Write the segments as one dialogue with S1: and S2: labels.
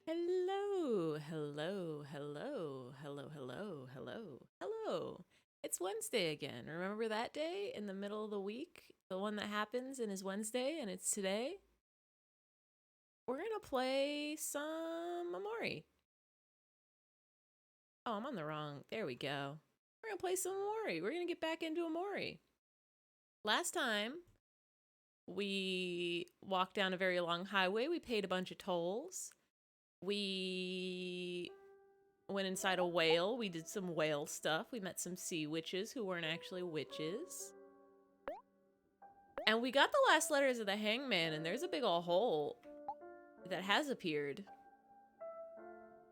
S1: Hello, hello, hello, hello, hello, hello, hello. It's Wednesday again. Remember that day in the middle of the week? The one that happens and is Wednesday and it's today? We're gonna play some Omori. Oh, I'm on the wrong. There we go. We're gonna play some Omori. We're gonna get back into Omori. Last time, we walked down a very long highway. We paid a bunch of tolls. We went inside a whale. We did some whale stuff. We met some sea witches who weren't actually witches. And we got the last letters of the hangman, and there's a big ol' hole that has appeared.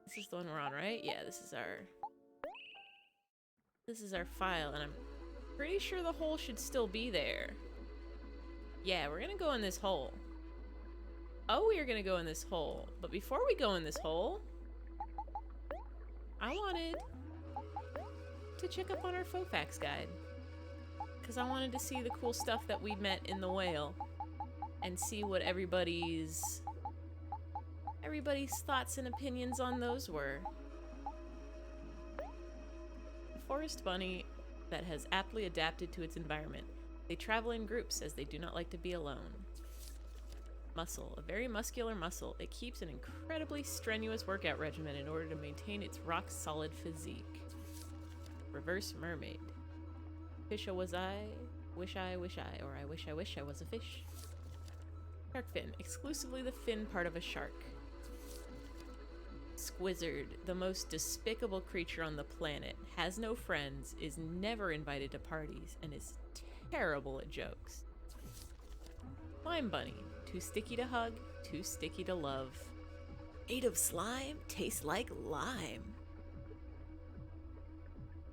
S1: This is the one we're on, right? Yeah, this is our file, and I'm pretty sure the hole should still be there. Yeah, we're gonna go in this hole. Oh, we are gonna go in this hole. But before we go in this hole, I wanted to check up on our Fofax guide. Because I wanted to see the cool stuff that we met in the whale. And see what everybody's thoughts and opinions on those were. A forest bunny that has aptly adapted to its environment. They travel in groups as they do not like to be alone. Muscle, a very muscular muscle. It keeps an incredibly strenuous workout regimen in order to maintain its rock-solid physique. Reverse mermaid. Fish was I, wish I, or I wish I was a fish. Shark fin, exclusively the fin part of a shark. Squizzard, the most despicable creature on the planet, has no friends, is never invited to parties, and is terrible at jokes. Slime bunny, too sticky to hug, too sticky to love. Made of slime, tastes like lime.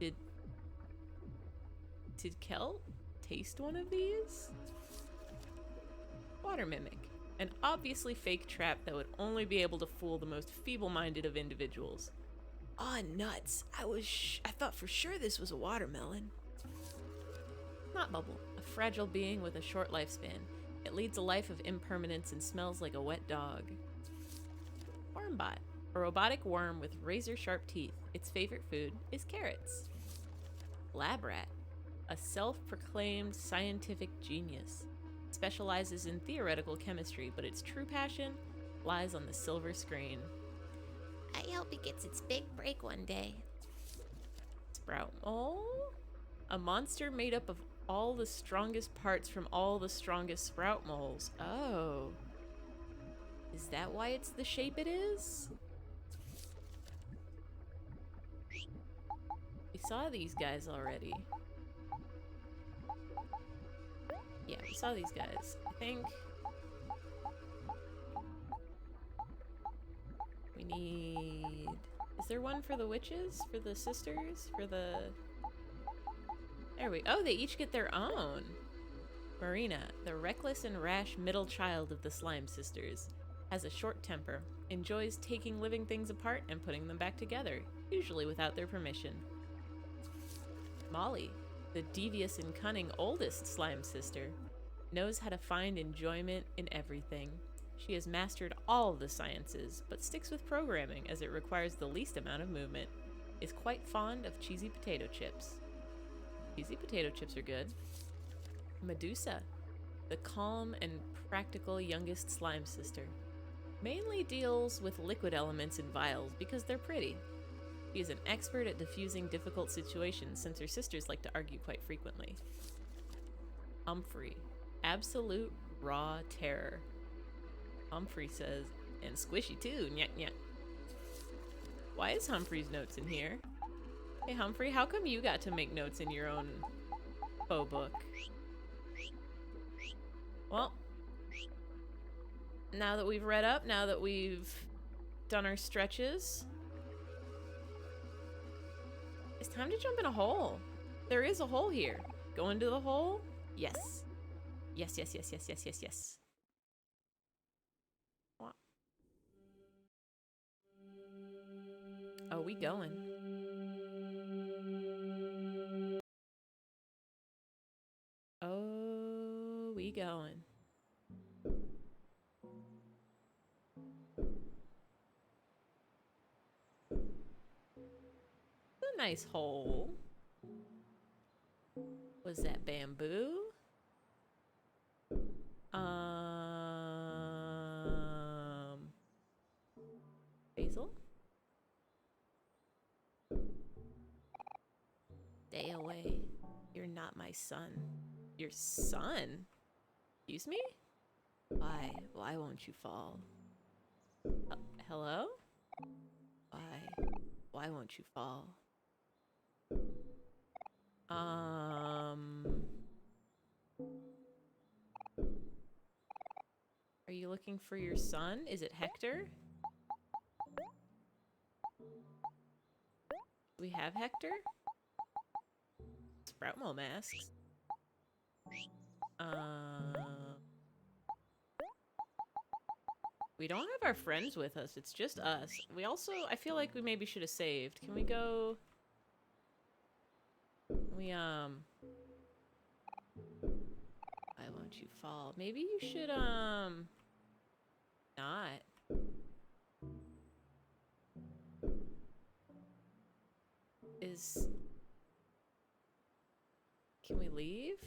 S1: Did Kel taste one of these? Water mimic. An obviously fake trap that would only be able to fool the most feeble-minded of individuals. Aw, nuts. I thought for sure this was a watermelon. Snot bubble. A fragile being with a short lifespan. It leads a life of impermanence and smells like a wet dog. Wormbot. A robotic worm with razor-sharp teeth. Its favorite food is carrots. Lab rat. A self-proclaimed scientific genius. Specializes in theoretical chemistry, but its true passion lies on the silver screen. I hope it gets its big break one day. Sprout mole? A monster made up of all the strongest parts from all the strongest sprout moles. Oh. Is that why it's the shape it is? We saw these guys already. Yeah, we saw these guys. I think we need... Is there one for the witches? For the sisters? For the... There we... Oh, they each get their own. Marina, the reckless and rash middle child of the Slime Sisters, has a short temper, enjoys taking living things apart and putting them back together, usually without their permission. Molly, the devious and cunning oldest Slime Sister, knows how to find enjoyment in everything. She has mastered all the sciences, but sticks with programming as it requires the least amount of movement. Is quite fond of cheesy potato chips. Cheesy potato chips are good. Medusa, the calm and practical youngest Slime Sister, mainly deals with liquid elements in vials because they're pretty. She is an expert at diffusing difficult situations since her sisters like to argue quite frequently. Humphrey, absolute raw terror. Humphrey says, and squishy too, nyah nyah. Why is Humphrey's notes in here? Hey Humphrey, how come you got to make notes in your own faux book? Well, now that we've read up, now that we've done our stretches, it's time to jump in a hole. There is a hole here. Go into the hole? Yes. Yes, yes, yes, yes, yes, yes, yes. What? Oh, we going. Oh, we going. nice hole. Was that bamboo? Basil? Stay away. You're not my son. Your son? Excuse me? Why won't you fall? Hello? Why won't you fall? Are you looking for your son? Is it Hector? Do we have Hector? Sproutmole masks. We don't have our friends with us. It's just us. We also, I feel like we maybe should have saved. Can we go? Why won't you fall? Maybe you should, not. Can we leave?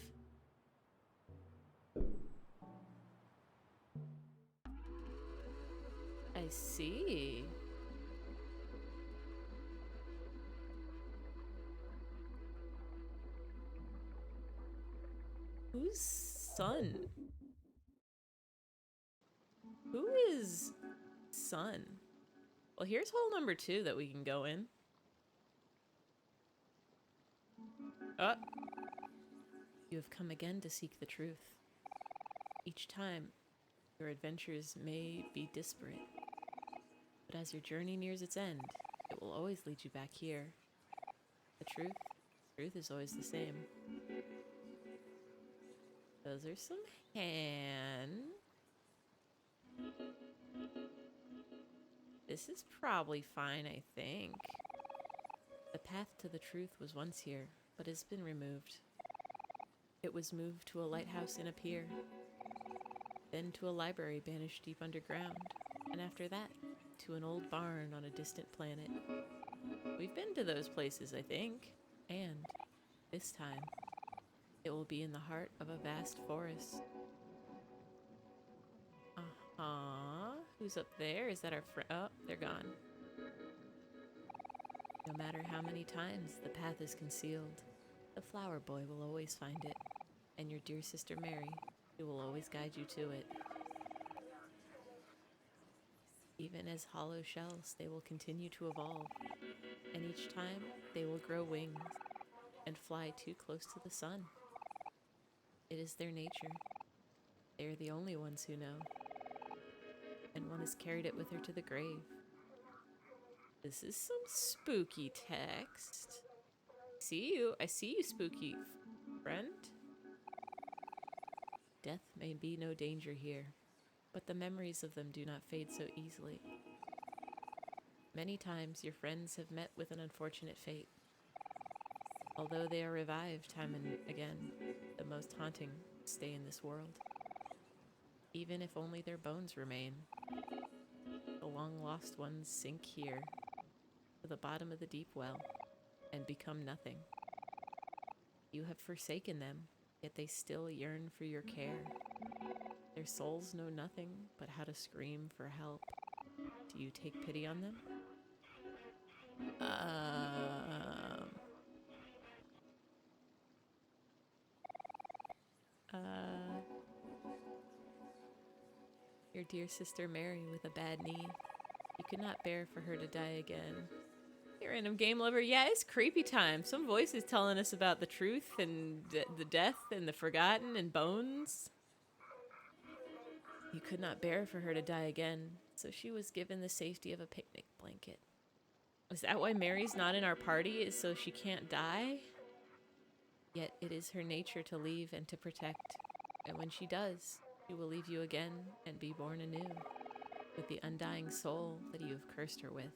S1: I see. Whose son? Who is son? Well, here's hole number 2 that we can go in. You have come again to seek the truth. Each time, your adventures may be disparate, but as your journey nears its end, it will always lead you back here. The truth is always the same. Those are some hands. This is probably fine, I think. The path to the truth was once here, but has been removed. It was moved to a lighthouse in a pier, then to a library banished deep underground, and after that, to an old barn on a distant planet. We've been to those places, I think, and this time, it will be in the heart of a vast forest. Who's up there? Is that our friend? Oh, they're gone. No matter how many times the path is concealed, the flower boy will always find it, and your dear sister Mary, who will always guide you to it. Even as hollow shells, they will continue to evolve, and each time they will grow wings and fly too close to the sun. It is their nature. They are the only ones who know, and one has carried it with her to the grave. This is some spooky text. I see you, spooky friend. Death may be no danger here, but the memories of them do not fade so easily. Many times your friends have met with an unfortunate fate. Although they are revived time and again, the most haunting stay in this world. Even if only their bones remain, the long-lost ones sink here, to the bottom of the deep well, and become nothing. You have forsaken them, yet they still yearn for your care. Their souls know nothing but how to scream for help. Do you take pity on them? Your dear sister Mary with a bad knee. You could not bear for her to die again. Hey, random game lover. Yeah, it's creepy time. Some voice is telling us about the truth and the death and the forgotten and bones. You could not bear for her to die again, so she was given the safety of a picnic blanket. Is that why Mary's not in our party? Is so she can't die? Yet it is her nature to leave and to protect. And when she does, she will leave you again and be born anew, with the undying soul that you have cursed her with.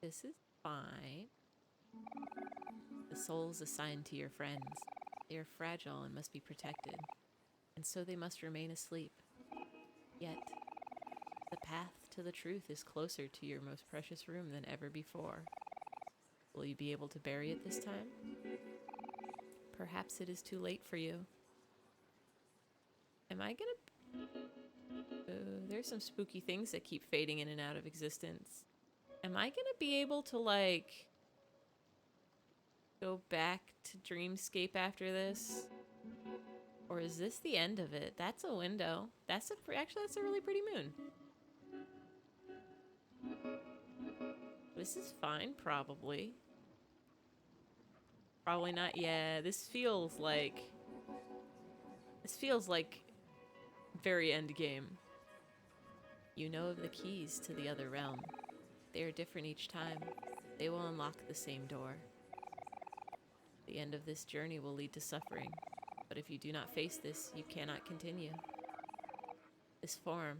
S1: This is fine. The souls assigned to your friends. They are fragile and must be protected, and so they must remain asleep. Yet, the path to the truth is closer to your most precious room than ever before. Will you be able to bury it this time? Perhaps it is too late for you. Am I gonna... there's some spooky things that keep fading in and out of existence. Am I gonna be able to, like, go back to Dreamscape after this? Or is this the end of it? That's a window. Actually, that's a really pretty moon. This is fine, probably. Probably not. Yeah, this feels like very end game. You know of the keys to the other realm. They are different each time. They will unlock the same door. The end of this journey will lead to suffering. But if you do not face this, you cannot continue. This form,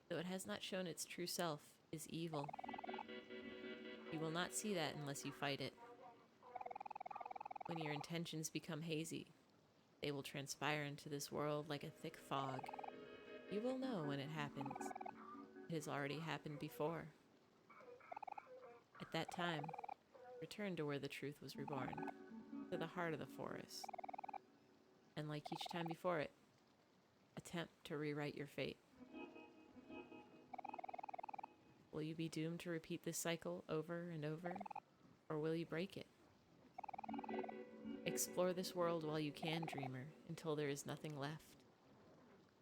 S1: though it has not shown its true self, is evil. You will not see that unless you fight it. When your intentions become hazy, they will transpire into this world like a thick fog. You will know when it happens. It has already happened before. At that time, return to where the truth was reborn, to the heart of the forest. And like each time before it, attempt to rewrite your fate. Will you be doomed to repeat this cycle over and over, or will you break it? Explore this world while you can, dreamer, until there is nothing left.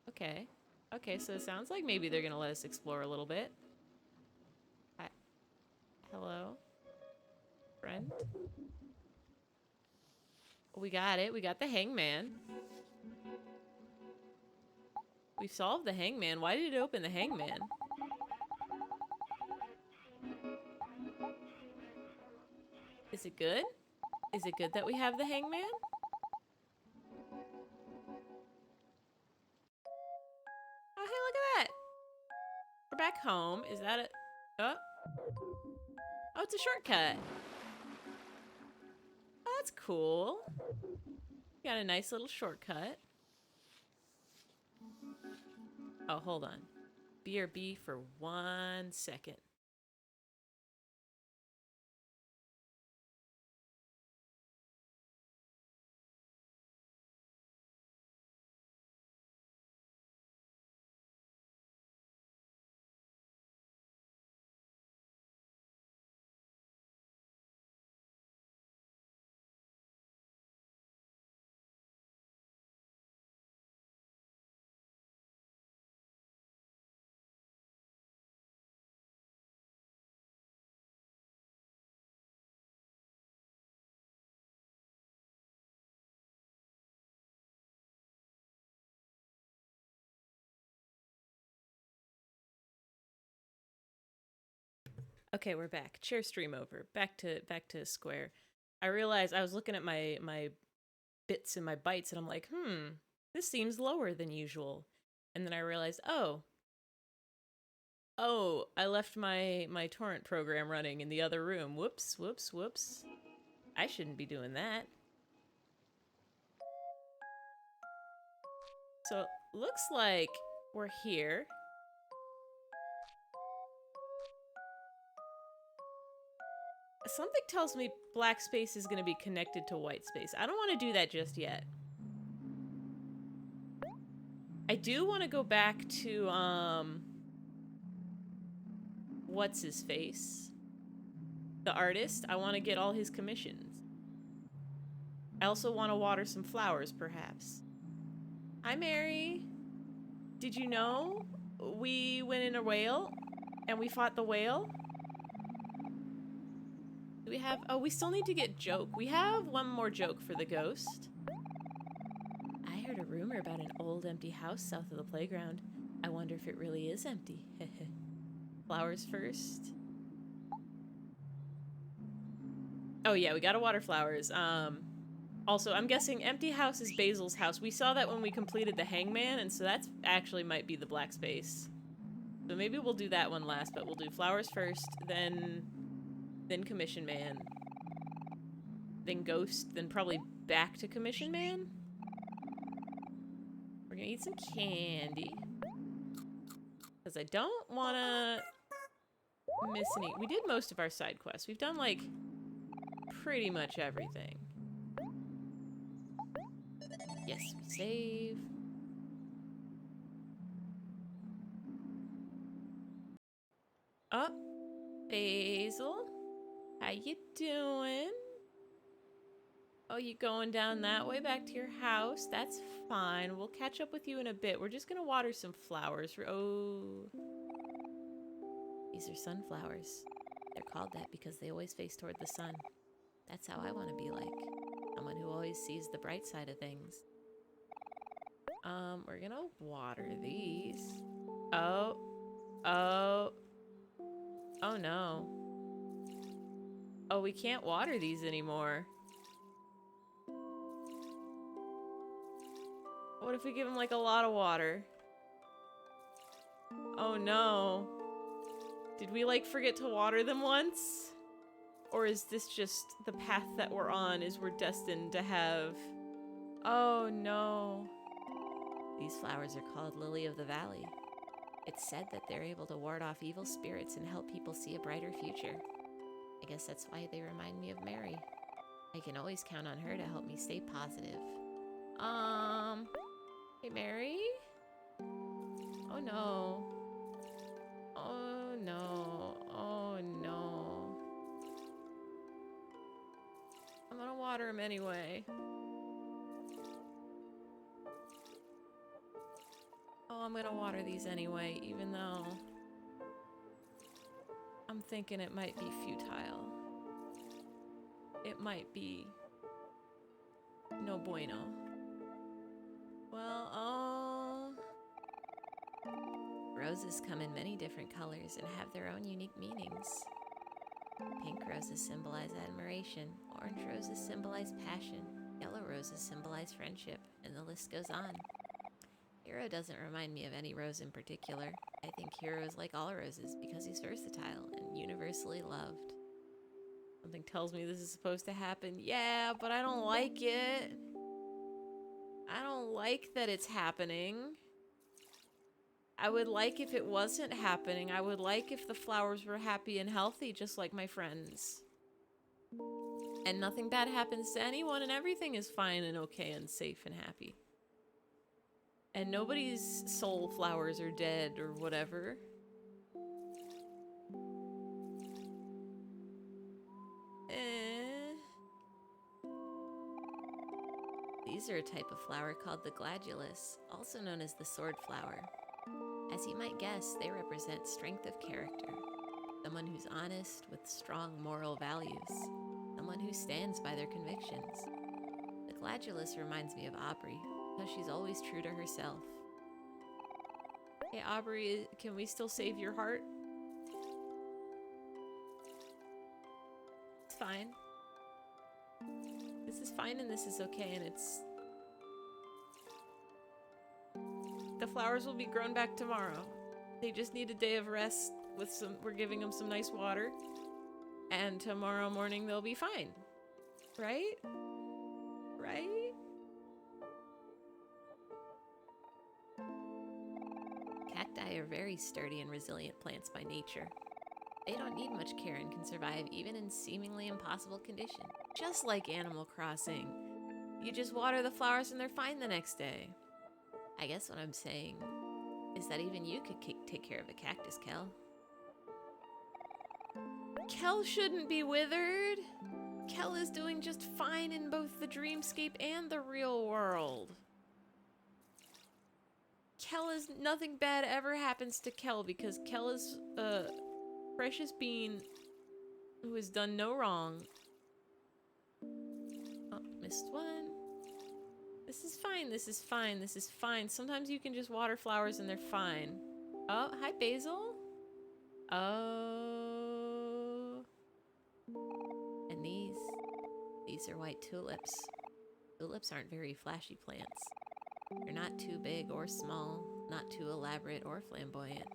S1: Okay. Okay, so it sounds like maybe they're gonna let us explore a little bit. Hi. Hello? Friend? We got it. We got the hangman. We solved the hangman. Why did it open the hangman? Is it good? Is it good that we have the hangman? Oh, hey, look at that. We're back home. Is that it? Oh. Oh, it's a shortcut. Oh, that's cool. Got a nice little shortcut. Oh, hold on. BRB for 1 second. Okay, we're back. Share stream over. Back to Square. I realized I was looking at my bits and my bytes, and I'm like, this seems lower than usual. And then I realized, oh, I left my torrent program running in the other room. Whoops, whoops, whoops. I shouldn't be doing that. So, looks like we're here. Something tells me black space is going to be connected to white space. I don't want to do that just yet. I do want to go back to, what's his face? The artist. I want to get all his commissions. I also want to water some flowers, perhaps. Hi, Mary. Did you know we went in a whale and we fought the whale? Do we have... Oh, we still need to get joke. We have one more joke for the ghost. I heard a rumor about an old empty house south of the playground. I wonder if it really is empty. Flowers first. Oh yeah, we gotta water flowers. Also, I'm guessing empty house is Basil's house. We saw that when we completed the hangman, and so that's actually might be the black space. So maybe we'll do that one last, but we'll do flowers first, then commission man, then ghost, then probably back to commission man. We're gonna eat some candy. Because I don't don't want to miss any. We did most of our side quests. We've done, like, pretty much everything. Yes, we save. Oh, Basil. How you doing? Oh, you going down that way back to your house? That's fine. We'll catch up with you in a bit. We're just gonna water some flowers. Oh. These are sunflowers. They're called that because they always face toward the sun. That's how I want to be like. Someone who always sees the bright side of things. We're gonna water these. Oh. Oh. Oh no. Oh, we can't water these anymore. What if we give them like a lot of water? Oh no. Did we like forget to water them once? Or is this just the path that we're on, is we're destined to have... Oh no. These flowers are called Lily of the Valley. It's said that they're able to ward off evil spirits and help people see a brighter future. I guess that's why they remind me of Mary. I can always count on her to help me stay positive. Hey Mary? Oh no. Oh no. Oh no. I'm gonna water him anyway. Oh, I'm gonna water these anyway, even though I'm thinking it might be futile. It might be no bueno. Well, oh. Roses come in many different colors and have their own unique meanings. Pink roses symbolize admiration, orange roses symbolize passion, yellow roses symbolize friendship, and the list goes on. Hero doesn't remind me of any rose in particular. I think Hero is like all roses because he's versatile and universally loved. Something tells me this is supposed to happen. Yeah, but I don't like it. I don't like that it's happening. I would like if it wasn't happening. I would like if the flowers were happy and healthy, just like my friends. And nothing bad happens to anyone, and everything is fine and okay and safe and happy. And nobody's soul flowers are dead or whatever. These are a type of flower called the gladulus, also known as the sword flower. As you might guess, they represent strength of character. Someone who's honest with strong moral values. Someone who stands by their convictions. The gladulus reminds me of Aubrey, because she's always true to herself. Hey Aubrey, can we still save your heart? It's fine. This is fine and this is okay, and it's... The flowers will be grown back tomorrow. They just need a day of rest with some... We're giving them some nice water. And tomorrow morning they'll be fine. Right? Right? Cacti are very sturdy and resilient plants by nature. They don't need much care and can survive even in seemingly impossible conditions. Just like Animal Crossing. You just water the flowers and they're fine the next day. I guess what I'm saying is that even you could take care of a cactus, Kel. Kel shouldn't be withered. Kel is doing just fine in both the dreamscape and the real world. Kel is... Nothing bad ever happens to Kel because Kel is a precious being who has done no wrong. Oh, missed one. This is fine, this is fine, this is fine. Sometimes you can just water flowers and they're fine. Oh, hi Basil. Oh. And these are white tulips. Tulips aren't very flashy plants. They're not too big or small, not too elaborate or flamboyant.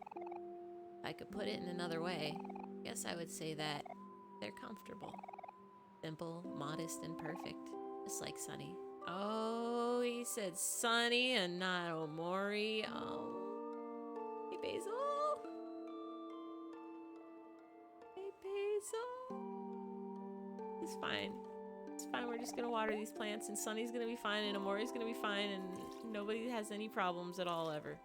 S1: If I could put it in another way, I guess I would say that they're comfortable. Simple, modest, and perfect. Just like Sunny. Oh, he said Sunny and not Omori. Oh. Hey, Basil. It's fine. It's fine, we're just gonna water these plants, and Sunny's gonna be fine, and Omori's gonna be fine, and nobody has any problems at all, ever.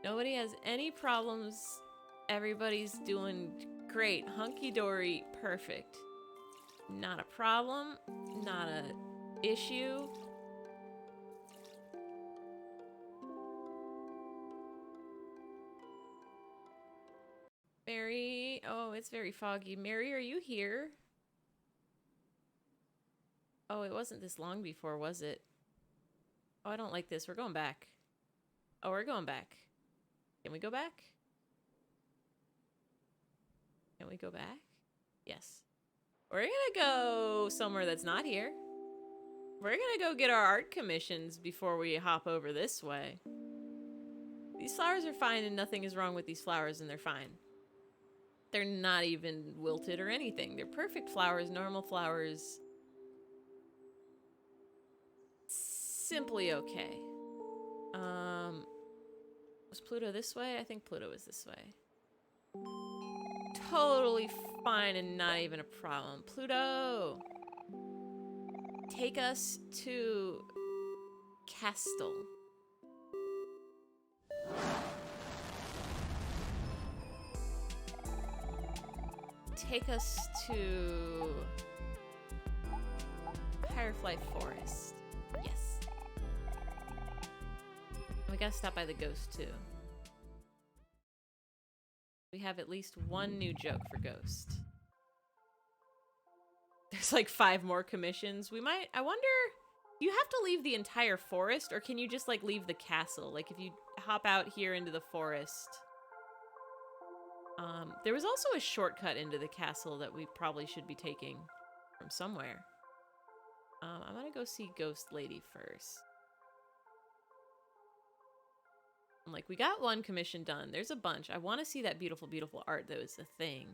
S1: Nobody has any problems. Everybody's doing great. Hunky-dory, perfect. Not a problem. Not a issue. Mary, oh, it's very foggy. Mary, are you here? Oh, it wasn't this long before, was it? Oh, I don't like this. We're going back. Oh, we're going back. Can we go back? Can we go back? Yes. We're gonna go somewhere that's not here. We're gonna go get our art commissions before we hop over this way. These flowers are fine and nothing is wrong with these flowers and they're fine. They're not even wilted or anything. They're perfect flowers, normal flowers. Simply okay. Was Pluto this way? I think Pluto was this way. Totally fine and not even a problem. Pluto! Take us to Castle. Take us to Firefly Forest. Yes. We gotta stop by the ghost too. We have at least one new joke for Ghost. There's like 5 more commissions. We might, I wonder, do you have to leave the entire forest or can you just like leave the castle? Like if you hop out here into the forest. There was also a shortcut into the castle that we probably should be taking from somewhere. I'm gonna go see Ghost Lady first. Like, we got one commission done. There's a bunch. I want to see that beautiful, beautiful art, though, is the thing.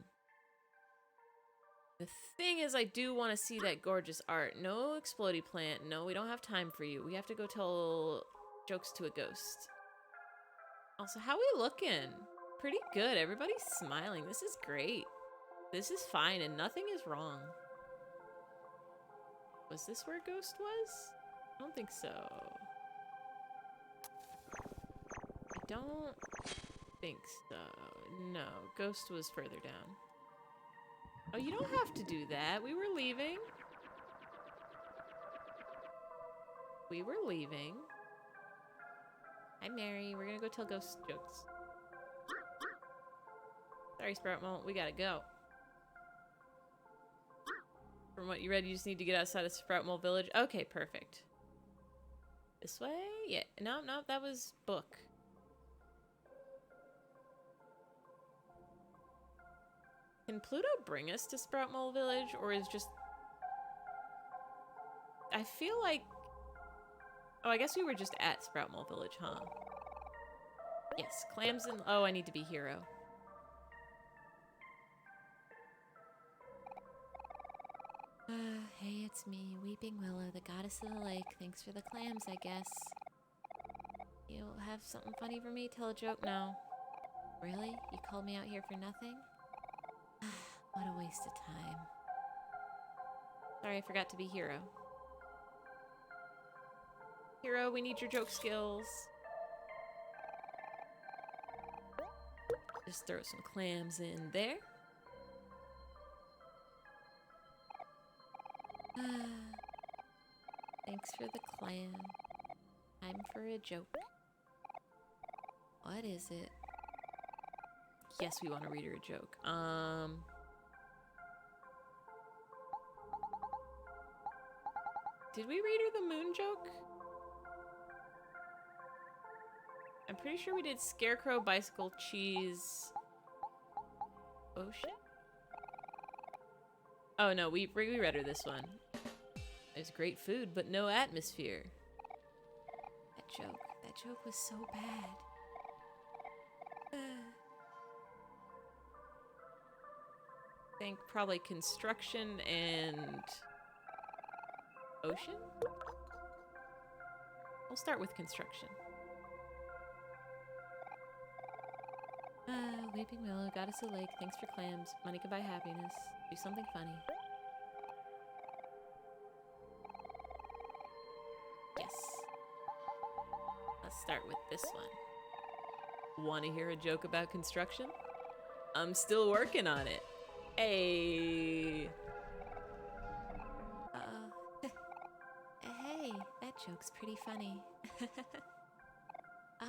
S1: The thing is, I do want to see that gorgeous art. No explodey plant. No, we don't have time for you. We have to go tell jokes to a ghost. Also, how we looking? Pretty good. Everybody's smiling. This is great. This is fine, and nothing is wrong. Was this where Ghost was? I don't think so. I don't think so. No, Ghost was further down. Oh, you don't have to do that. We were leaving. We were leaving. Hi, Mary. We're gonna go tell ghost jokes. Sorry, Sproutmole. We gotta go. From what you read, you just need to get outside of Sproutmole Village. Okay, perfect. This way? Yeah. No, that was book. Can Pluto bring us to Sproutmole Village, or is just... I feel like... Oh, I guess we were just at Sproutmole Village, huh? Yes, clams and... Oh, I need to be hero. Hey, it's me, Weeping Willow, the goddess of the lake. Thanks for the clams, I guess. You'll have something funny for me? Tell a joke now. Really? You called me out here for nothing? What a waste of time. Sorry, I forgot to be hero. Hero, we need your joke skills. Just throw some clams in there. Thanks for the clam. Time for a joke. What is it? Yes, we want to read her a joke. Did we read her the moon joke? I'm pretty sure we did Scarecrow, Bicycle, Cheese, Ocean? Oh no, we read her this one. There's great food, but no atmosphere. That joke was so bad. I think probably construction and ocean? We'll start with construction. Weeping Willow, Goddess of the Lake, thanks for clams. Money can buy happiness. Do something funny. Yes. Let's start with this one. Want to hear a joke about construction? I'm still working on it. Hey. Hey, that joke's pretty funny. I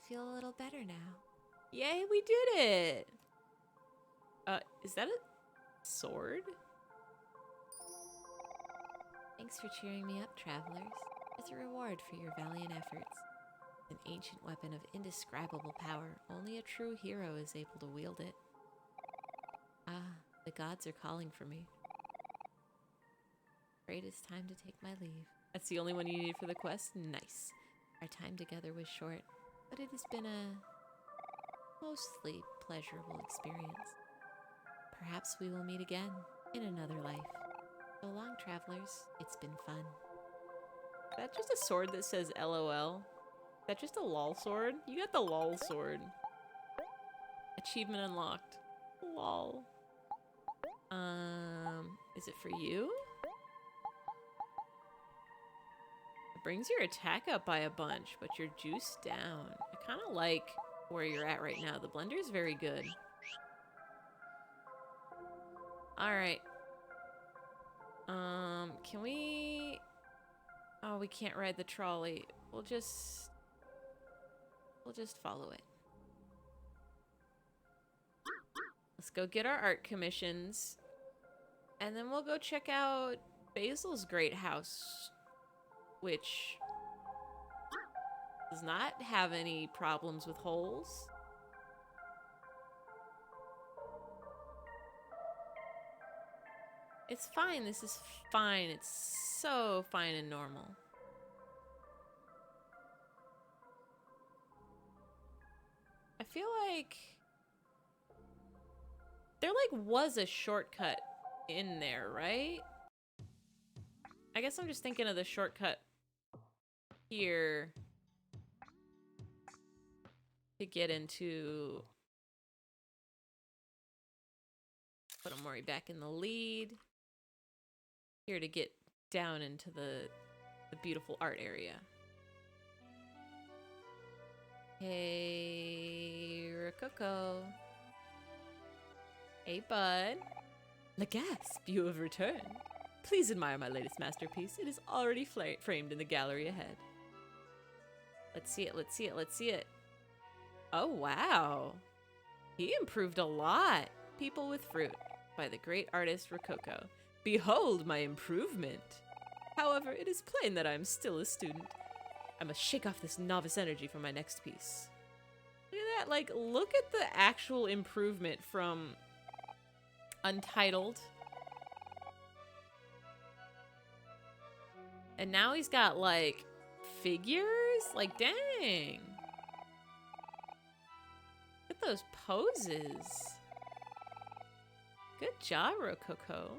S1: feel a little better now. Yay, we did it! Is that a sword? Thanks for cheering me up, travelers. As a reward for your valiant efforts. An ancient weapon of indescribable power. Only a true hero is able to wield it. The gods are calling for me. Afraid it's time to take my leave. That's the only one you needed for the quest? Nice. Our time together was short, but it has been a mostly pleasurable experience. Perhaps we will meet again in another life. So long, travelers. It's been fun. Is that just a sword that says LOL? Is that just a lol sword? You got the lol sword. Achievement unlocked. Lol. Is it for you? It brings your attack up by a bunch, but your juice down. I kind of like where you're at right now. The blender is very good. Alright. Can we... Oh, we can't ride the trolley. We'll just follow it. Let's go get our art commissions. And then we'll go check out Basil's great house, which does not have any problems with holes. It's fine. This is fine. It's so fine and normal. I feel like there was a shortcut in there, right? I guess I'm just thinking of the shortcut here to get into... Put Omori back in the lead. Here to get down into the beautiful art area. Hey, Rococo. Hey, bud. The gasp, you have returned. Please admire my latest masterpiece. It is already framed in the gallery ahead. Let's see it, let's see it, let's see it. Oh, wow. He improved a lot. People with Fruit by the great artist Rococo. Behold my improvement. However, it is plain that I am still a student. I must shake off this novice energy for my next piece. Look at that, like, look at the actual improvement from Untitled. And now he's got, like, figures? Like, dang. Look at those poses. Good job, Rococo.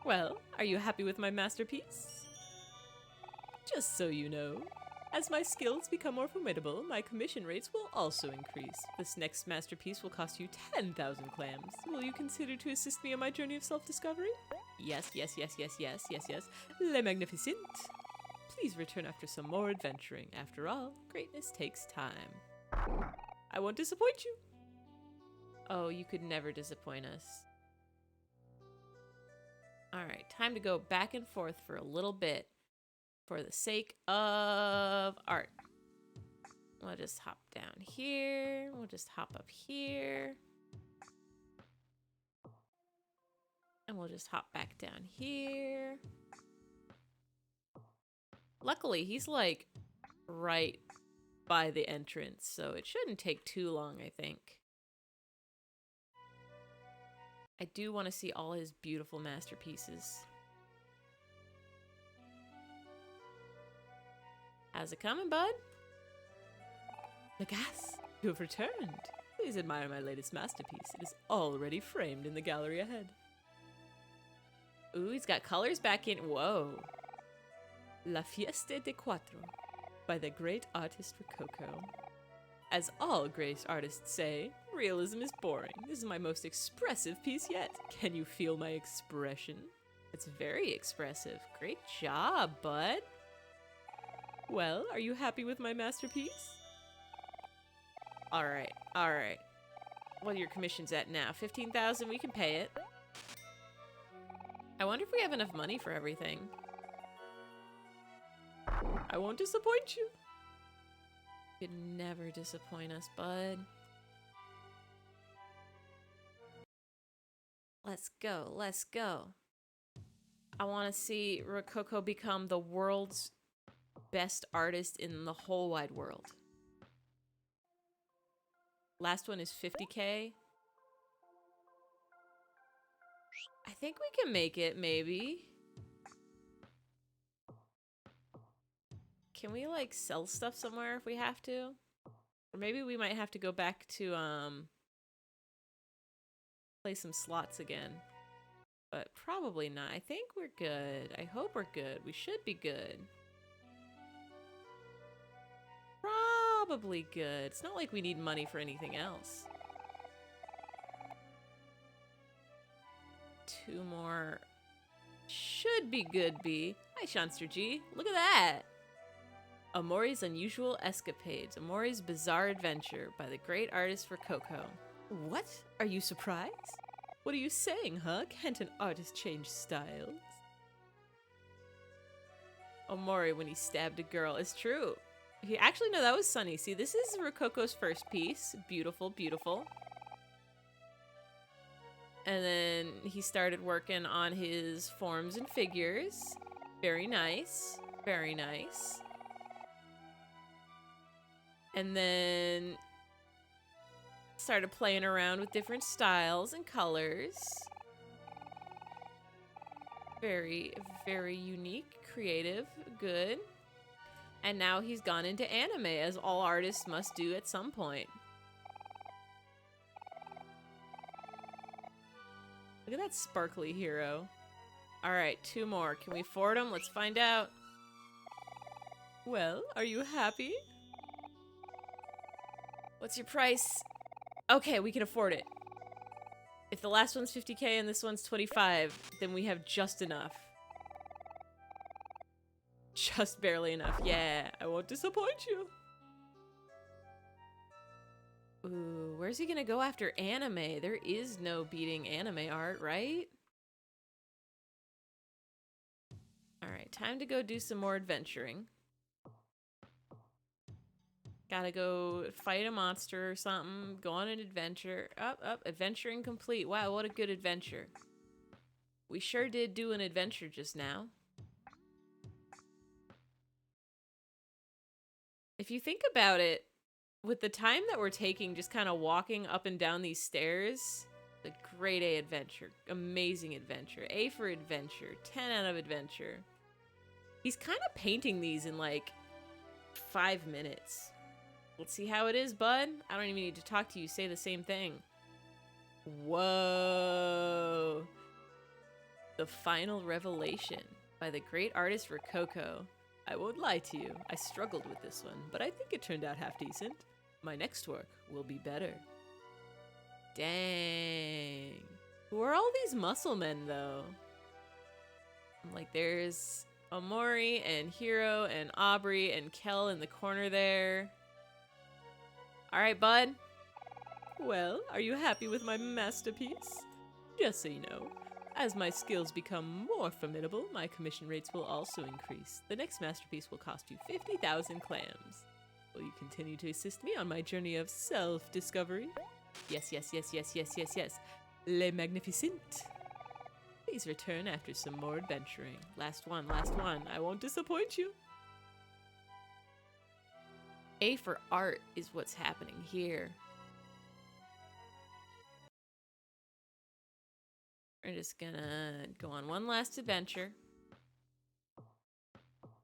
S1: Well, are you happy with my masterpiece? Just so you know, as my skills become more formidable, my commission rates will also increase. This next masterpiece will cost you 10,000 clams. Will you consider to assist me on my journey of self-discovery? Yes, yes, yes, yes, yes, yes, yes. Le Magnificent. Please return after some more adventuring. After all, greatness takes time. I won't disappoint you. Oh, you could never disappoint us. Alright, time to go back and forth for a little bit. For the sake of art. We'll just hop down here. We'll just hop up here. And we'll just hop back down here. Luckily, he's like right by the entrance, so it shouldn't take too long, I think. I do want to see all his beautiful masterpieces. How's it coming, bud? Lagas, you have returned. Please admire my latest masterpiece. It is already framed in the gallery ahead. Ooh, he's got colors back in. Whoa. La Fiesta de Cuatro by the great artist Rococo. As all great artists say, realism is boring. This is my most expressive piece yet. Can you feel my expression? It's very expressive. Great job, bud. Well, are you happy with my masterpiece? Alright, alright. What are your commissions at now? 15,000, we can pay it. I wonder if we have enough money for everything. I won't disappoint you. You'd never disappoint us, bud. Let's go, let's go. I want to see Rococo become the world's best artist in the whole wide world. Last one is 50K. I think we can make it, maybe. Can we, like, sell stuff somewhere if we have to? Or maybe we might have to go back to, play some slots again. But probably not. I think we're good. I hope we're good. We should be good. Probably good. It's not like we need money for anything else. 2 more. Should be good, B. Hi, Shanster G. Look at that. Omori's Unusual Escapades. Omori's Bizarre Adventure by the great artist Rococo. What? Are you surprised? What are you saying, huh? Can't an artist change styles? Omori when he stabbed a girl. It's true. He actually, no, that was Sunny. See, this is Rococo's first piece. Beautiful, beautiful. And then he started working on his forms and figures. Very nice. Very nice. And then started playing around with different styles and colors. Very, very unique, creative, good. And now he's gone into anime, as all artists must do at some point. Look at that sparkly hero. Alright, 2 more. Can we afford them? Let's find out. Well, are you happy? What's your price? Okay, we can afford it. If the last one's 50K and this one's 25, then we have just enough. Just barely enough. Yeah, I won't disappoint you. Ooh, where's he gonna go after anime? There is no beating anime art, right? Alright, time to go do some more adventuring. Gotta go fight a monster or something. Go on an adventure. Adventuring complete. Wow, what a good adventure. We sure did do an adventure just now. If you think about it, with the time that we're taking just kind of walking up and down these stairs, a grade A adventure. Amazing adventure. A for adventure. 10 out of adventure. He's kind of painting these in like 5 minutes. Let's see how it is, bud. I don't even need to talk to you. Say the same thing. Whoa. The Final Revelation by the great artist Rococo. I won't lie to you. I struggled with this one, but I think it turned out half decent. My next work will be better. Dang. Who are all these muscle men, though? Like, there's Omori and Hiro and Aubrey and Kel in the corner there. Alright, bud. Well, are you happy with my masterpiece? Just so you know, as my skills become more formidable, my commission rates will also increase. The next masterpiece will cost you 50,000 clams. Will you continue to assist me on my journey of self-discovery? Yes, yes, yes, yes, yes, yes, yes. Le Magnificent. Please return after some more adventuring. Last one, last one. I won't disappoint you. A for art is what's happening here. We're just gonna go on one last adventure.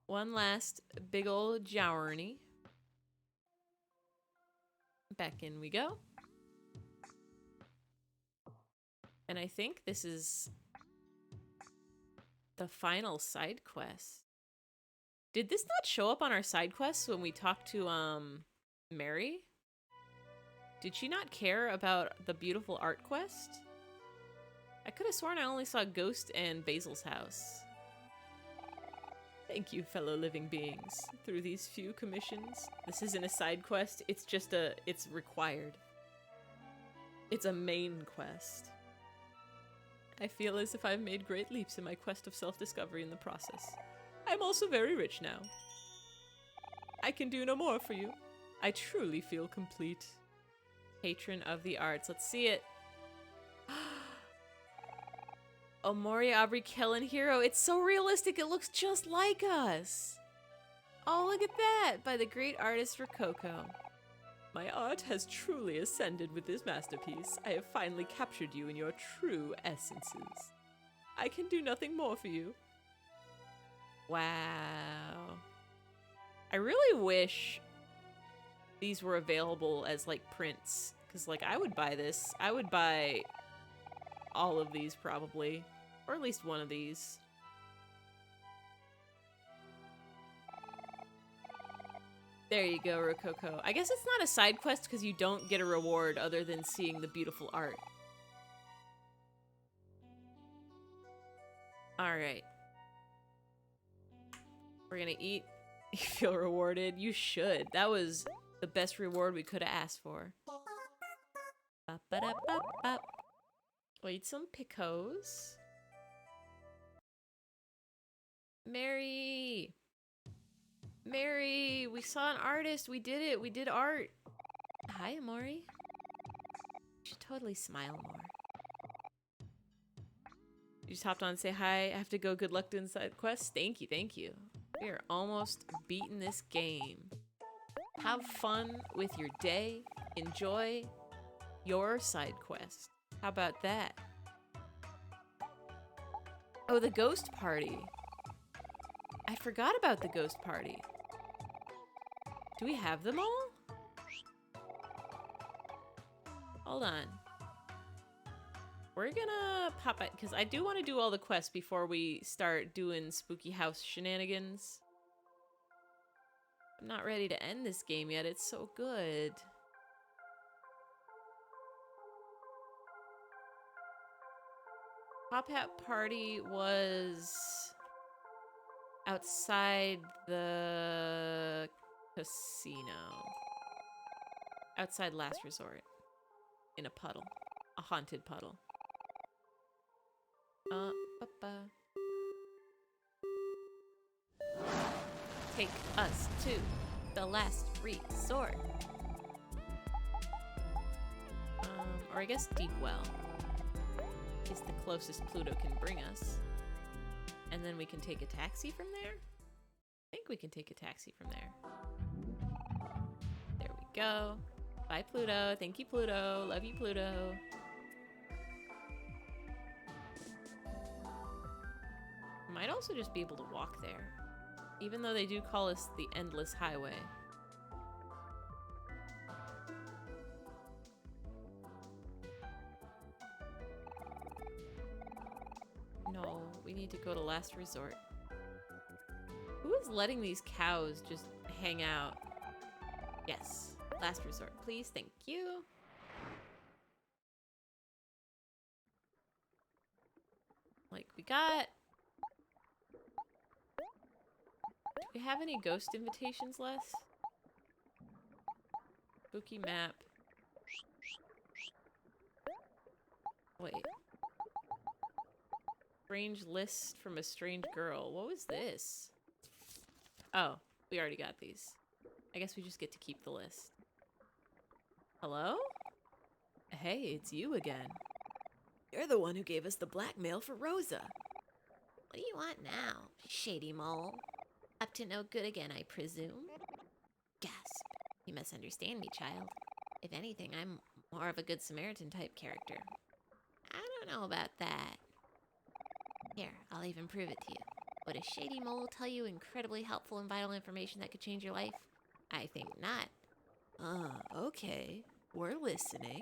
S1: One last big old journey. Back in we go. And I think this is the final side quest. Did this not show up on our side quests when we talked to, Mary? Did she not care about the beautiful art quest? I could have sworn I only saw Ghost and Basil's house. Thank you, fellow living beings. Through these few commissions, this isn't a side quest, it's required. It's a main quest. I feel as if I've made great leaps in my quest of self-discovery in the process. I'm also very rich now. I can do no more for you. I truly feel complete. Patron of the arts. Let's see it. Omori Aubrey Kellen Hero. It's so realistic. It looks just like us. Oh, look at that. By the great artist Rococo. My art has truly ascended with this masterpiece. I have finally captured you in your true essences. I can do nothing more for you. Wow. I really wish these were available as like prints, because like I would buy this. I would buy all of these probably, or at least one of these. There you go, Rococo. I guess it's not a side quest because you don't get a reward other than seeing the beautiful art. Alright. We're gonna eat. You feel rewarded? You should. That was the best reward we could have asked for. Ba-ba-da-ba-ba. We'll eat some picos. Mary! Mary! We saw an artist! We did it! We did art! Hi, Omori. You should totally smile more. You just hopped on and say hi. I have to go. Good luck doing side quests. Thank you, thank you. We are almost beating this game. Have fun with your day. Enjoy your side quest. How about that? Oh, the ghost party. I forgot about the ghost party. Do we have them all? Hold on. We're gonna pop it, because I do want to do all the quests before we start doing spooky house shenanigans. I'm not ready to end this game yet. It's so good. Top Hat Party was outside the casino. Outside Last Resort. In a puddle. A haunted puddle. Take us to the last resort. Or I guess Deep Well is the closest Pluto can bring us. And then we can take a taxi from there? I think we can take a taxi from there. There we go. Bye, Pluto. Thank you, Pluto. Love you, Pluto. Might also just be able to walk there. Even though they do call us the Endless Highway. No, we need to go to Last Resort. Who is letting these cows just hang out? Yes, Last Resort, please. Thank you. Like, we got... Do we have any ghost invitations left? Spooky map. Wait. Strange list from a strange girl. What was this? Oh, we already got these. I guess we just get to keep the list. Hello? Hey, it's you again. You're the one who gave us the blackmail for Rosa.
S2: What do you want now, shady mole? Up to no good again, I presume? Gasp. You misunderstand me, child. If anything, I'm more of a Good Samaritan type character. I don't know about that. Here, I'll even prove it to you. Would a shady mole tell you incredibly helpful and vital information that could change your life? I think not.
S1: Okay. We're listening.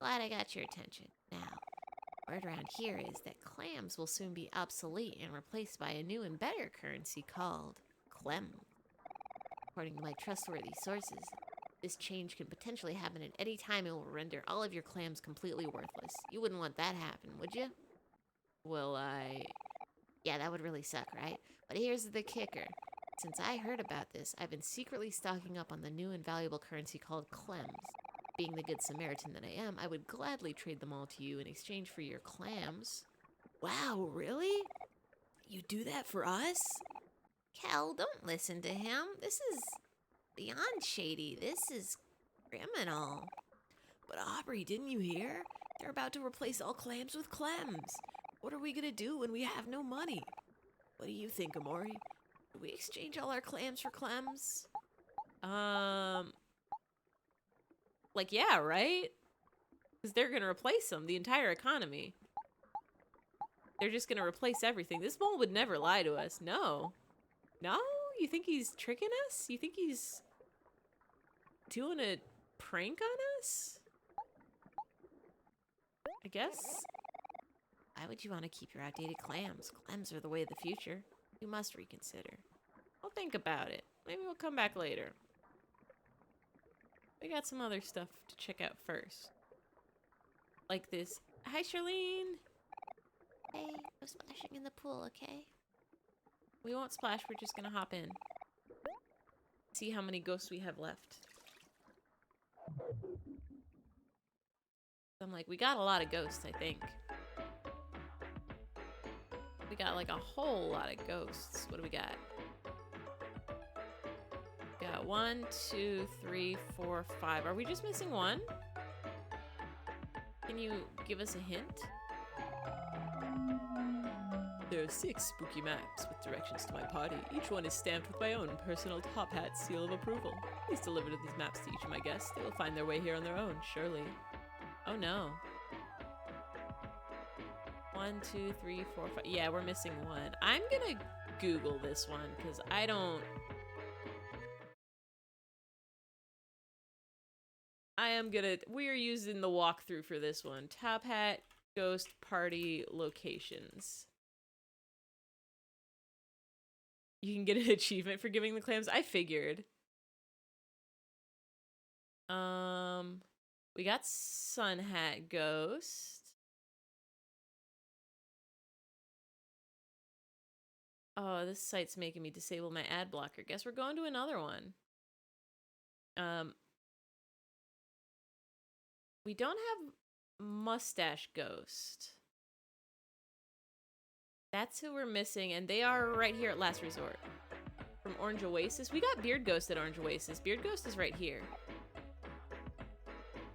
S2: Glad I got your attention. Now, word around here is that clams will soon be obsolete and replaced by a new and better currency called Clem. According to my trustworthy sources, This change can potentially happen at any time and will render all of your clams completely worthless. You wouldn't want that happen, would you?
S1: Well,
S2: Yeah, that would really suck, right? But here's the kicker. Since I heard about this, I've been secretly stocking up on the new and valuable currency called clams. Being the good Samaritan that I am, I would gladly trade them all to you in exchange for your clams.
S1: wow, really? You do that for us?
S2: Kel, don't listen to him. This is beyond shady. This is criminal.
S1: But Aubrey, didn't you hear? They're about to replace all clams with clems. What are we gonna do when we have no money? What do you think, Omori? Do we exchange all our clams for clems? Like, yeah, right? Because they're gonna replace them, the entire economy. They're just gonna replace everything. This mole would never lie to us. No. No? You think he's tricking us? You think he's doing a prank on us? I guess.
S2: Why would you want to keep your outdated clams? Clams are the way of the future. You must reconsider.
S1: I'll think about it. Maybe we'll come back later. We got some other stuff to check out first. Like this. Hi, Charlene.
S2: Hey, no splashing in the pool, okay?
S1: We won't splash. We're just gonna hop in. See how many ghosts we have left. I'm like, we got a lot of ghosts, I think. We got like a whole lot of ghosts. What do we got? We got 1, 2, 3, 4, 5. Are we just missing one? Can you give us a hint? There are 6 spooky maps with directions to my party. Each one is stamped with my own personal top hat seal of approval. Please deliver these maps to each of my guests. They will find their way here on their own, surely. Oh no. 1, 2, 3, 4, 5. Yeah, we're missing one. I'm gonna Google this one because I don't. We're using the walkthrough for this one. Top hat, ghost party locations. You can get an achievement for giving the clams. I figured. We got Sun Hat Ghost. Oh, this site's making me disable my ad blocker. Guess we're going to another one. We don't have Mustache Ghost. That's who we're missing, and they are right here at Last Resort. From Orange Oasis. We got Beard Ghost at Orange Oasis. Beard Ghost is right here.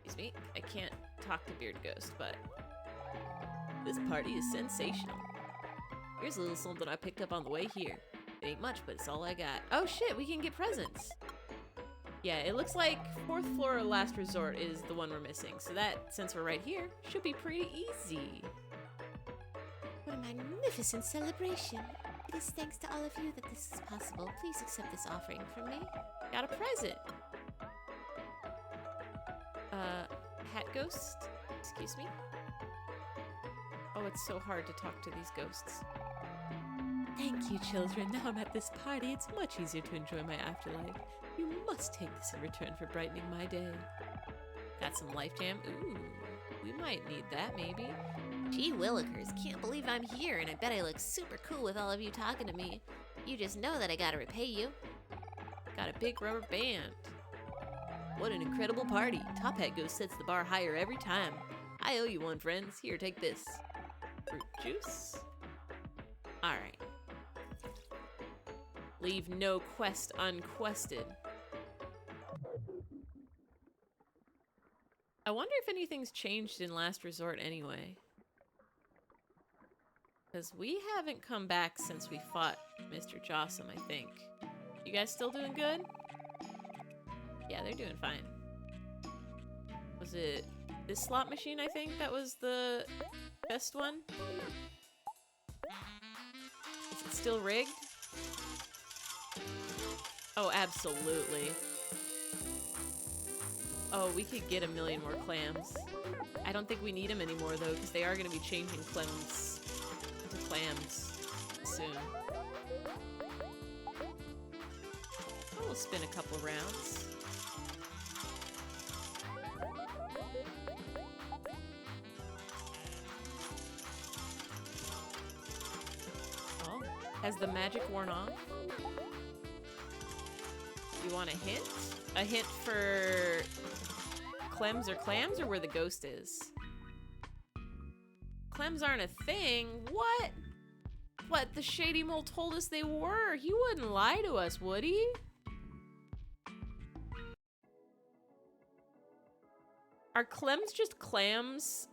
S1: Excuse me. I can't talk to Beard Ghost, but this party is sensational. Here's a little something I picked up on the way here. It ain't much, but it's all I got. Oh shit, we can get presents. Yeah, it looks like 4th floor Last Resort is the one we're missing. So that, since we're right here, should be pretty easy.
S2: What a magnificent celebration. It is thanks to all of you that this is possible. Please accept this offering from me.
S1: Got a present. Hat Ghost? Excuse me? Oh, it's so hard to talk to these ghosts. Thank you, children. Now I'm at this party, it's much easier to enjoy my afterlife. You must take this in return for brightening my day. Got some Life Jam? Ooh, we might need that, maybe.
S2: Gee willikers, can't believe I'm here, and I bet I look super cool with all of you talking to me. You just know that I gotta repay you.
S1: Got a big rubber band. What an incredible party. Top Hat Ghost sets the bar higher every time. I owe you one, friends. Here, take this. Fruit juice. Alright. Leave no quest unquested. I wonder if anything's changed in Last Resort anyway. Because we haven't come back since we fought Mr. Jossum, I think. You guys still doing good? Yeah, they're doing fine. Was it this slot machine, I think, that was the best one? Is it still rigged? Oh, absolutely. Oh, we could get 1,000,000 more clams. I don't think we need them anymore, though, because they are going to be changing clams into clams soon. We'll spin a couple rounds. Has the magic worn off? You want a hint? A hint for Clems or clams, or where the ghost is? Clems aren't a thing? What? What? The Shady Mole told us they were. He wouldn't lie to us, would he? Are Clems just clams,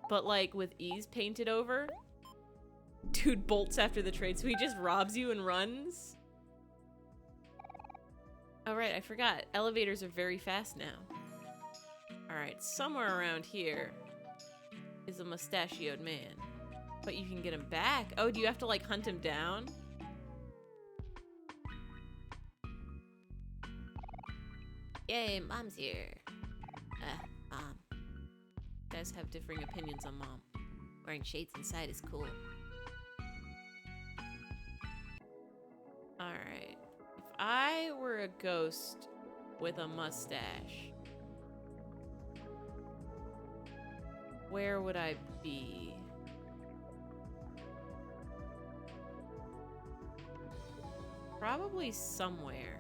S1: but like with E's painted over? Dude bolts after the trade, so he just robs you and runs? Oh right, I forgot. Elevators are very fast now. Alright, somewhere around here is a mustachioed man. But you can get him back. Oh, do you have to like hunt him down?
S2: Yay, Mom's here. Mom.
S1: You guys have differing opinions on Mom.
S2: Wearing shades inside is cool.
S1: Alright. If I were a ghost with a mustache, where would I be? Probably somewhere.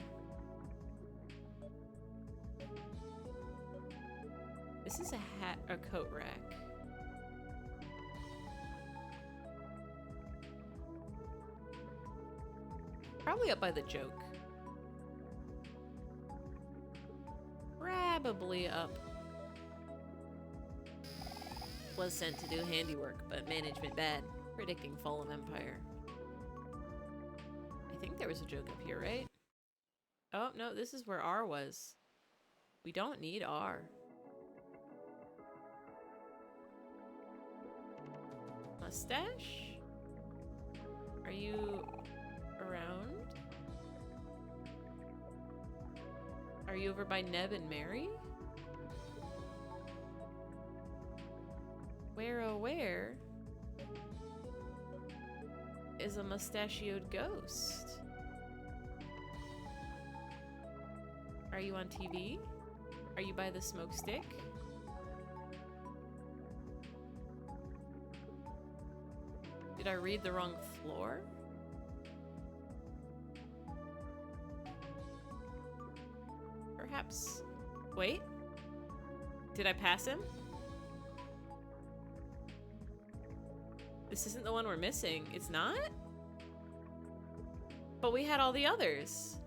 S1: This is a hat, a coat rack. Probably up by the joke. Probably up.
S2: Was sent to do handiwork, but management bad. Predicting fall of empire.
S1: I think there was a joke up here, right? Oh, no, this is where R was. We don't need R. Mustache? Are you around? Are you over by Neb and Mary? Where, oh where is a mustachioed ghost? Are you on TV? Are you by the smoke stick? Did I read the wrong floor? Perhaps. Wait. Did I pass him? This isn't the one we're missing. It's not? But we had all the others.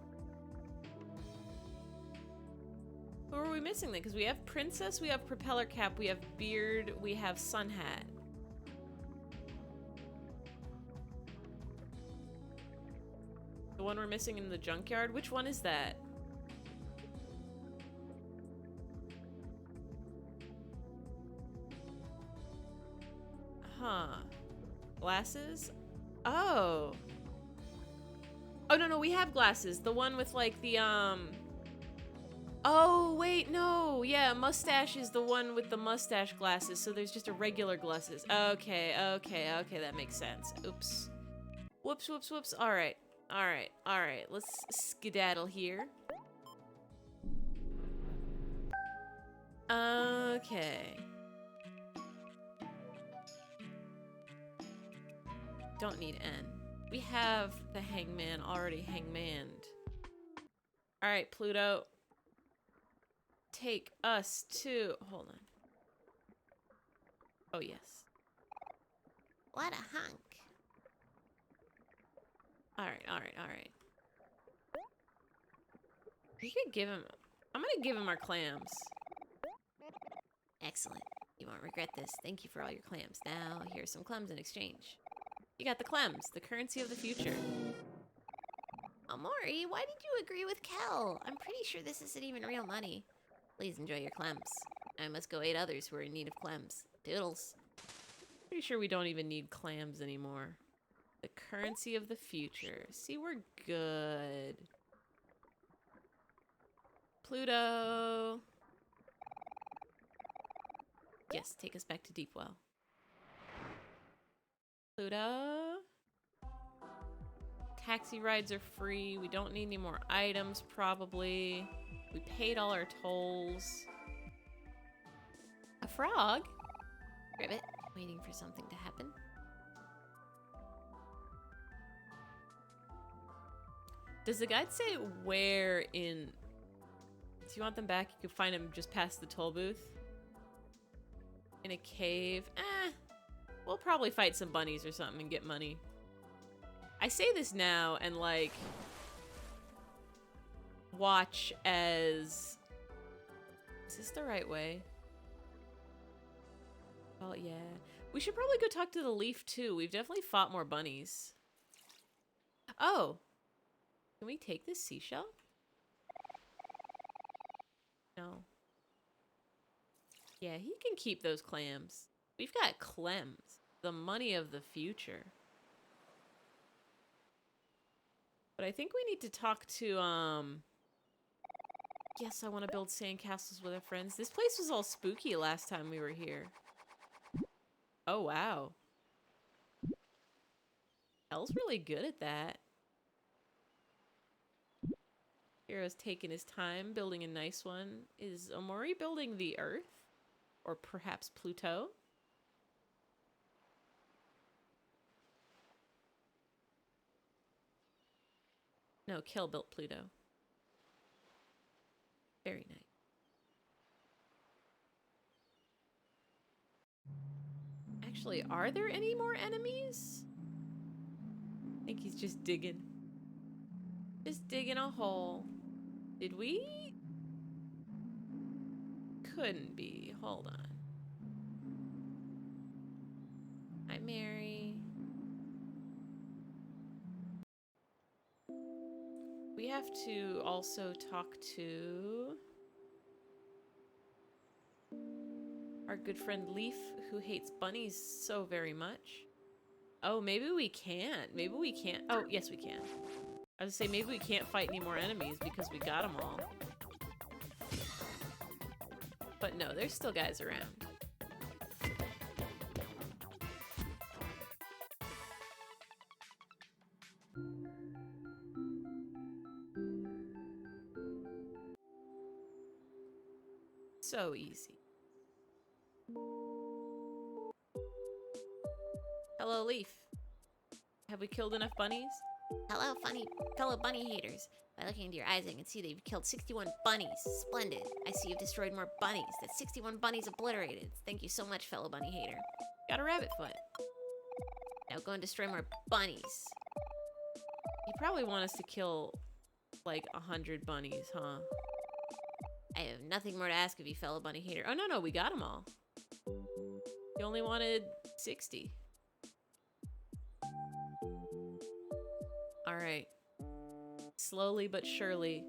S1: Who are we missing then? Because we have Princess, we have Propeller Cap, we have Beard, we have Sun Hat. The one we're missing in the junkyard? Which one is that? Huh. Glasses? Oh. Oh, no, we have glasses. The one with, like, the, Oh, wait, no. Yeah, mustache is the one with the mustache glasses, so there's just a regular glasses. Okay, that makes sense. Oops. Whoops. Alright. Let's skedaddle here. Okay. Don't need N. We have the hangman already hangmaned. Alright, Pluto. Take us to... Hold on. Oh, yes.
S2: What a hunk.
S1: Alright. We could give him... I'm gonna give him our clams.
S2: Excellent. You won't regret this. Thank you for all your clams. Now, here's some clams in exchange.
S1: You got the clams, the currency of the future.
S2: Omori, why did you agree with Kel? I'm pretty sure this isn't even real money. Please enjoy your clams. I must go aid others who are in need of clams. Doodles.
S1: Pretty sure we don't even need clams anymore. The currency of the future. See, we're good. Pluto. Yes, take us back to Deepwell. Pluto. Taxi rides are free. We don't need any more items, probably. We paid all our tolls. A frog?
S2: Ribbit, waiting for something to happen.
S1: Does the guide say where in... If you want them back, you can find them just past the toll booth. In a cave. We'll probably fight some bunnies or something and get money. I say this now and, like... Watch as... Is this the right way? Oh, yeah. We should probably go talk to the leaf, too. We've definitely fought more bunnies. Oh! Can we take this seashell? No. Yeah, he can keep those clams. We've got Clems. The money of the future. But I think we need to talk to, Yes, I want to build sandcastles with our friends. This place was all spooky last time we were here. Oh, wow. Elle's really good at that. Hero's taking his time building a nice one. Is Omori building the Earth? Or perhaps Pluto? No, Kill built Pluto. Very nice. Actually, are there any more enemies? I think he's just digging. Just digging a hole. Did we? Couldn't be. Hold on. Hi, Mary. We have to also talk to our good friend Leaf, who hates bunnies so very much. Oh, maybe we can't. Maybe we can't. Oh, yes, we can. I was gonna say, maybe we can't fight any more enemies because we got them all. But no, there's still guys around. So easy. Hello, Leaf. Have we killed enough bunnies?
S2: Hello, fellow bunny haters. By looking into your eyes, I can see that you've killed 61 bunnies. Splendid. I see you've destroyed more bunnies. That's 61 bunnies obliterated. Thank you so much, fellow bunny hater.
S1: Got a rabbit foot.
S2: Now go and destroy more bunnies.
S1: You probably want us to kill, like, 100 bunnies, huh?
S2: I have nothing more to ask of you, fellow bunny hater.
S1: Oh, no, we got them all. You only wanted 60. Alright. Slowly but surely,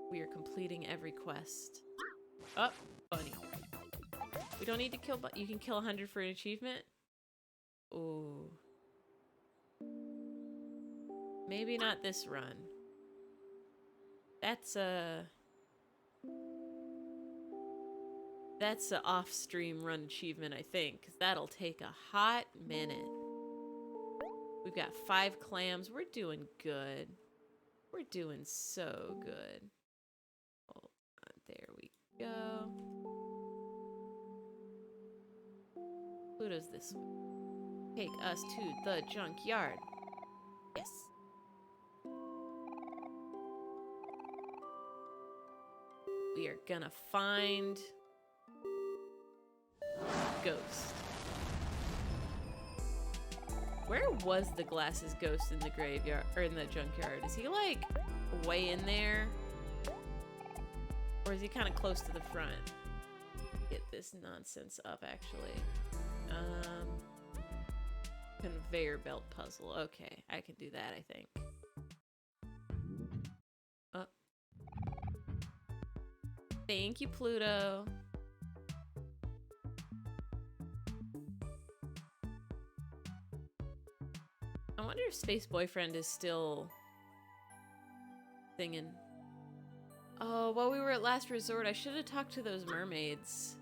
S1: we are completing every quest. Oh, bunny. We don't need to kill, but you can kill 100 for an achievement? Ooh. Maybe not this run. That's a off-stream run achievement, I think, because that'll take a hot minute. We've got 5 clams. We're doing good. We're doing so good. Hold on, there we go. Pluto's this way. Take us to the junkyard. Yes. We are gonna find Ghost. Where was the glasses ghost in the graveyard or in the junkyard? Is he like way in there? Or is he kind of close to the front? Get this nonsense up actually. Conveyor belt puzzle. Okay, I can do that, I think. Oh. Thank you, Pluto. I wonder if Space Boyfriend is still singing. Oh, while we were at Last Resort, I should have talked to those mermaids.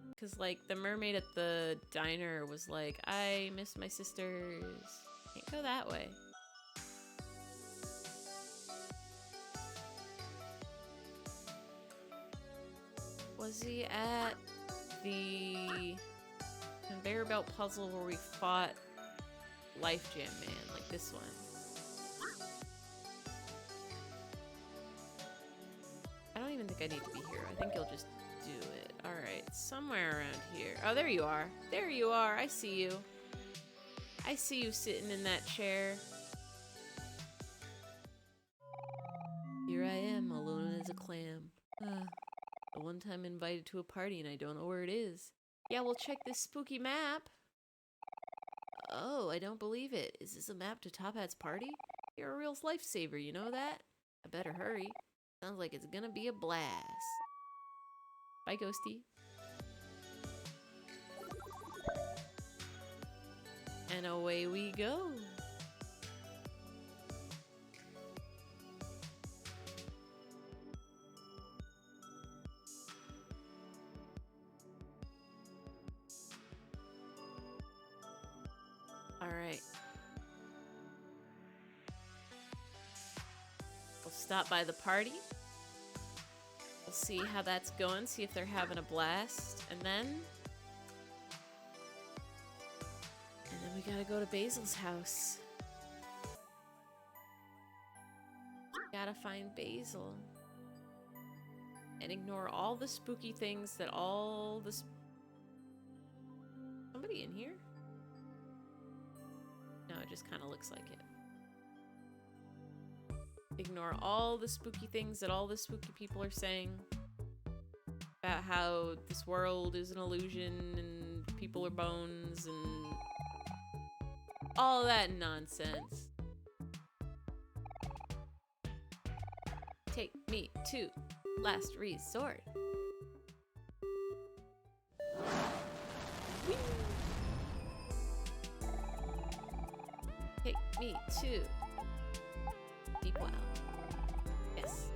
S1: Because, like, the mermaid at the diner was like, I miss my sisters. Can't go that way. Was he at the conveyor belt puzzle where we fought Life Jam Man, like this one? I need to be here. I think you'll just do it. Alright, somewhere around here. Oh, there you are. There you are. I see you. I see you sitting in that chair. Here I am, alone as a clam. A one-time invited to a party and I don't know where it is. Yeah, we'll check this spooky map. Oh, I don't believe it. Is this a map to Top Hat's party? You're a real lifesaver, you know that? I better hurry. Sounds like it's gonna be a blast. Bye, Ghosty. And away we go. All right. We'll stop by the party. We'll see how that's going, see if they're having a blast, and then we gotta go to Basil's house. Gotta find Basil. And ignore all the spooky things that all the somebody in here? No, it just kind of looks like it. Ignore all the spooky things that all the spooky people are saying about how this world is an illusion and people are bones and all that nonsense. Take me to last resort. Whee! Take me to Deepwell. Yes.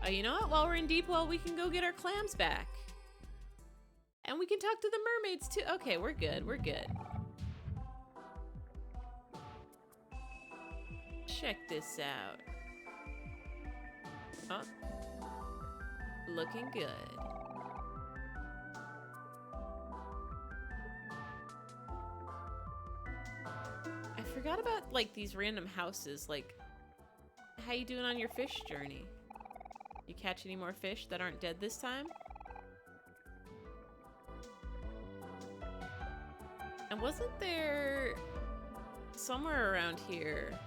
S1: Oh, you know what? While we're in Deepwell, we can go get our clams back. And we can talk to the mermaids too. Okay, we're good. We're good. Check this out. Oh. Looking good. I forgot about, like, these random houses. Like, how you doing on your fish journey? You catch any more fish that aren't dead this time? And wasn't there somewhere around here?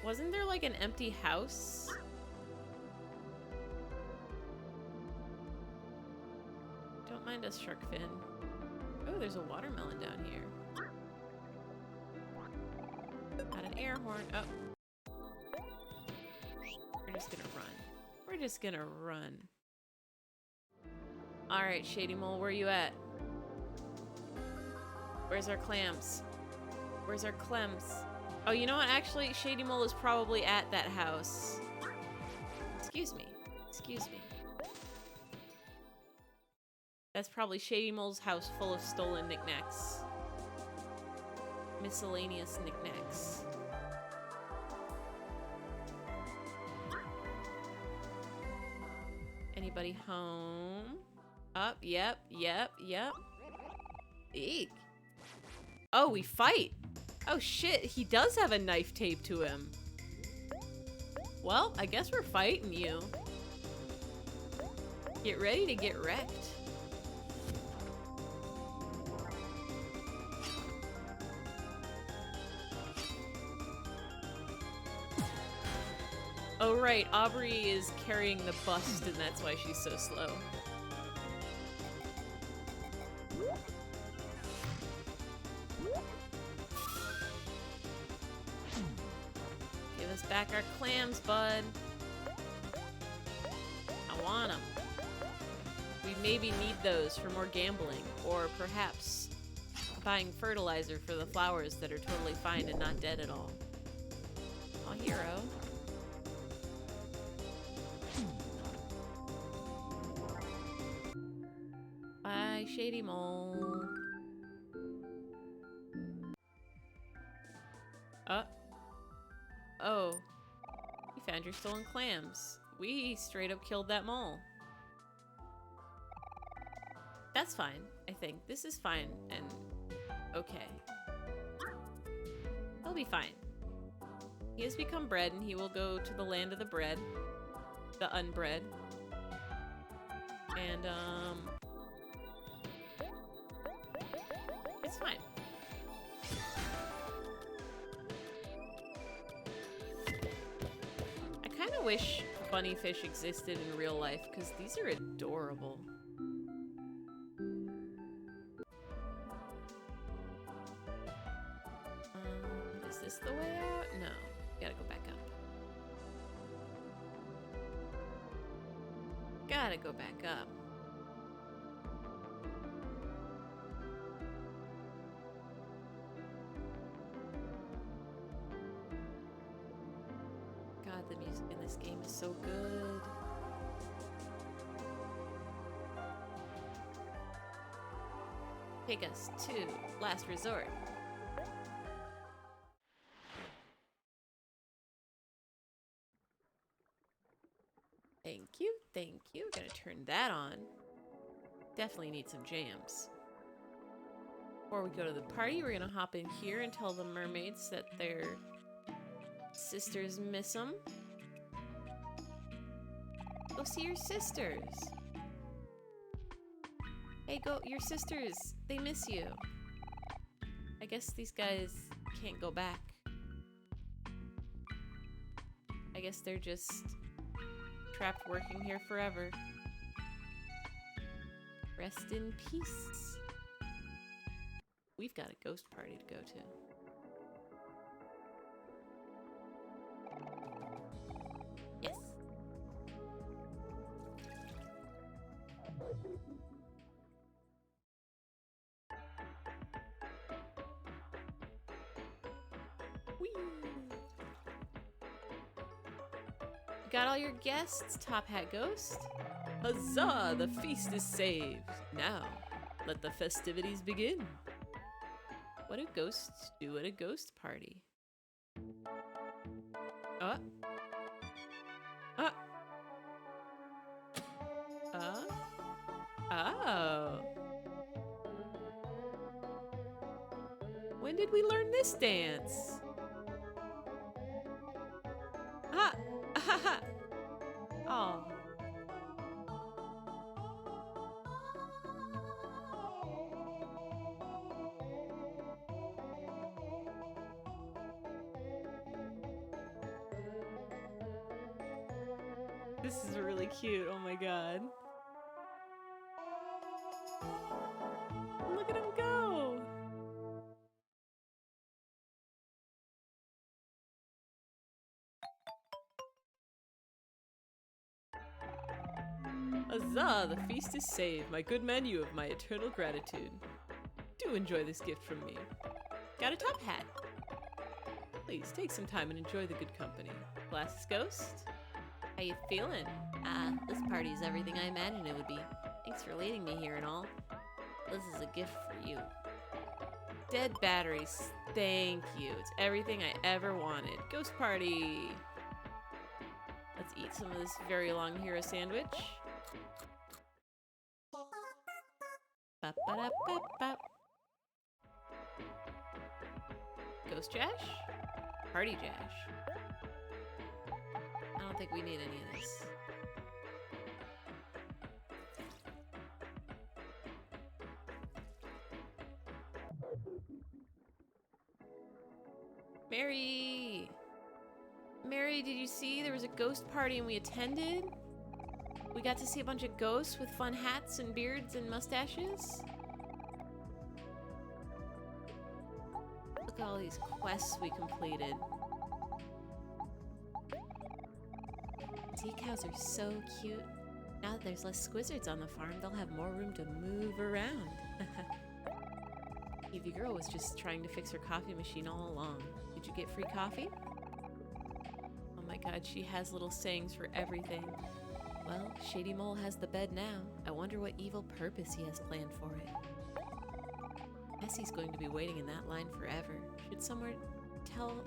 S1: Wasn't there like an empty house? Don't mind us, shark fin. Oh, there's a watermelon down here. Got an air horn. Oh. We're just gonna run. We're just gonna run. Alright, Shady Mole, where you at? Where's our clams? Where's our clams? Oh, you know what? Actually, Shady Mole is probably at that house. Excuse me. Excuse me. That's probably Shady Mole's house full of stolen knickknacks. Miscellaneous knickknacks. Anybody home? Up, yep. Eek. Oh, we fight. Oh shit, he does have a knife taped to him. Well, I guess we're fighting you. Get ready to get wrecked. Oh right, Aubrey is carrying the bust and that's why she's so slow. Give us back our clams, bud. I want them. We maybe need those for more gambling, or perhaps buying fertilizer for the flowers that are totally fine and not dead at all. Oh, hero. Bye, Shady Mole. Oh. You found your stolen clams. We straight up killed that mole. That's fine, I think. This is fine and okay. He'll be fine. He has become bread, and he will go to the land of the bread. The unbread. And, it's fine. I kind of wish bunny fish existed in real life, because these are adorable. Is this the way out? No. Gotta go back up. Gotta go back up. God, the music in this game is so good. Take us to Last Resort. Thank you, thank you. Gonna turn that on. Definitely need some jams. Before we go to the party, we're gonna hop in here and tell the mermaids that their sisters miss them. Go see your sisters. Hey, go, your sisters, they miss you. I guess these guys can't go back. I guess they're just trapped working here forever. Rest in peace. We've got a ghost party to go to. Yes. Whee! Got all your guests, Top Hat Ghost? Huzzah! The feast is saved. Now, let the festivities begin. What do ghosts do at a ghost party? Oh. When did we learn this dance? Ah! Oh. This is really cute. Oh my god. Look at him go. Huzzah, the feast is saved. My good man, you have my eternal gratitude. Do enjoy this gift from me. Got a top hat. Please take some time and enjoy the good company. Glasses Ghost? How you feeling?
S2: This party's everything I imagined it would be. Thanks for leading me here and all. This is a gift for you.
S1: Dead batteries. Thank you. It's everything I ever wanted. Ghost party. Let's eat some of this very long hero sandwich. Ba-ba-da-ba-ba. Ghost Jash? Party Jash. I don't think we need any of this. Mary! Mary, did you see there was a ghost party and we attended? We got to see a bunch of ghosts with fun hats and beards and mustaches. Look at all these quests we completed.
S2: Sea cows are so cute. Now that there's less squizzards on the farm, they'll have more room to move around.
S1: Evie Girl was just trying to fix her coffee machine all along. Did you get free coffee? Oh my god, she has little sayings for everything. Well, Shady Mole has the bed now. I wonder what evil purpose he has planned for it. Essie's going to be waiting in that line forever. Should someone tell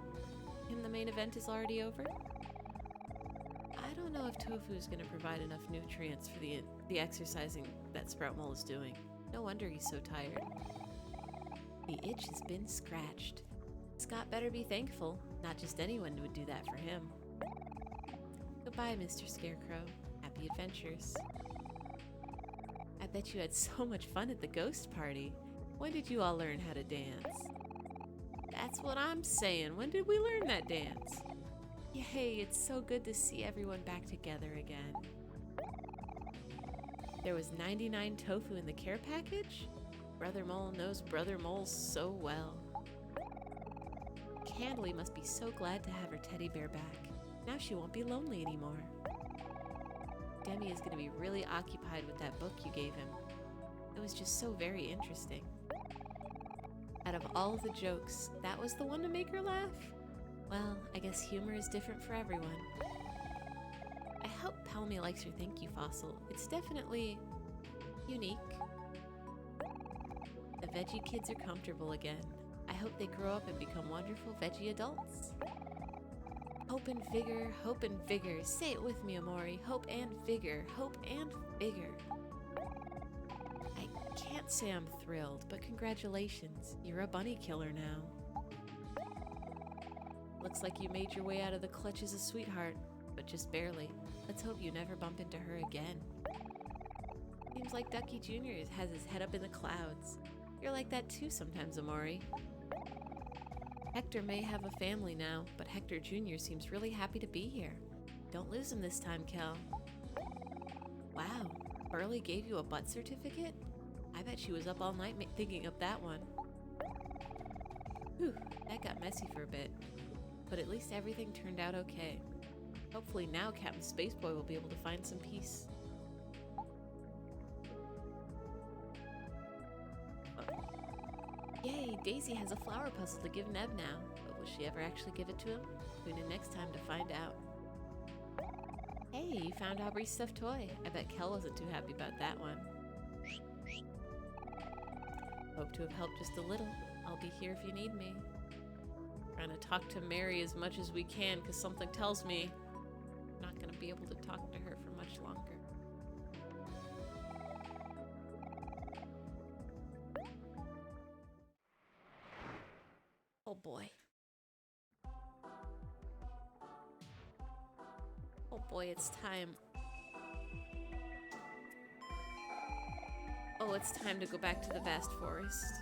S1: him the main event is already over? I don't know if tofu is going to provide enough nutrients for the exercising that Sprout Mole is doing. No wonder he's so tired. The itch has been scratched. Scott better be thankful. Not just anyone would do that for him. Goodbye, Mr. Scarecrow. Happy adventures. I bet you had so much fun at the ghost party. When did you all learn how to dance? That's what I'm saying. When did we learn that dance? Yay, it's so good to see everyone back together again. There was 99 tofu in the care package? Brother Mole knows Brother Mole so well. Candly must be so glad to have her teddy bear back. Now she won't be lonely anymore. Demi is going to be really occupied with that book you gave him. It was just so very interesting. Out of all the jokes, that was the one to make her laugh? Well, I guess humor is different for everyone. I hope Pelmy likes her thank you fossil. It's definitely unique. The veggie kids are comfortable again. I hope they grow up and become wonderful veggie adults. Hope and vigor, hope and vigor. Say it with me, Omori. Hope and vigor, hope and vigor. I can't say I'm thrilled, but congratulations. You're a bunny killer now. Looks like you made your way out of the clutches of Sweetheart, but just barely. Let's hope you never bump into her again. Seems like Ducky Jr. has his head up in the clouds. You're like that too sometimes, Omori. Hector may have a family now, but Hector Jr. seems really happy to be here. Don't lose him this time, Kel. Wow, Burley gave you a butt certificate? I bet she was up all night thinking up that one. Whew, that got messy for a bit. But at least everything turned out okay. Hopefully now Captain Spaceboy will be able to find some peace. Yay, Daisy has a flower puzzle to give Neb now. But will she ever actually give it to him? Tune in next time to find out. Hey, you found Aubrey's stuffed toy. I bet Kel wasn't too happy about that one. Hope to have helped just a little. I'll be here if you need me. Trying to talk to Mary as much as we can, because something tells me I'm not going to be able to talk to her for much longer. Oh boy. Oh boy, it's time. Oh, it's time to go back to the vast forest.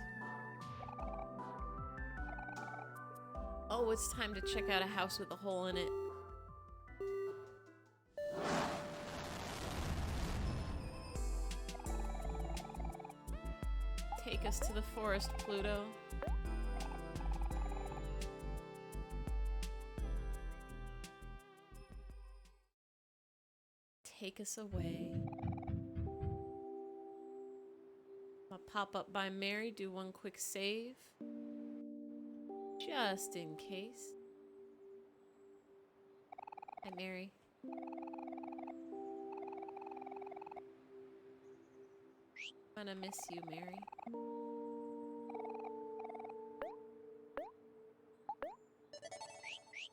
S1: Oh, it's time to check out a house with a hole in it. Take us to the forest, Pluto. Take us away. I'll pop up by Mary, do one quick save. Just in case. Hi, Mary. I'm gonna miss you, Mary.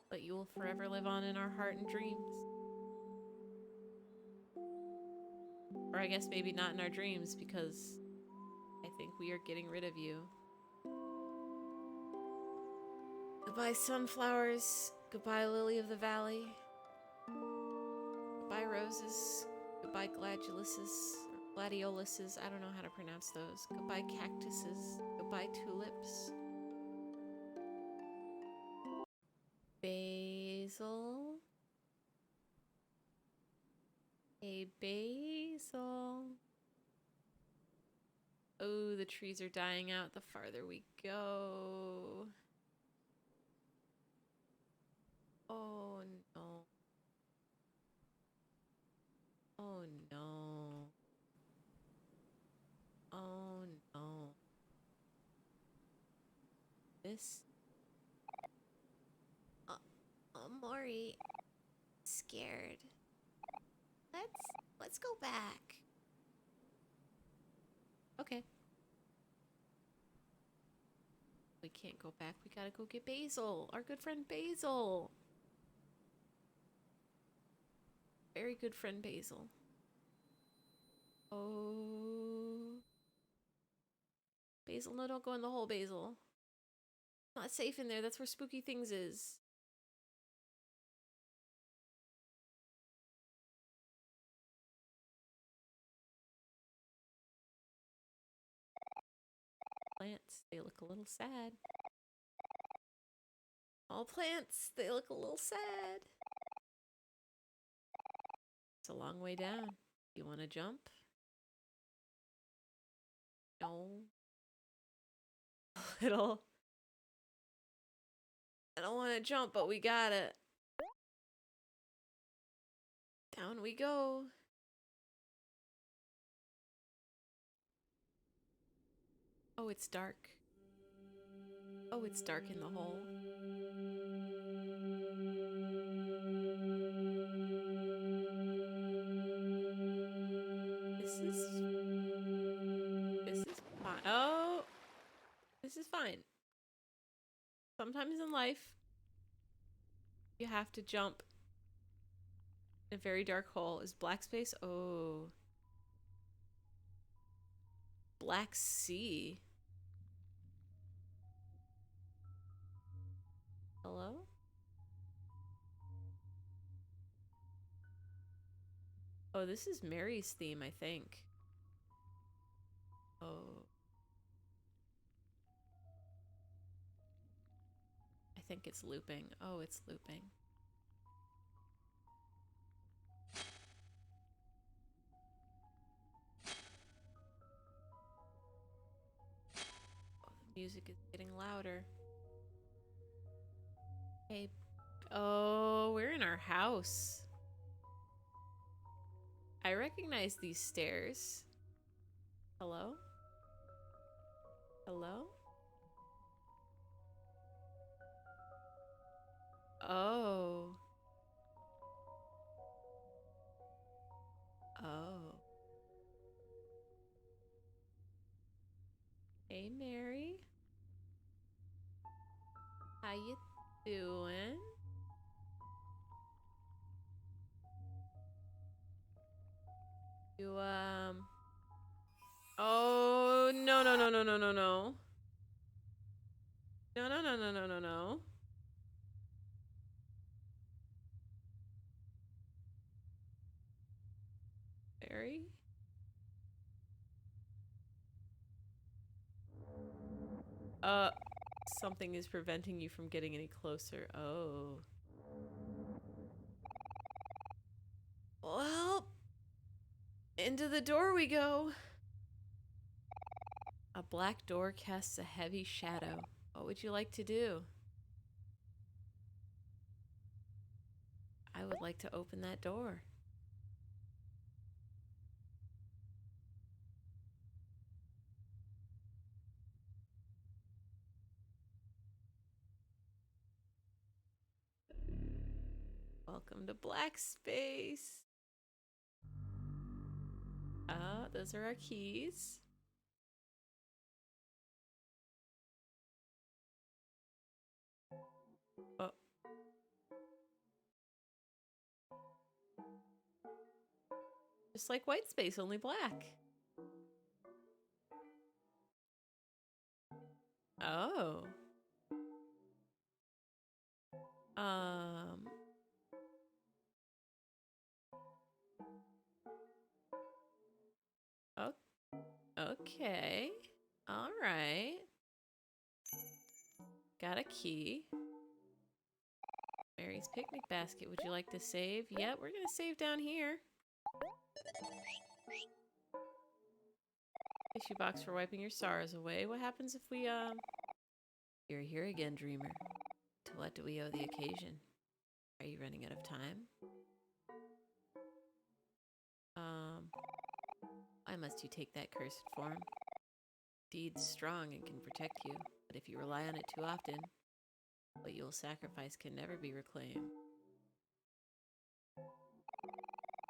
S1: But you will forever live on in our heart and dreams. Or I guess maybe not in our dreams, because I think we are getting rid of you. Goodbye, sunflowers. Goodbye, lily of the valley. Goodbye, roses. Goodbye, gladioluses. I don't know how to pronounce those. Goodbye, cactuses. Goodbye, tulips. Basil. Hey, Basil. Oh, the trees are dying out the farther we go. Oh no. Oh no. Oh no. This?
S2: Omori, scared. Let's go back.
S1: Okay. We can't go back. We gotta go get Basil. Our good friend Basil. Very good friend Basil. Oh. Basil, no, don't go in the hole, Basil. Not safe in there. That's where spooky things is. plants, they look a little sad. All plants, they look a little sad. It's a long way down. You want to jump? No. Little. I don't want to jump, but we got it. Down we go. Oh, it's dark. Oh, it's dark in the hole. This is fine. Oh, this is fine. Sometimes in life, you have to jump in a very dark hole. Is black space? Oh. Black Sea. Hello? Oh, this is Mary's theme, I think. Oh. I think it's looping. Oh, it's looping. Oh, the music is getting louder. Hey. Oh, we're in our house. I recognize these stairs. Hello? Hello? Oh. Oh. Hey, Mary. How you doing? You, Oh, no, no, no, no, no, no, no. No, no, no, no, no, no, no. Mary? Something is preventing you from getting any closer. Oh. Well, into the door we go. A black door casts a heavy shadow. What would you like to do? I would like to open that door. Welcome to Black Space. Those are our keys. Oh. Just like white space, only black. Oh. Um. Oh. Okay. All right. Got a key. Mary's picnic basket. Would you like to save? Yep, we're gonna save down here. Tissue box for wiping your sorrows away. What happens if we, You're here again, dreamer. To what do we owe the occasion? Are you running out of time? Why must you take that cursed form? Deed's strong and can protect you, but if you rely on it too often, what you will sacrifice can never be reclaimed.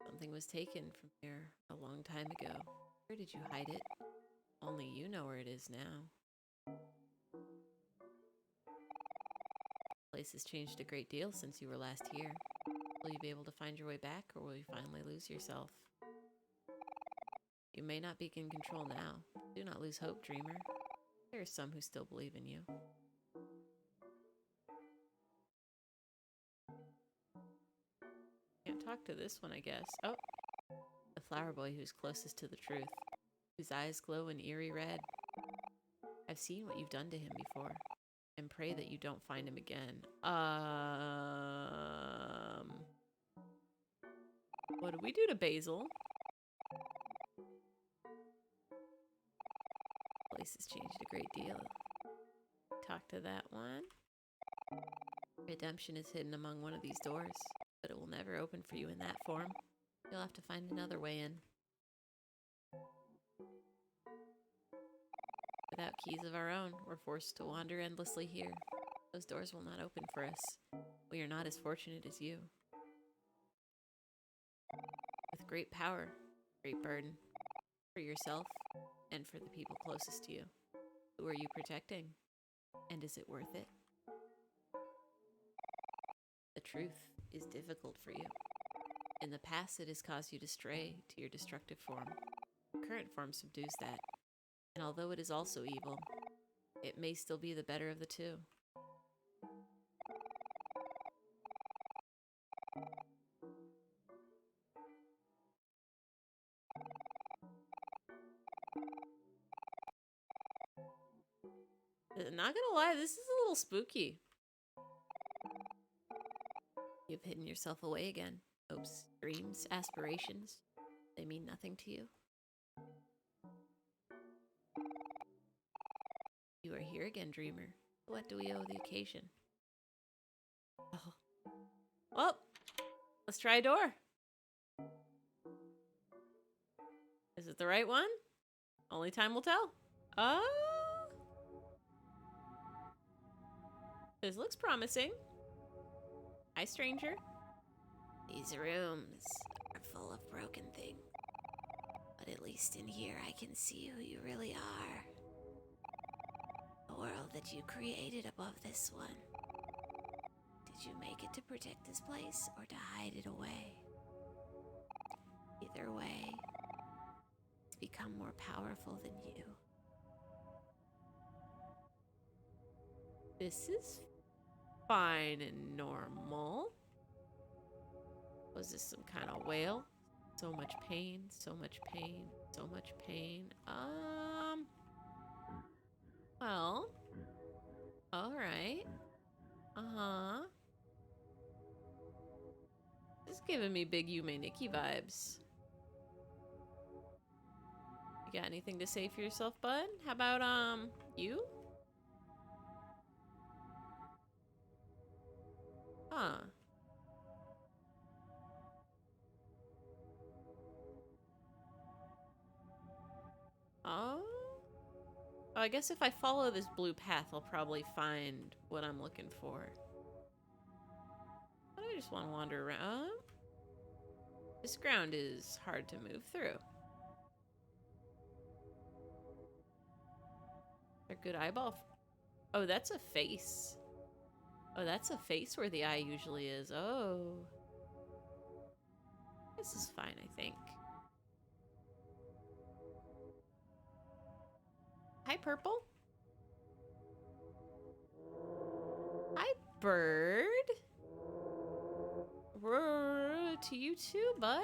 S1: Something was taken from here a long time ago. Where did you hide it? Only you know where it is now. The place has changed a great deal since you were last here. Will you be able to find your way back, or will you finally lose yourself? You may not be in control now. Do not lose hope, dreamer. There are some who still believe in you. Can't talk to this one, I guess. Oh, the flower boy who's closest to the truth, whose eyes glow an eerie red. I've seen what you've done to him before, and pray that you don't find him again. What did we do to Basil? Place has changed a great deal. Talk to that one. Redemption is hidden among one of these doors, but it will never open for you in that form. You'll have to find another way in. Without keys of our own, we're forced to wander endlessly here. Those doors will not open for us. We are not as fortunate as you. With great power, great burden. For yourself, and for the people closest to you. Who are you protecting? And is it worth it? The truth is difficult for you. In the past, it has caused you to stray to your destructive form. The current form subdues that. And although it is also evil, it may still be the better of the two. Not gonna lie, this is a little spooky. You've hidden yourself away again. Hopes, dreams, aspirations. They mean nothing to you. You are here again, dreamer. What do we owe the occasion? Oh. Well, let's try a door. Is it the right one? Only time will tell. Oh. This looks promising. Hi, stranger.
S2: These rooms are full of broken things. But at least in here I can see who you really are. The world that you created above this one. Did you make it to protect this place or to hide it away? Either way, it's become more powerful than you.
S1: This is fine and normal. Was this some kind of whale? So much pain, so much pain, so much pain. Well. Alright. Uh-huh. This is giving me big Yume Nikki vibes. You got anything to say for yourself, bud? How about, you? Huh. Oh? Oh, I guess if I follow this blue path, I'll probably find what I'm looking for. But I just want to wander around. This ground is hard to move through. A good eyeball. Oh, that's a face. Oh, that's a face where the eye usually is. Oh. This is fine, I think. Hi, purple. Hi, bird. To you too, bud.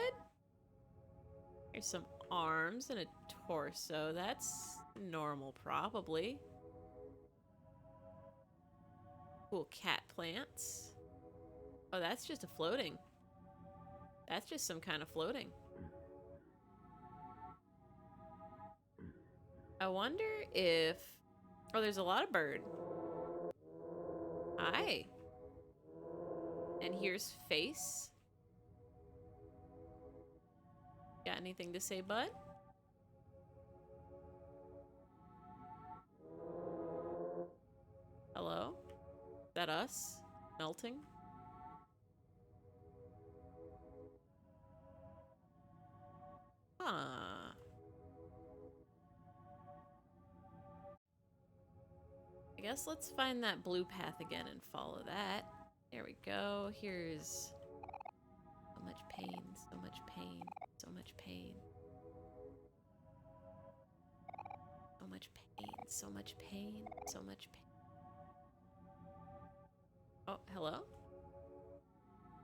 S1: Here's some arms and a torso. That's normal, probably. Cool cat plants. Oh, that's just a floating. That's just some kind of floating. I wonder if... Oh, there's a lot of bird. Hi. And here's face. Got anything to say, bud? Hello? Is that us? Melting? Huh. I guess let's find that blue path again and follow that. There we go. Here's so much pain, so much pain, so much pain. So much pain, so much pain, so much pain. Oh, hello?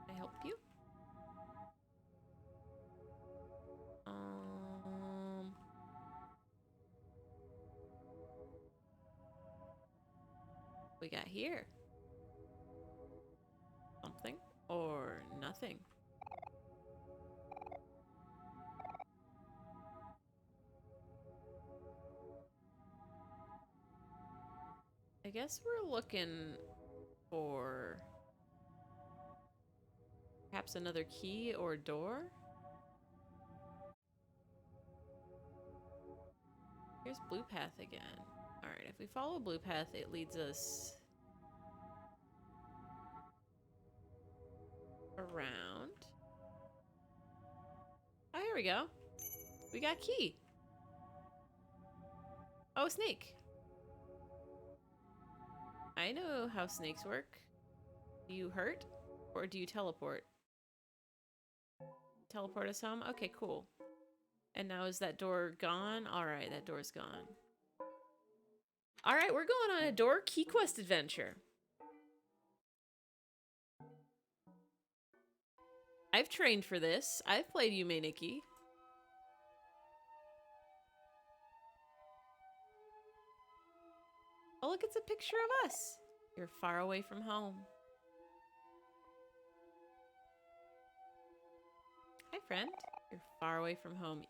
S1: Can I help you? We got here. Something or nothing. I guess we're looking for perhaps another key or door. Here's Blue Path again. Alright, if we follow Blue Path, it leads us around. Oh, here we go. We got key. Oh, a snake. I know how snakes work. Do you hurt? Or do you teleport? Teleport us home? Okay, cool. And now is that door gone? Alright, that door's gone. Alright, we're going on a door key quest adventure. I've trained for this. I've played Yume Nikki. Oh, look, it's a picture of us. You're far away from home. Hi, friend. You're far away from home.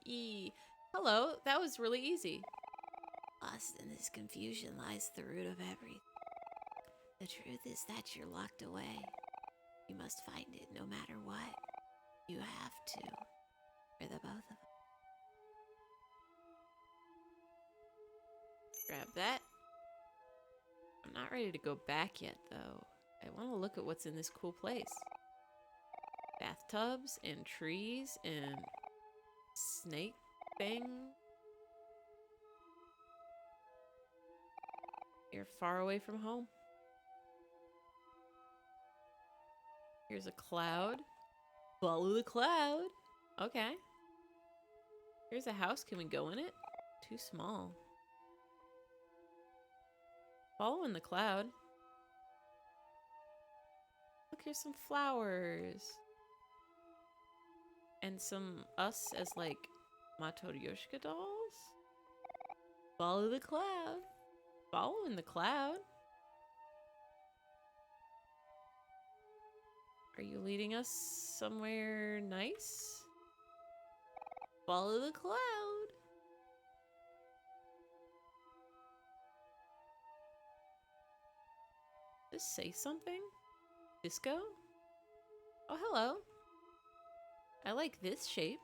S1: Hello, that was really easy.
S2: Lost in this confusion lies the root of everything. The truth is that you're locked away. You must find it no matter what. You have to. For the both of us.
S1: Grab that. I'm not ready to go back yet, though. I want to look at what's in this cool place. Bathtubs and trees and snake thing. You're far away from home. Here's a cloud. Follow the cloud. Okay. Here's a house. Can we go in it? Too small. Following the cloud. Look, here's some flowers. And some us as like Matoryoshika dolls. Follow the cloud. Following the cloud. Are you leading us somewhere nice? Follow the cloud. Does this say something? Disco? Oh, hello. I like this shape.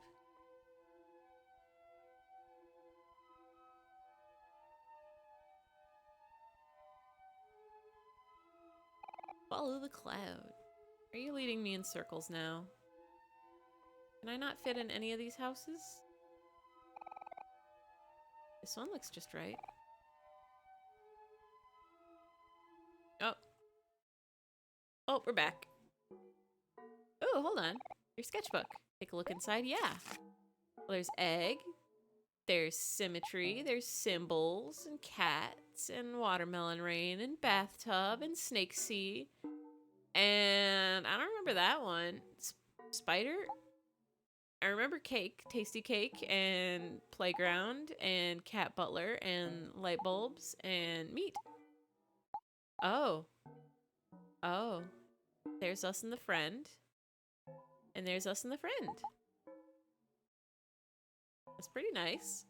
S1: Follow the cloud. Are you leading me in circles now? Can I not fit in any of these houses? This one looks just right. Oh. Oh, we're back. Oh, hold on. Your sketchbook. Take a look inside. Yeah. Well, there's egg. There's symmetry. There's symbols and cats and watermelon rain and bathtub and snake sea. And I don't remember that one. Spider? I remember cake, tasty cake, and playground, and cat butler, and light bulbs, and meat. Oh. Oh. There's us and the friend. And there's us and the friend. That's pretty nice.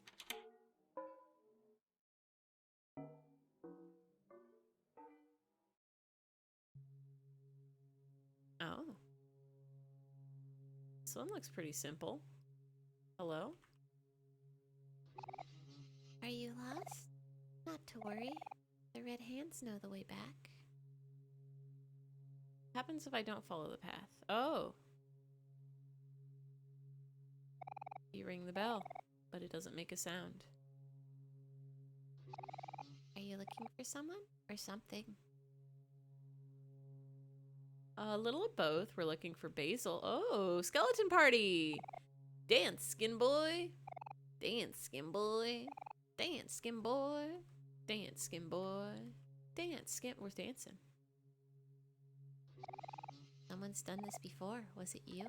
S1: Oh. This one looks pretty simple. Hello?
S2: Are you lost? Not to worry. The red hands know the way back.
S1: What happens if I don't follow the path? Oh. You ring the bell, but it doesn't make a sound.
S2: Are you looking for someone or something?
S1: A little of both. We're looking for Basil. Oh, skeleton party! Dance, skin boy. Dance, skin boy. Dance, skin boy. Dance, skin boy. Dance, skin. We're dancing.
S2: Someone's done this before. Was it you?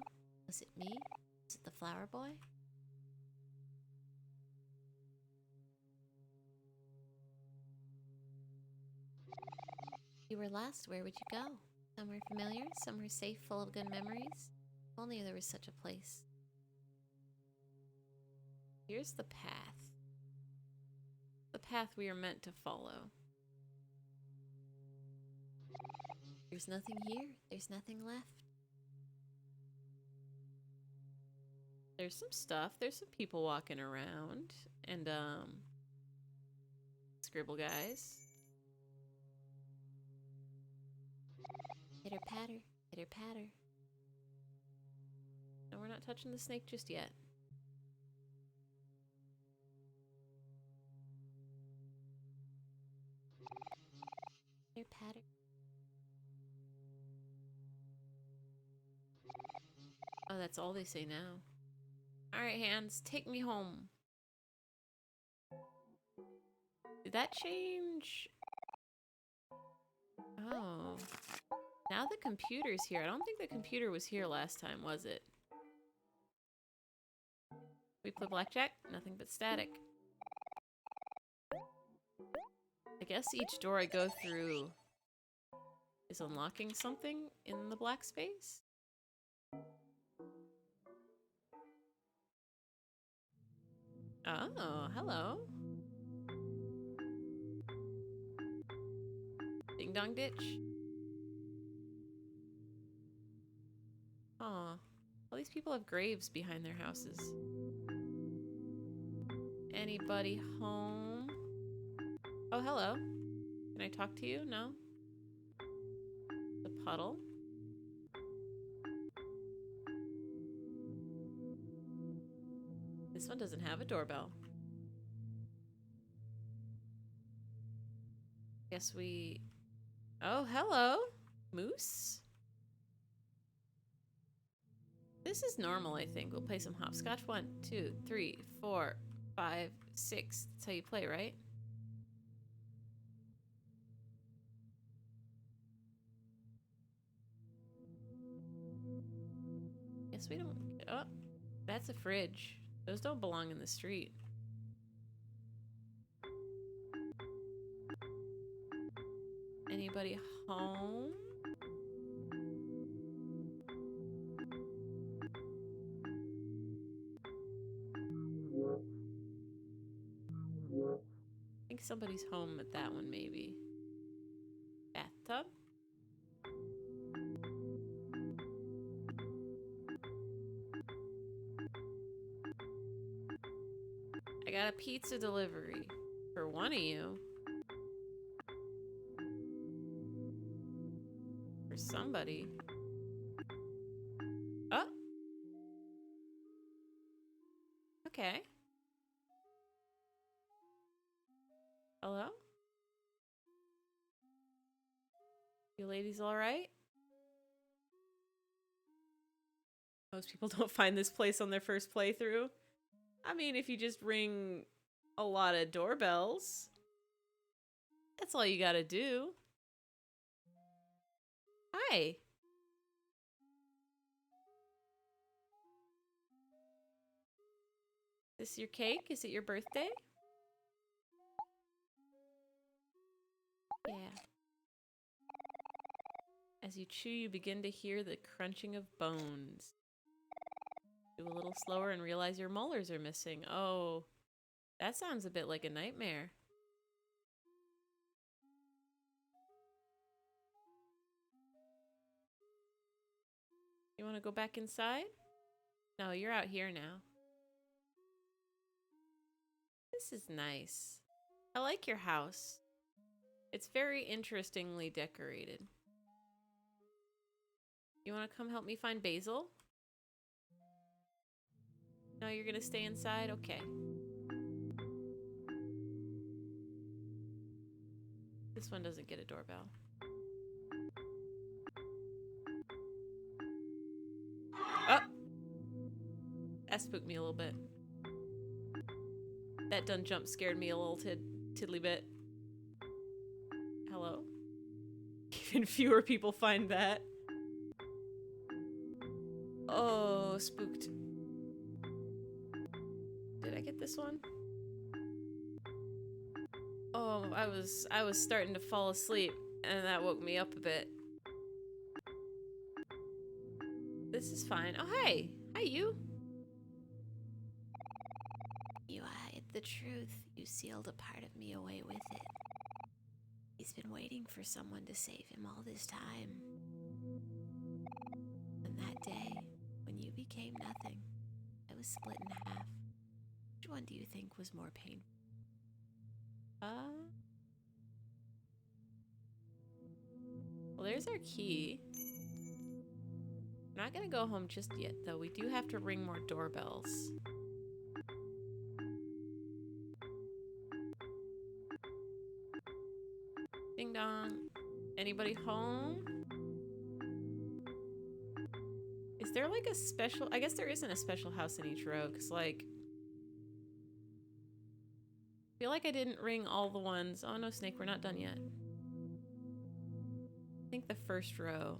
S2: Was it me? Was it the flower boy? you were last, where would you go? Somewhere familiar? Somewhere safe, full of good memories? If only there was such a place.
S1: Here's the path. The path we are meant to follow.
S2: There's nothing here. There's nothing left.
S1: There's some stuff. There's some people walking around. And, scribble guys.
S2: Pitter patter, pitter patter.
S1: No, we're not touching the snake just yet.
S2: Pitter patter.
S1: Oh, that's all they say now. Alright, hands, take me home. Did that change? Oh. Now the computer's here. I don't think the computer was here last time, was it? We play blackjack? Nothing but static. I guess each door I go through is unlocking something in the black space? Oh, hello. Ding dong ditch. Aw. All these people have graves behind their houses. Anybody home? Oh, hello. Can I talk to you? No? The puddle? This one doesn't have a doorbell. Guess we... Oh, hello! Moose? This is normal, I think. We'll play some hopscotch. 1, 2, 3, 4, 5, 6. That's how you play, right? Guess we don't... Oh, that's a fridge. Those don't belong in the street. Anybody home? I think somebody's home at that one, maybe. Bathtub? I got a pizza delivery for one of you. For somebody. Oh! Okay. Hello? You ladies alright? Most people don't find this place on their first playthrough. I mean, if you just ring a lot of doorbells, that's all you gotta do. Hi. Is this your cake? Is it your birthday? Yeah. As you chew, you begin to hear the crunching of bones. Do a little slower and realize your molars are missing. Oh, that sounds a bit like a nightmare. You want to go back inside? No, you're out here now. This is nice. I like your house. It's very interestingly decorated. You want to come help me find Basil? No, you're gonna stay inside? Okay. This one doesn't get a doorbell. Oh! That spooked me a little bit. That done jump scared me a little tiddly bit. Hello? Even fewer people find that. Oh, spooked. Did I get this one? Oh, I was starting to fall asleep. And that woke me up a bit. This is fine. Oh, hey. Hi, you.
S2: You hide the truth. You sealed a part of me away with it. He's been waiting for someone to save him all this time. And that day, when you became nothing, I was split in half. Which one do you think was more painful?
S1: Well, there's our key. We're not gonna go home just yet, though. We do have to ring more doorbells. Ding dong. Anybody home? Is there like a special... I guess there isn't a special house in each row, because like... I feel like I didn't ring all the ones. Oh no, Snake, we're not done yet. I think the first row.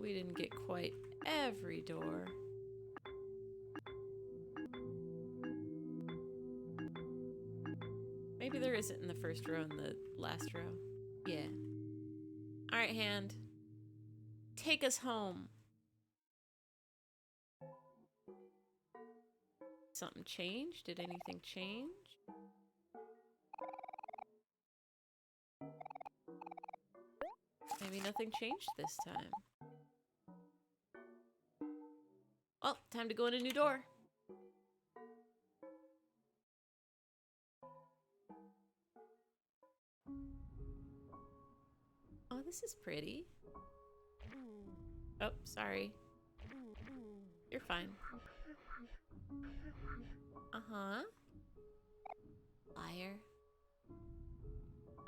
S1: We didn't get quite every door. Maybe there isn't in the first row and the last row. Yeah. Alright, hand. Take us home. Something changed? Did anything change? Maybe nothing changed this time. Well, time to go in a new door. Oh, this is pretty. Oh, sorry. You're fine. Uh-huh.
S2: Liar.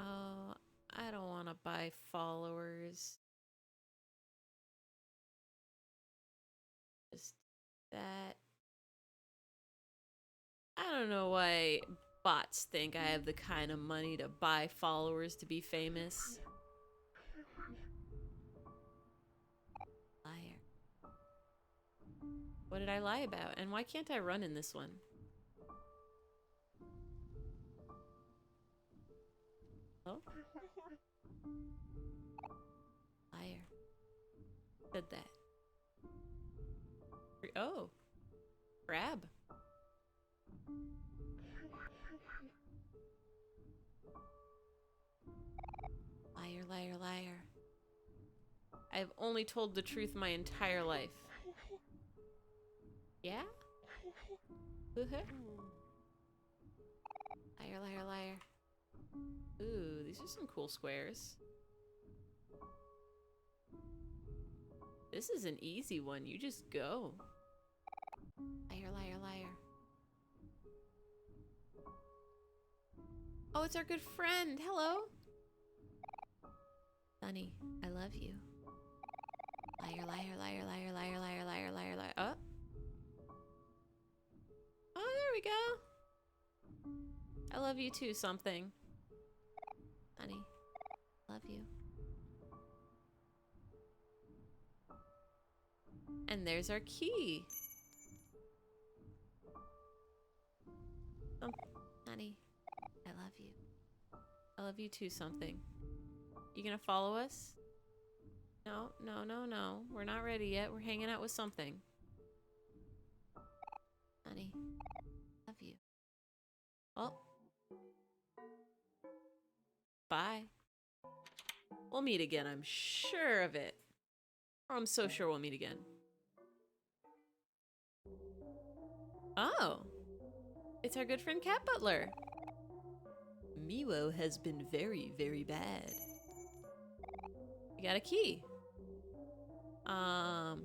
S1: Oh, I don't want to buy followers. Just that. I don't know why bots think I have the kind of money to buy followers to be famous.
S2: Liar.
S1: What did I lie about? And why can't I run in this one? Oh?
S2: Liar.
S1: Said that. Oh. Crab.
S2: Liar, liar, liar.
S1: I've only told the truth my entire life. Yeah?
S2: Liar, liar, liar.
S1: Ooh, these are some cool squares. This is an easy one. You just go.
S2: Liar, liar, liar.
S1: Oh, it's our good friend. Hello.
S2: Sunny, I love you. Liar, liar, liar, liar, liar, liar, liar, liar, liar.
S1: Oh. Oh, there we go. I love you too, something.
S2: Sunny, love you.
S1: And there's our key.
S2: Sunny, I love you.
S1: I love you too, something. You gonna follow us? No, no, no, no. We're not ready yet. We're hanging out with something.
S2: Sunny, love you.
S1: Oh. Bye. We'll meet again, I'm sure of it. Or I'm so sure we'll meet again. Oh. It's our good friend Cat Butler. Miwo has been very, very bad. We got a key. Miwo?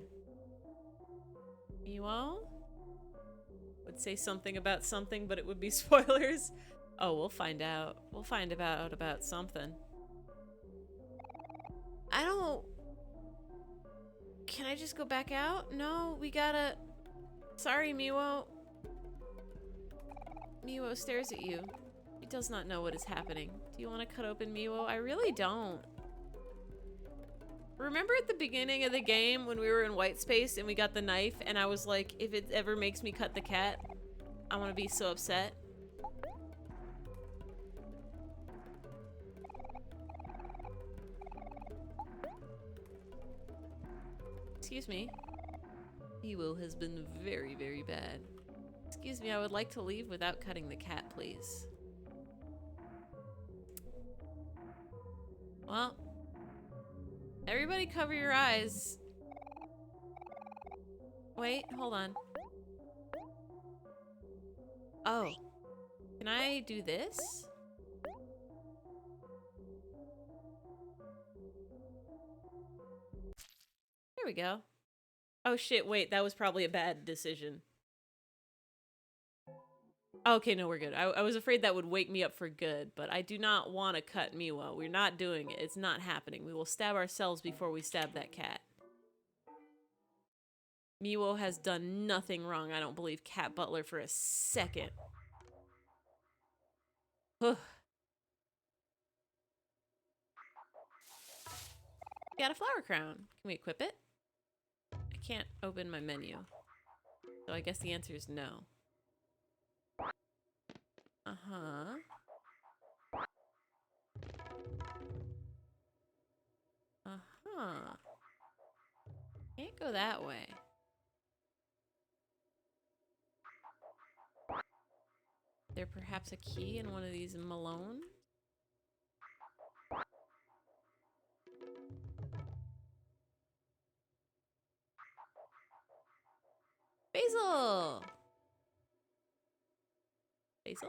S1: Would say something about something, but it would be spoilers. Oh, we'll find out. We'll find out about something. I don't... Can I just go back out? No, we gotta... Sorry, Miwo. Miwo stares at you. He does not know what is happening. Do you want to cut open Miwo? I really don't. Remember at the beginning of the game when we were in white space and we got the knife and I was like, if it ever makes me cut the cat, I'm gonna be so upset. Excuse me. Ewo has been very, very bad. Excuse me, I would like to leave without cutting the cat, please. Well, everybody cover your eyes. Wait, hold on. Oh. Can I do this? There we go. Oh shit, wait, that was probably a bad decision. Okay, no, we're good. I was afraid that would wake me up for good, but I do not want to cut Miwa. We're not doing it. It's not happening. We will stab ourselves before we stab that cat. Miwo has done nothing wrong. I don't believe Cat Butler for a second. Ugh. Got a flower crown. Can we equip it? I can't open my menu. So I guess the answer is no. Uh-huh. Uh-huh. Can't go that way. There perhaps a key in one of these Malone? Basil! Basil?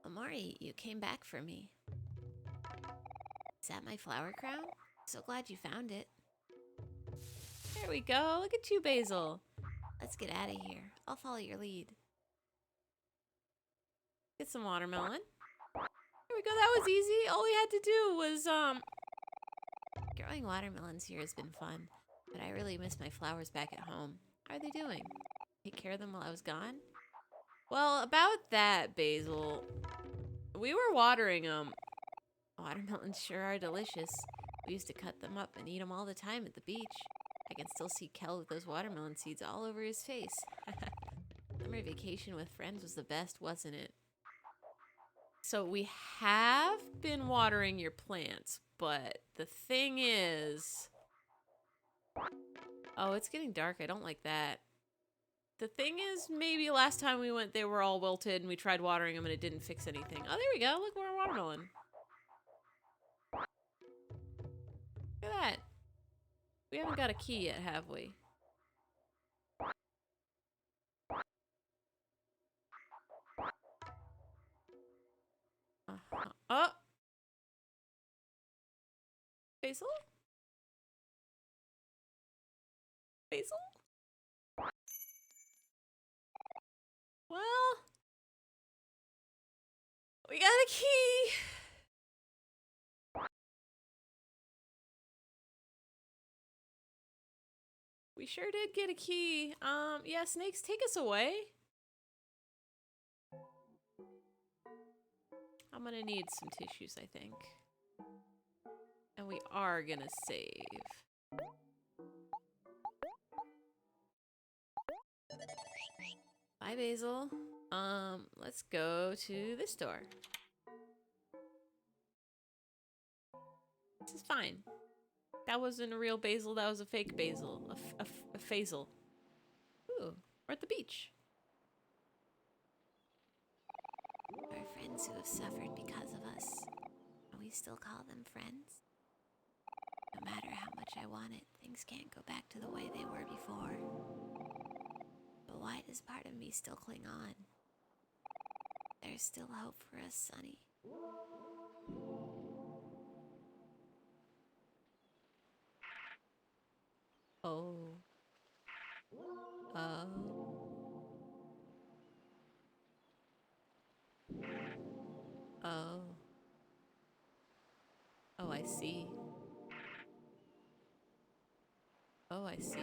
S2: Omori, you came back for me. Is that my flower crown? So glad you found it.
S1: There we go. Look at you, Basil.
S2: Let's get out of here. I'll follow your lead.
S1: Get some watermelon. There we go. That was easy. All we had to do was,
S2: Growing watermelons here has been fun, but I really miss my flowers back at home. How are they doing? Take care of them while I was gone?
S1: Well, about that, Basil. We were watering them.
S2: Watermelons sure are delicious. We used to cut them up and eat them all the time at the beach. I can still see Kel with those watermelon seeds all over his face. Summer vacation with friends was the best, wasn't it?
S1: So we have been watering your plants, but the thing is... Oh, it's getting dark. I don't like that. The thing is, maybe last time we went, they were all wilted and we tried watering them and it didn't fix anything. Oh, there we go. Look, we're a watermelon. Look at that. We haven't got a key yet, have we? Uh-huh. Oh! Basil? Basil? Well... We got a key! We sure did get a key. Yeah, snakes, take us away. I'm gonna need some tissues, I think. And we are gonna save. Bye, Basil. Let's go to this door. This is fine. That wasn't a real basil, that was a fake basil. A phasal. Ooh, we're at the beach.
S2: Our friends who have suffered because of us. Can we still call them friends? No matter how much I want it, things can't go back to the way they were before. But why does part of me still cling on? There's still hope for us, Sonny.
S1: Oh. Oh. Oh. Oh, I see. Oh, I see.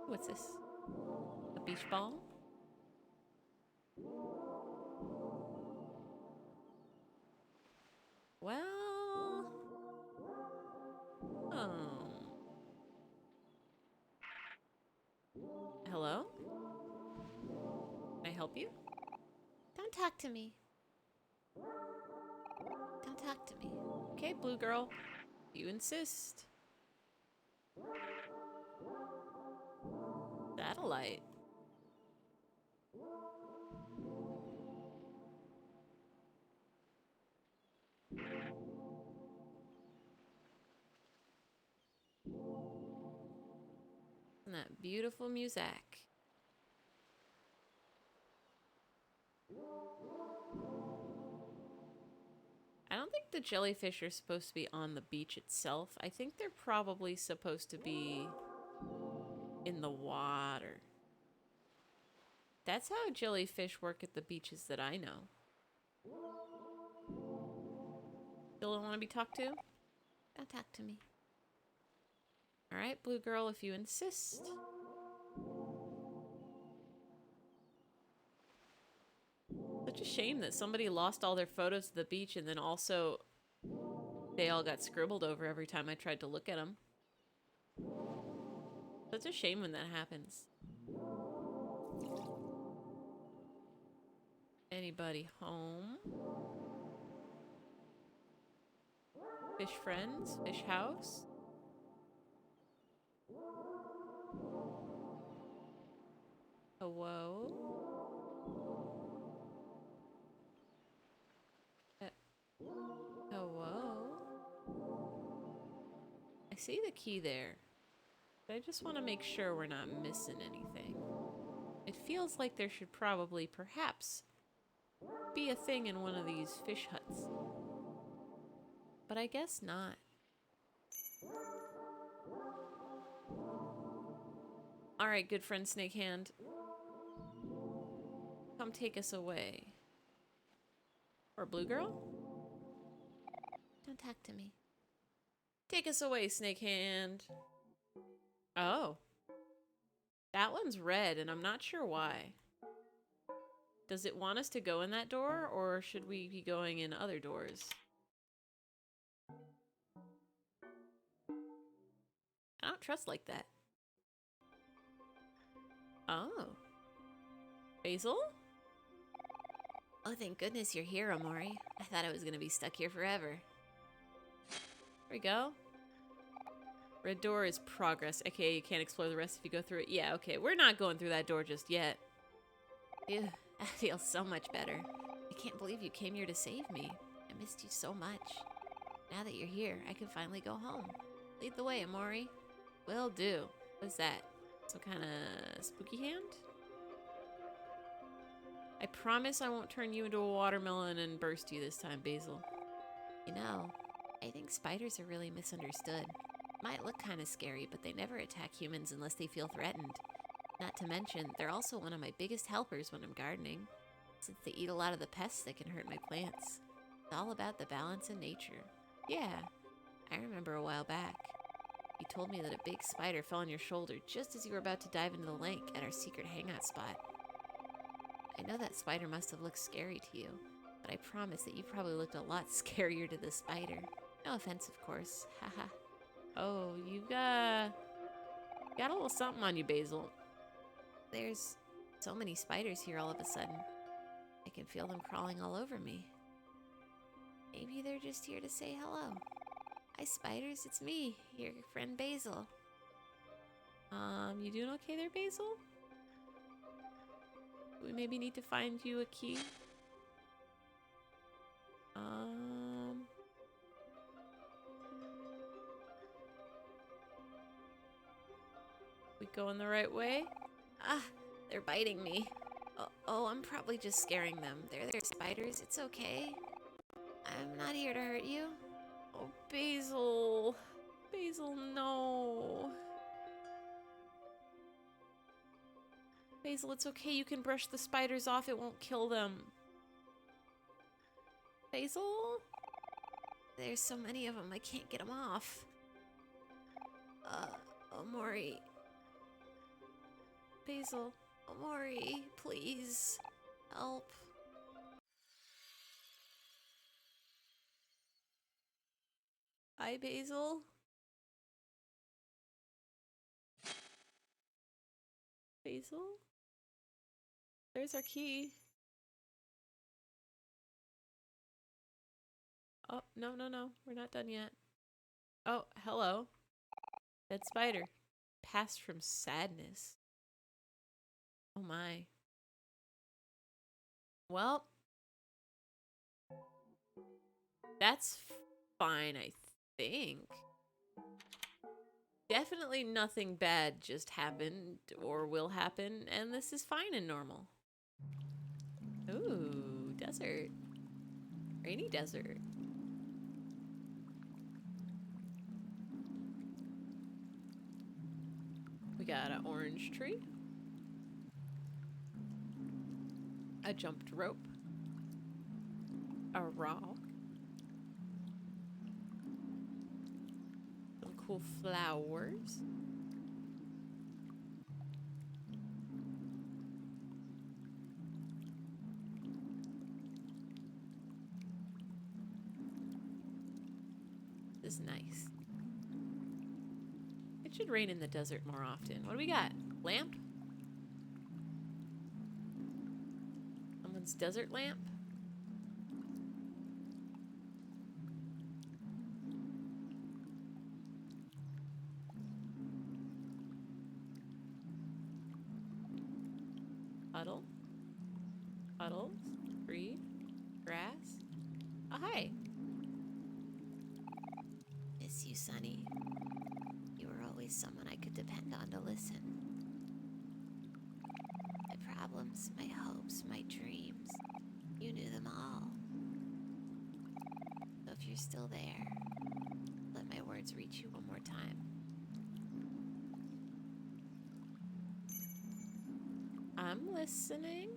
S1: What's this? A beach ball? Well... help you?
S2: Don't talk to me. Don't talk to me.
S1: Okay, blue girl. You insist. Satellite. And that beautiful music. I don't think the jellyfish are supposed to be on the beach itself. I think they're probably supposed to be in the water. That's how jellyfish work at the beaches that I know. Still don't want to be talked to?
S2: Don't talk to me.
S1: Alright, blue girl, if you insist. Such a shame that somebody lost all their photos of the beach and then also they all got scribbled over every time I tried to look at them. Such a shame when that happens. Anybody home? Fish friends? Fish house? Hello? Hello? I see the key there. But I just want to make sure we're not missing anything. It feels like there should probably, perhaps, be a thing in one of these fish huts. But I guess not. Alright, good friend Snakehand. Come take us away. Or Blue Girl?
S2: Don't talk to me.
S1: Take us away, Snakehand. Oh. That one's red, and I'm not sure why. Does it want us to go in that door, or should we be going in other doors? I don't trust like that. Oh. Basil?
S2: Oh, thank goodness you're here, Omori. I thought I was gonna be stuck here forever.
S1: There we go. Red door is progress. Okay, you can't explore the rest if you go through it. Yeah, okay. We're not going through that door just yet.
S2: Ew, I feel so much better. I can't believe you came here to save me. I missed you so much. Now that you're here, I can finally go home. Lead the way, Omori.
S1: Will do. What's that? Some kind of spooky hand? I promise I won't turn you into a watermelon and burst you this time, Basil.
S2: You know, I think spiders are really misunderstood. Might look kind of scary, but they never attack humans unless they feel threatened. Not to mention, they're also one of my biggest helpers when I'm gardening, since they eat a lot of the pests that can hurt my plants. It's all about the balance in nature. Yeah, I remember a while back. You told me that a big spider fell on your shoulder just as you were about to dive into the lake at our secret hangout spot. I know that spider must have looked scary to you, but I promise that you probably looked a lot scarier to the spider. No offense, of course. Haha.
S1: Oh, you've got a little something on you, Basil.
S2: There's so many spiders here all of a sudden. I can feel them crawling all over me. Maybe they're just here to say hello. Hi, spiders. It's me, your friend Basil.
S1: You doing okay there, Basil? We maybe need to find you a key. We going the right way?
S2: Ah, they're biting me. Oh, I'm probably just scaring them. They're spiders. It's okay. I'm not here to hurt you.
S1: Oh, Basil. Basil, no. Basil, it's okay. You can brush the spiders off. It won't kill them. Basil?
S2: There's so many of them, I can't get them off. Omori.
S1: Basil.
S2: Omori, please. Help.
S1: Hi, Basil. Basil? There's our key. Oh, no, no, no. We're not done yet. Oh, hello. Dead spider. Passed from sadness. Oh my. Well, that's fine, I think. Definitely nothing bad just happened or will happen, and this is fine and normal. Ooh, desert. Rainy desert. We got an orange tree. A jumped rope. A rock. Some cool flowers. This is nice. It should rain in the desert more often. What do we got? Lamp? Someone's desert lamp? Puddle? Puddles? Tree? Grass? Oh, hi.
S2: Miss you, Sonny. You were always someone I could depend on to listen. My problems, my hopes, my dreams. You knew them all. So if you're still there, let my words reach you one more time.
S1: I'm listening.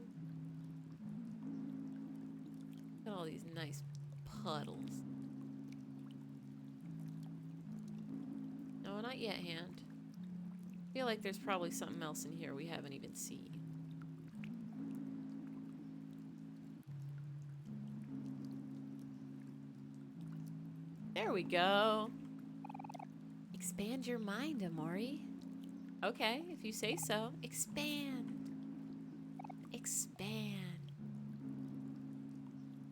S1: Got all these nice puddles. No, not yet, hand. I feel like there's probably something else in here we haven't even seen. There we go.
S2: Expand your mind, Omori.
S1: Okay, if you say so.
S2: Expand. Expand.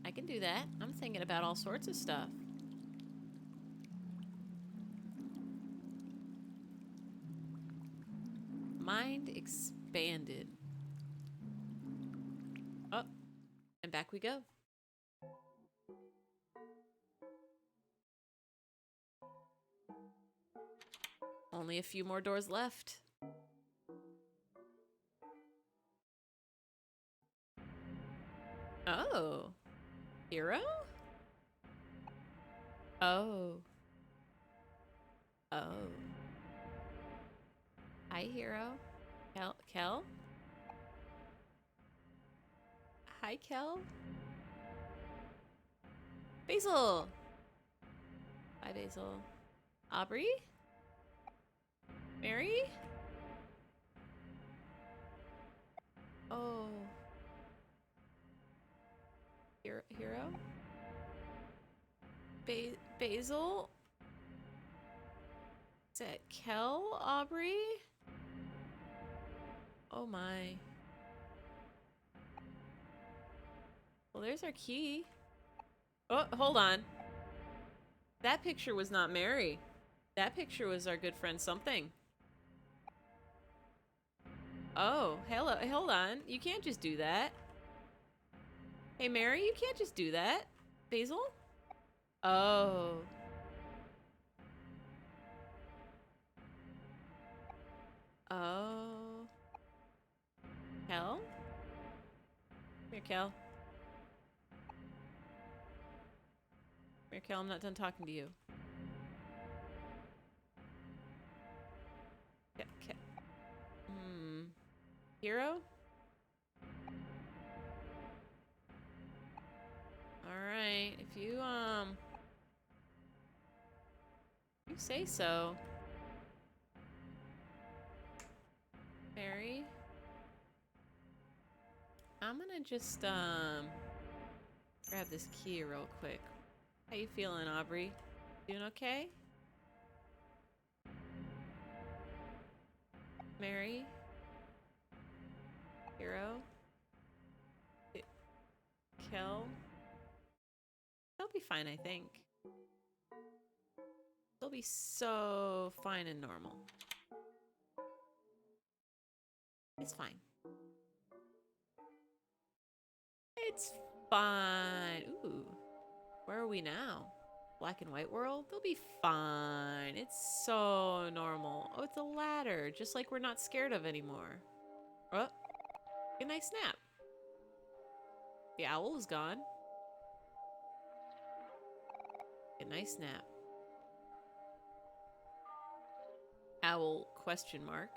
S1: I can do that. I'm thinking about all sorts of stuff. Mind expanded. Oh, and back we go. Only a few more doors left. Oh. Hero? Oh. Oh. Hi, Hero. Kel? Hi, Kel. Basil! Hi, Basil. Aubrey? Mary? Oh. Hero? Basil? Is that Kel? Aubrey? Oh my. Well, there's our key. Oh, hold on. That picture was not Mary. That picture was our good friend something. Oh, hello. Hold on. You can't just do that. Hey, Mary, you can't just do that. Basil? Oh. Oh. Kel? Come here, Kel. Come here, Kel. I'm not done talking to you. Hero? Alright. If you say so. Mary? I'm gonna just, grab this key real quick. How you feeling, Aubrey? Doing okay? Mary? Hero? Kel. They'll be fine, I think. They'll be so fine and normal. It's fine. It's fine. Ooh. Where are we now? Black and white world? They'll be fine. It's so normal. Oh, it's a ladder. Just like we're not scared of anymore. Oh. Good night snap. The owl is gone. Good night snap. Owl question mark.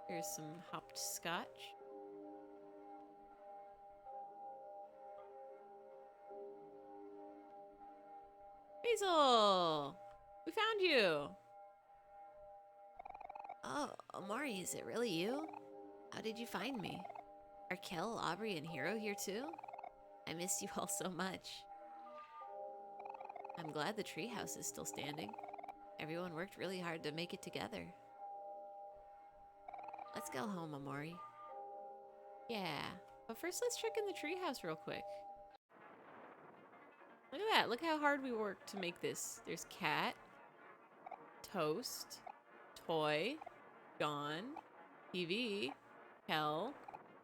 S1: Here's some hopped scotch. Basil! We found you!
S2: Oh, Omori, is it really you? How did you find me? Are Kel, Aubrey, and Hero here too? I missed you all so much. I'm glad the treehouse is still standing. Everyone worked really hard to make it together. Let's go home, Omori.
S1: Yeah, but first let's check in the treehouse real quick. Look at that. Look how hard we worked to make this. There's cat, toast, toy, gone, TV, Kel,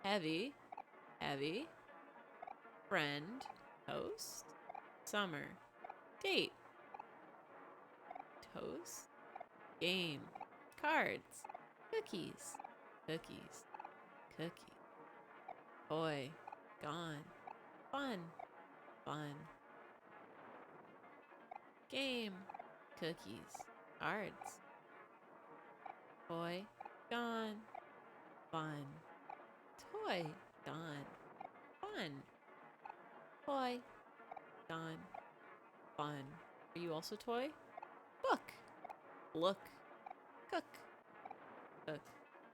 S1: heavy, heavy, friend, toast, summer, date, toast, game, cards, cookies, cookies, cookie, toy, gone, fun, fun, game, cookies, cards, toy, gone, fun, toy, gone, fun, toy, gone, fun. Are you also toy? Book, look, cook, cook.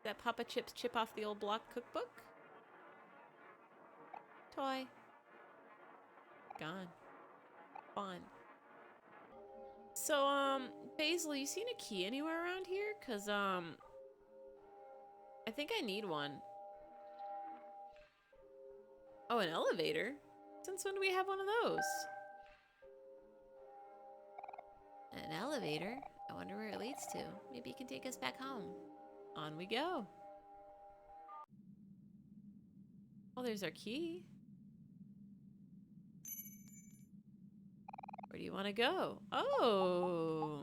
S1: That Papa Chips chip off the old block cookbook? Toy, gone, fun. So, Basil, you seen a key anywhere around here? Cause, I think I need one. Oh, an elevator? Since when do we have one of those?
S2: An elevator? I wonder where it leads to. Maybe it can take us back home.
S1: On we go. Oh, there's our key. Where do you want to go? Oh!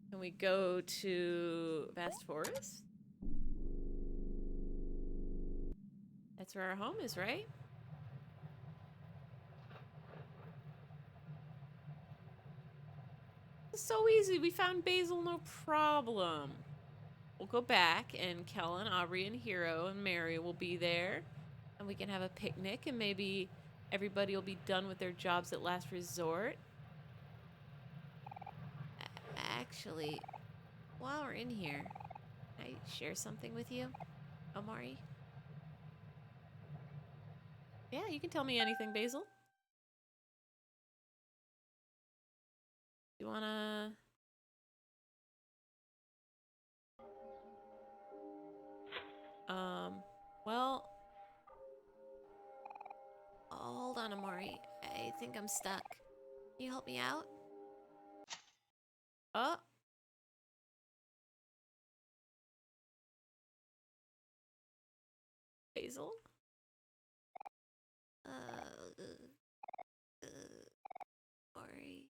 S1: Can we go to Vast Forest? That's where our home is, right? It's so easy. We found Basil, no problem. We'll go back, and Kel and Aubrey and Hero and Mary will be there. And we can have a picnic, and maybe everybody will be done with their jobs at last resort.
S2: Actually, while we're in here, can I share something with you, Omori?
S1: Yeah, you can tell me anything, Basil. You wanna... well...
S2: Oh, hold on, Omori. I think I'm stuck. Can you help me out?
S1: Oh! Basil?
S2: Omori.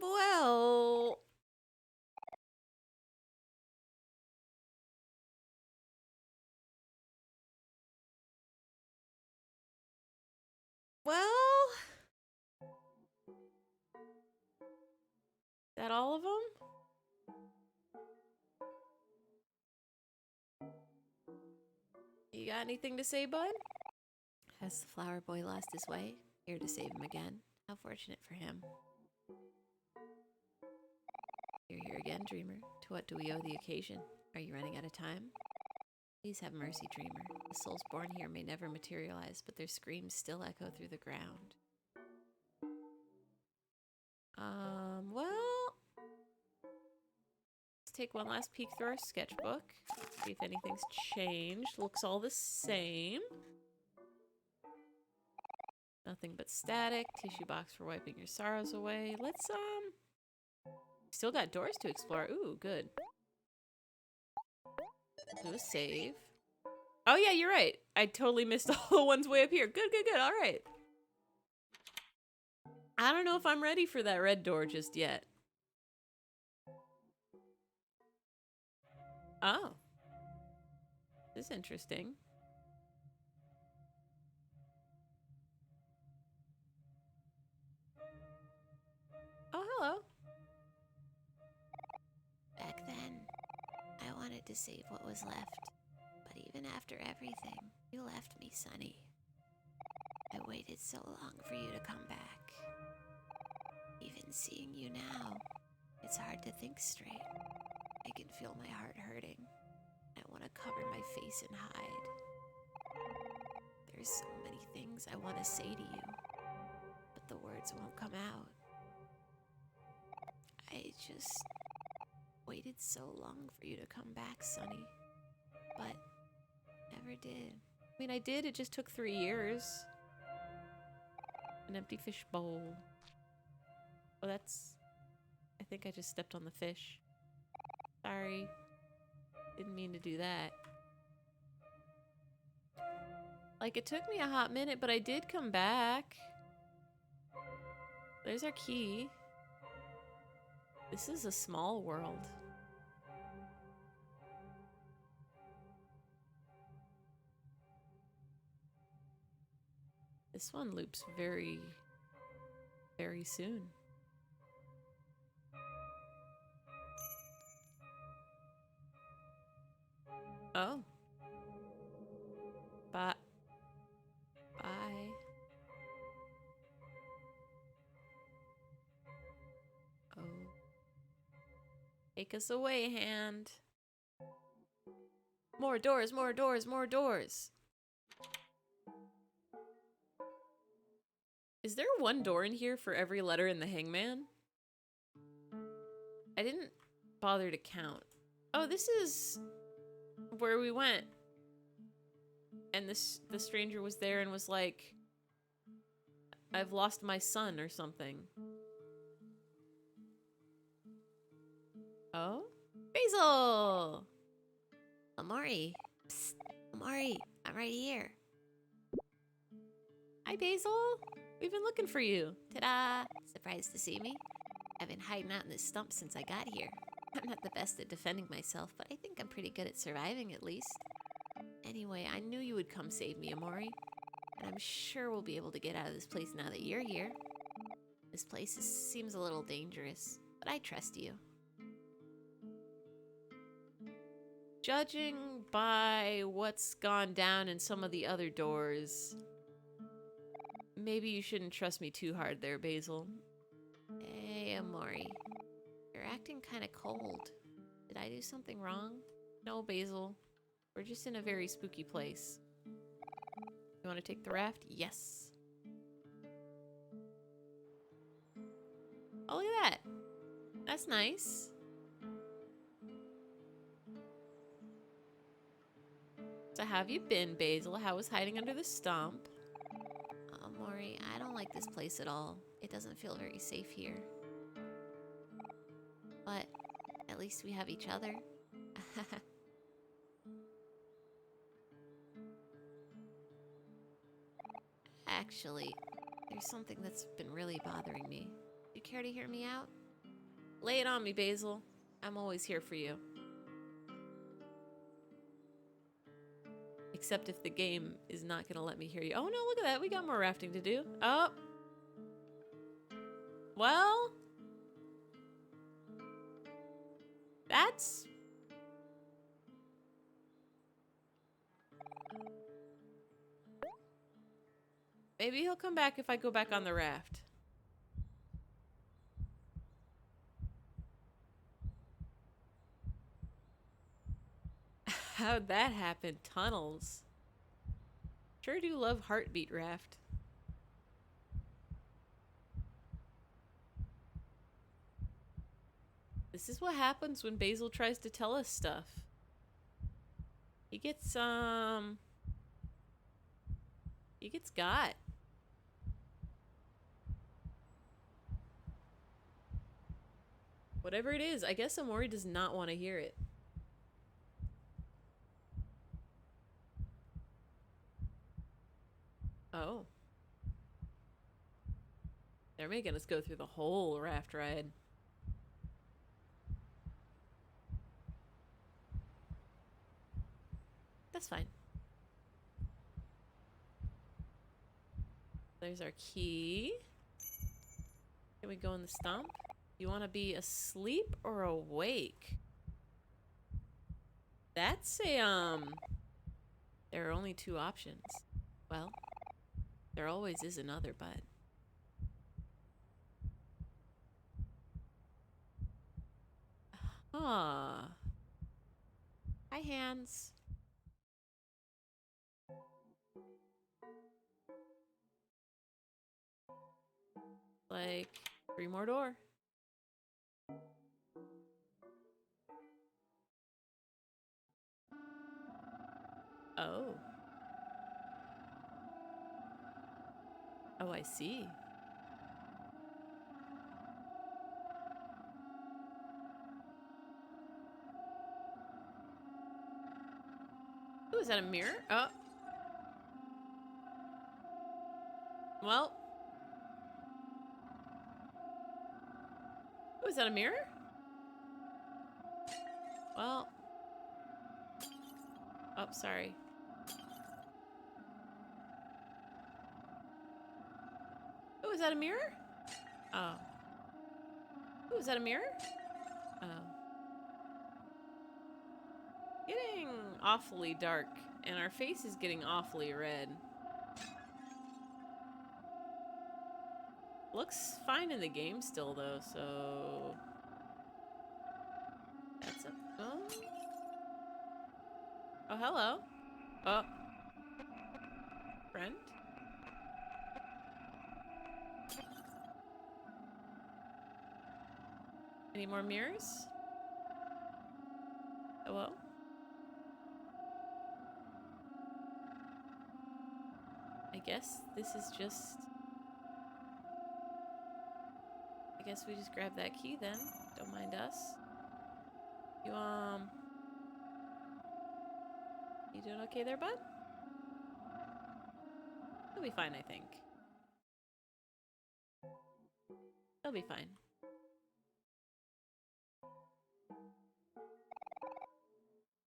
S1: Well... Well... Is that all of them? You got anything to say, bud?
S2: Has the flower boy lost his way? Here to save him again. How fortunate for him. You're here again, Dreamer. To what do we owe the occasion? Are you running out of time? Please have mercy, Dreamer. The souls born here may never materialize, but their screams still echo through the ground.
S1: Well... take one last peek through our sketchbook. See if anything's changed. Looks all the same. Nothing but static. Tissue box for wiping your sorrows away. Let's, still got doors to explore. Ooh, good. Do a save. Oh yeah, you're right. I totally missed all the ones way up here. Good, good, good. All right. I don't know if I'm ready for that red door just yet. Oh. This is interesting. Oh, hello.
S2: Back then, I wanted to save what was left. But even after everything, you left me, Sonny. I waited so long for you to come back. Even seeing you now, it's hard to think straight. I can feel my heart hurting. I want to cover my face and hide. There's so many things I want to say to you, but the words won't come out. I just waited so long for you to come back, Sonny, but never did.
S1: I mean, I did. It just took 3 years. An empty fish bowl. Oh, that's... I think I just stepped on the fish. Sorry. Didn't mean to do that. Like, it took me a hot minute, but I did come back. There's our key. This is a small world. This one loops very, very soon. Oh. Bye. Bye. Oh. Take us away, hand. More doors, more doors, more doors. Is there one door in here for every letter in the hangman? I didn't bother to count. Oh, this is where we went. And the stranger was there and was like, I've lost my son or something. Oh? Basil!
S2: Omori! Psst! Omori, I'm right here.
S1: Hi, Basil. We've been looking for you.
S2: Ta-da! Surprised to see me? I've been hiding out in this stump since I got here. I'm not the best at defending myself, but I think I'm pretty good at surviving at least. Anyway, I knew you would come save me, Omori. And I'm sure we'll be able to get out of this place now that you're here. This place seems a little dangerous, but I trust you.
S1: Judging by what's gone down in some of the other doors, maybe you shouldn't trust me too hard there, Basil.
S2: Hey, Omori. You're acting kind of cold. Did I do something wrong?
S1: No, Basil. We're just in a very spooky place. You want to take the raft? Yes. Oh, look at that. That's nice. So how have you been, Basil? How was hiding under the stump?
S2: Omori, I don't like this place at all. It doesn't feel very safe here. But at least we have each other. Actually, there's something that's been really bothering me. You care to hear me out?
S1: Lay it on me, Basil. I'm always here for you. Except if the game is not going to let me hear you. Oh no, look at that. We got more rafting to do. Oh. Well. That's... Maybe he'll come back if I go back on the raft. How'd that happen? Tunnels. Sure do love Heartbeat Raft. The This is what happens when Basil tries to tell us stuff. He gets got. Whatever it is, I guess Omori does not want to hear it. Oh. They're making us go through the whole raft ride. That's fine. There's our key. Can we go in the stump? You want to be asleep or awake? That's a, there are only two options. Well, there always is another, but... Huh. Hi, hands. Like, 3 more door. Oh. Oh, I see. Ooh, is that a mirror? Oh. Well. Ooh, is that a mirror? Well. Oh, sorry. Ooh, is that a mirror? Oh. Ooh, is that a mirror? Oh. Getting awfully dark, and our face is getting awfully red. Looks fine in the game still, though, so... That's a... Oh. Oh, hello. Oh. Friend? Any more mirrors? Hello? I guess this is just... I guess we just grab that key then. Don't mind us. You doing okay there, bud? He'll be fine, I think. He'll be fine.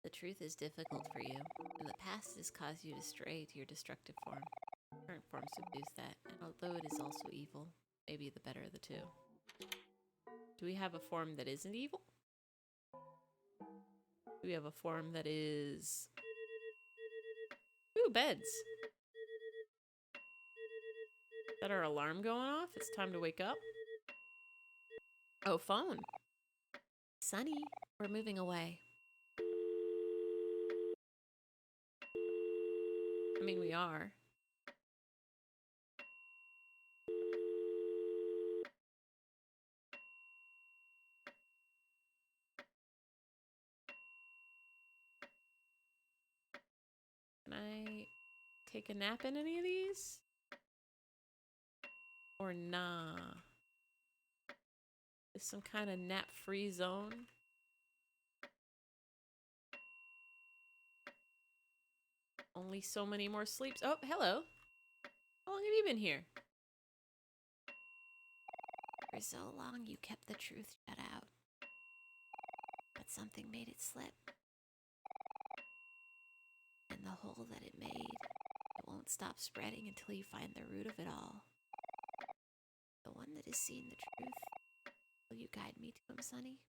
S1: The truth is difficult for you, and the past has caused you to stray to your destructive form. Current form subdues that, and although it is also evil, maybe the better of the two. Do we have a form that isn't evil? Do we have a form that is... Ooh, beds! Is that our alarm going off? It's time to wake up? Oh, phone.
S2: Sonny, we're moving away.
S1: I mean, we are. Can I take a nap in any of these? Or nah? Is some kind of nap-free zone? Only so many more sleeps. Oh, hello. How long have you been here?
S2: For so long you kept the truth shut out. But something made it slip. And the hole that it made, it won't stop spreading until you find the root of it all. The one that has seen the truth. Will you guide me to him, Sonny?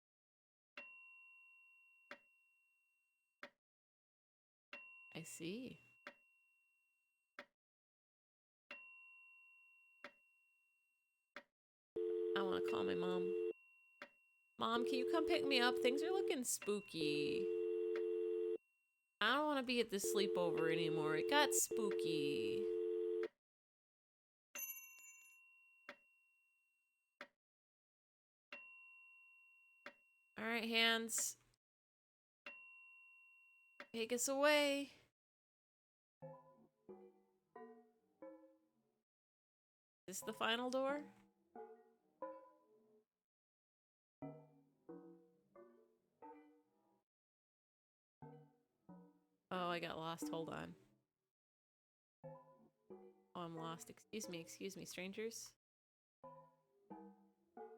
S1: I see. I want to call my mom. Mom, can you come pick me up? Things are looking spooky. I don't want to be at this sleepover anymore. It got spooky. Alright, hands. Take us away. Is this the final door? Oh, I got lost. Hold on. Oh, I'm lost. Excuse me, strangers.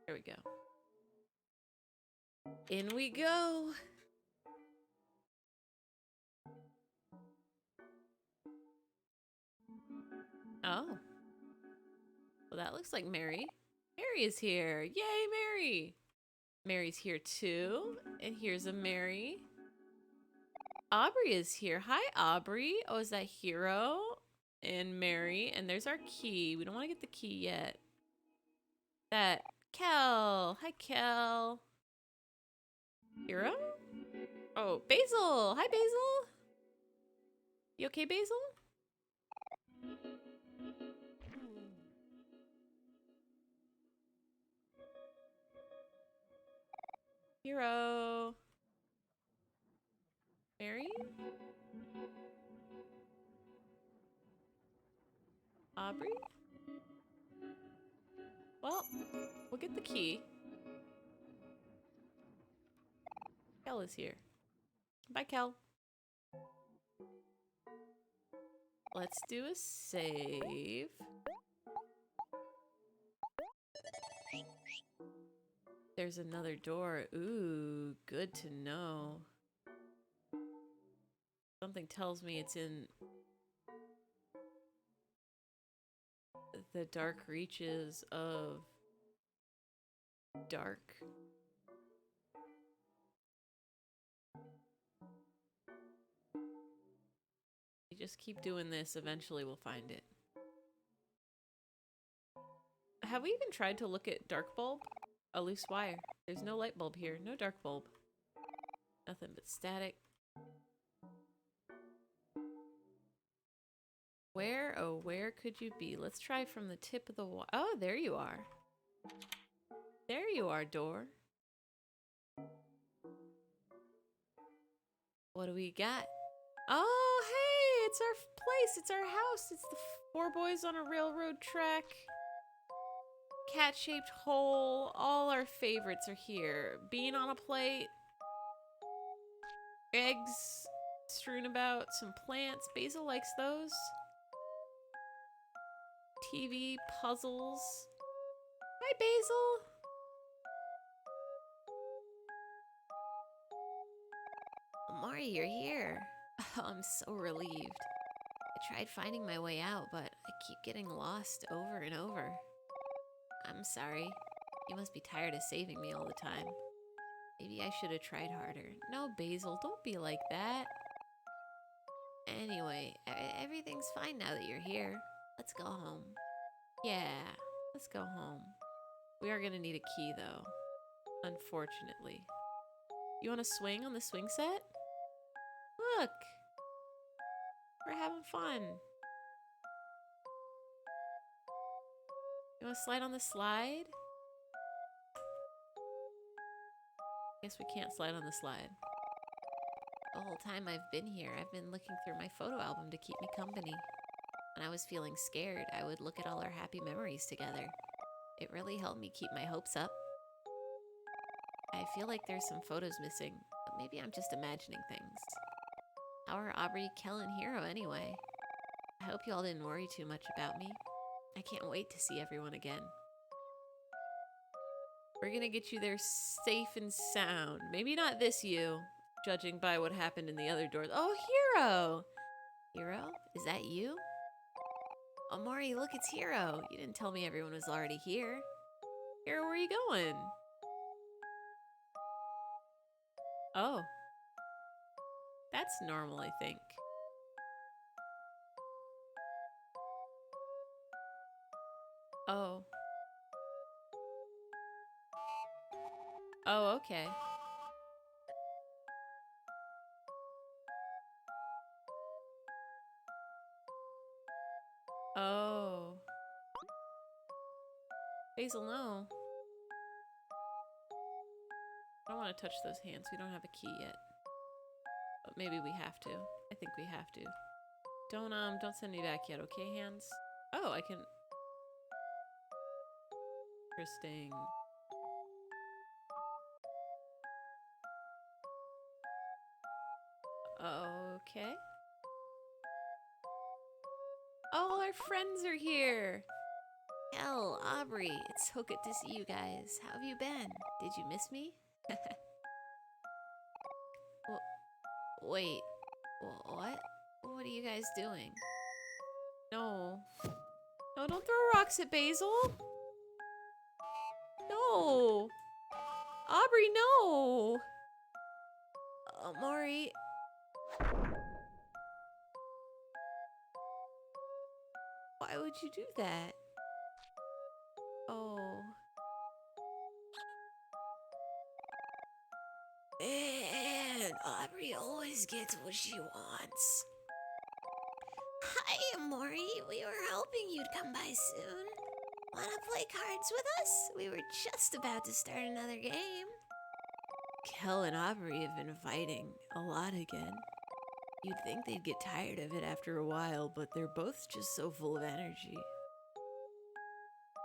S1: There we go. In we go. Oh. Well, that looks like Mary. Mary is here. Yay, Mary. Mary's here too. And here's a Mary. Aubrey is here. Hi, Aubrey. Oh, is that Hero? And Mary. And there's our key. We don't want to get the key yet. That Kel. Hi, Kel. Hero? Oh, Basil. Hi, Basil. You okay, Basil? Hero. Mary? Aubrey? Well, we'll get the key. Kel is here. Bye, Kel. Let's do a save. There's another door. Ooh, good to know. Something tells me it's in the dark reaches of dark. You just keep doing this, eventually we'll find it. Have we even tried to look at dark bulb? A loose wire. There's no light bulb here, no dark bulb. Nothing but static. Where, oh, where could you be? Let's try from the tip of the wire. Oh, there you are. There you are, door. What do we got? Oh, hey, it's our place. It's our house. It's the four boys on a railroad track. Cat-shaped hole. All our favorites are here. Bean on a plate. Eggs strewn about. Some plants. Basil likes those. TV, puzzles. Hi, Basil.
S2: Omori, you're here. Oh, I'm so relieved. I tried finding my way out, but I keep getting lost over and over. I'm sorry. You must be tired of saving me all the time. Maybe I should have tried harder. No, Basil, don't be like that. Anyway, everything's fine now that you're here. Let's go home.
S1: Yeah, let's go home. We are gonna need a key, though. Unfortunately. You want to swing on the swing set? Look! We're having fun. You want to slide on the slide? Guess we can't slide on the slide.
S2: The whole time I've been here, I've been looking through my photo album to keep me company. When I was feeling scared, I would look at all our happy memories together. It really helped me keep my hopes up. I feel like there's some photos missing, but maybe I'm just imagining things. How are Aubrey, Kel, and Hero anyway? I hope you all didn't worry too much about me. I can't wait to see everyone again.
S1: We're gonna get you there safe and sound. Maybe not this you, judging by what happened in the other doors. Oh, Hero!
S2: Hero? Is that you? Omori, look, it's Hero. You didn't tell me everyone was already here.
S1: Hero, where are you going? Oh. That's normal, I think. Oh. Oh, okay. Oh. Basil, no. I don't want to touch those hands. We don't have a key yet. But maybe we have to. I think we have to. Don't send me back yet, okay, hands? Oh, I can... Interesting. Okay. All our friends are here!
S2: Hell, Aubrey, it's so good to see you guys. How have you been? Did you miss me? Wait, what? What are you guys doing?
S1: No. No, don't throw rocks at Basil! No! Aubrey, no!
S2: Omori,
S1: Why would you do that? Oh.
S2: man, Aubrey always gets what she wants. Hi, Omori. We were hoping you'd come by soon. Wanna play cards with us? We were just about to start another game.
S1: Kel and Aubrey have been fighting a lot again. You'd think they'd get tired of it after a while, but they're both just so full of energy.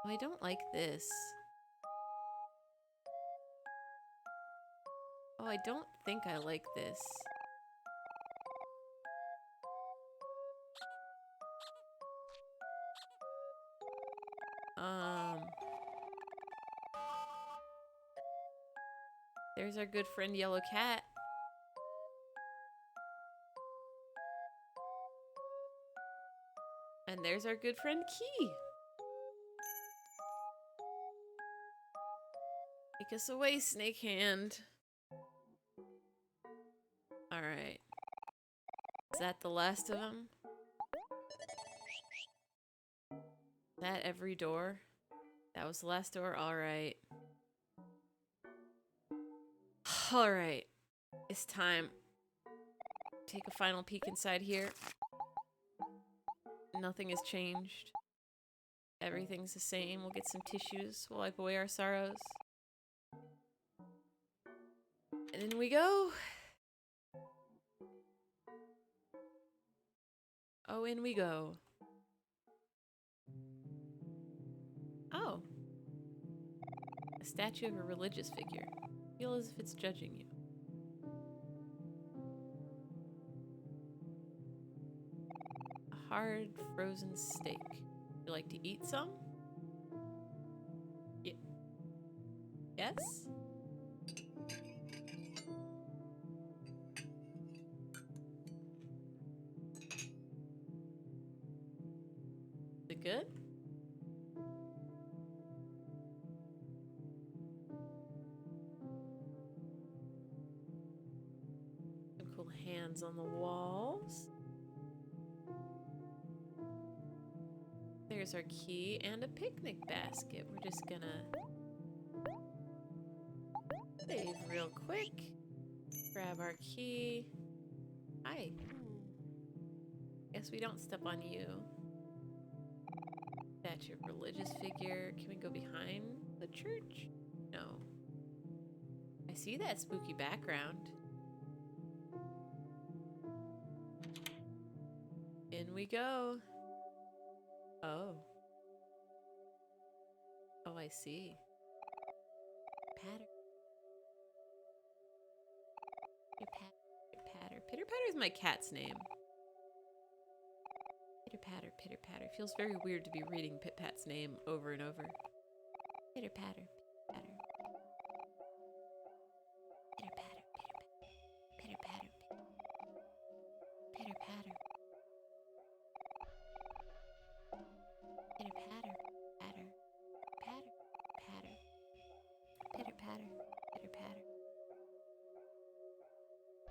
S1: Oh, I don't like this. Oh, I don't think I like this. There's our good friend Yellow Cat. And there's our good friend Key. Take us away, Snake Hand. Alright. Is that the last of them? Is that every door? That was the last door? Alright. Alright. It's time. Take a final peek inside here. Nothing has changed. Everything's the same. We'll get some tissues. We'll wipe away our sorrows. And in we go. Oh, in we go. Oh. A statue of a religious figure. Feel as if it's judging you. A hard frozen steak. Would you like to eat some? Yes? Is it good? Some cool hands on the walls. There's our key and a picnic basket. We're just gonna save real quick. Grab our key. Hi. Guess we don't step on you. Statue of religious figure. Can we go behind the church? No. I see that spooky background. In we go. Oh. Oh, I see. Patter. Pitter patter. Pitter patter is my cat's name. Pitter patter, pitter patter. Feels very weird to be reading Pit Pat's name over and over. Pitter patter, patter. Pitter patter, pitter patter. Pitter patter. Pitter patter, patter. Patter, patter. Pitter patter, pitter patter.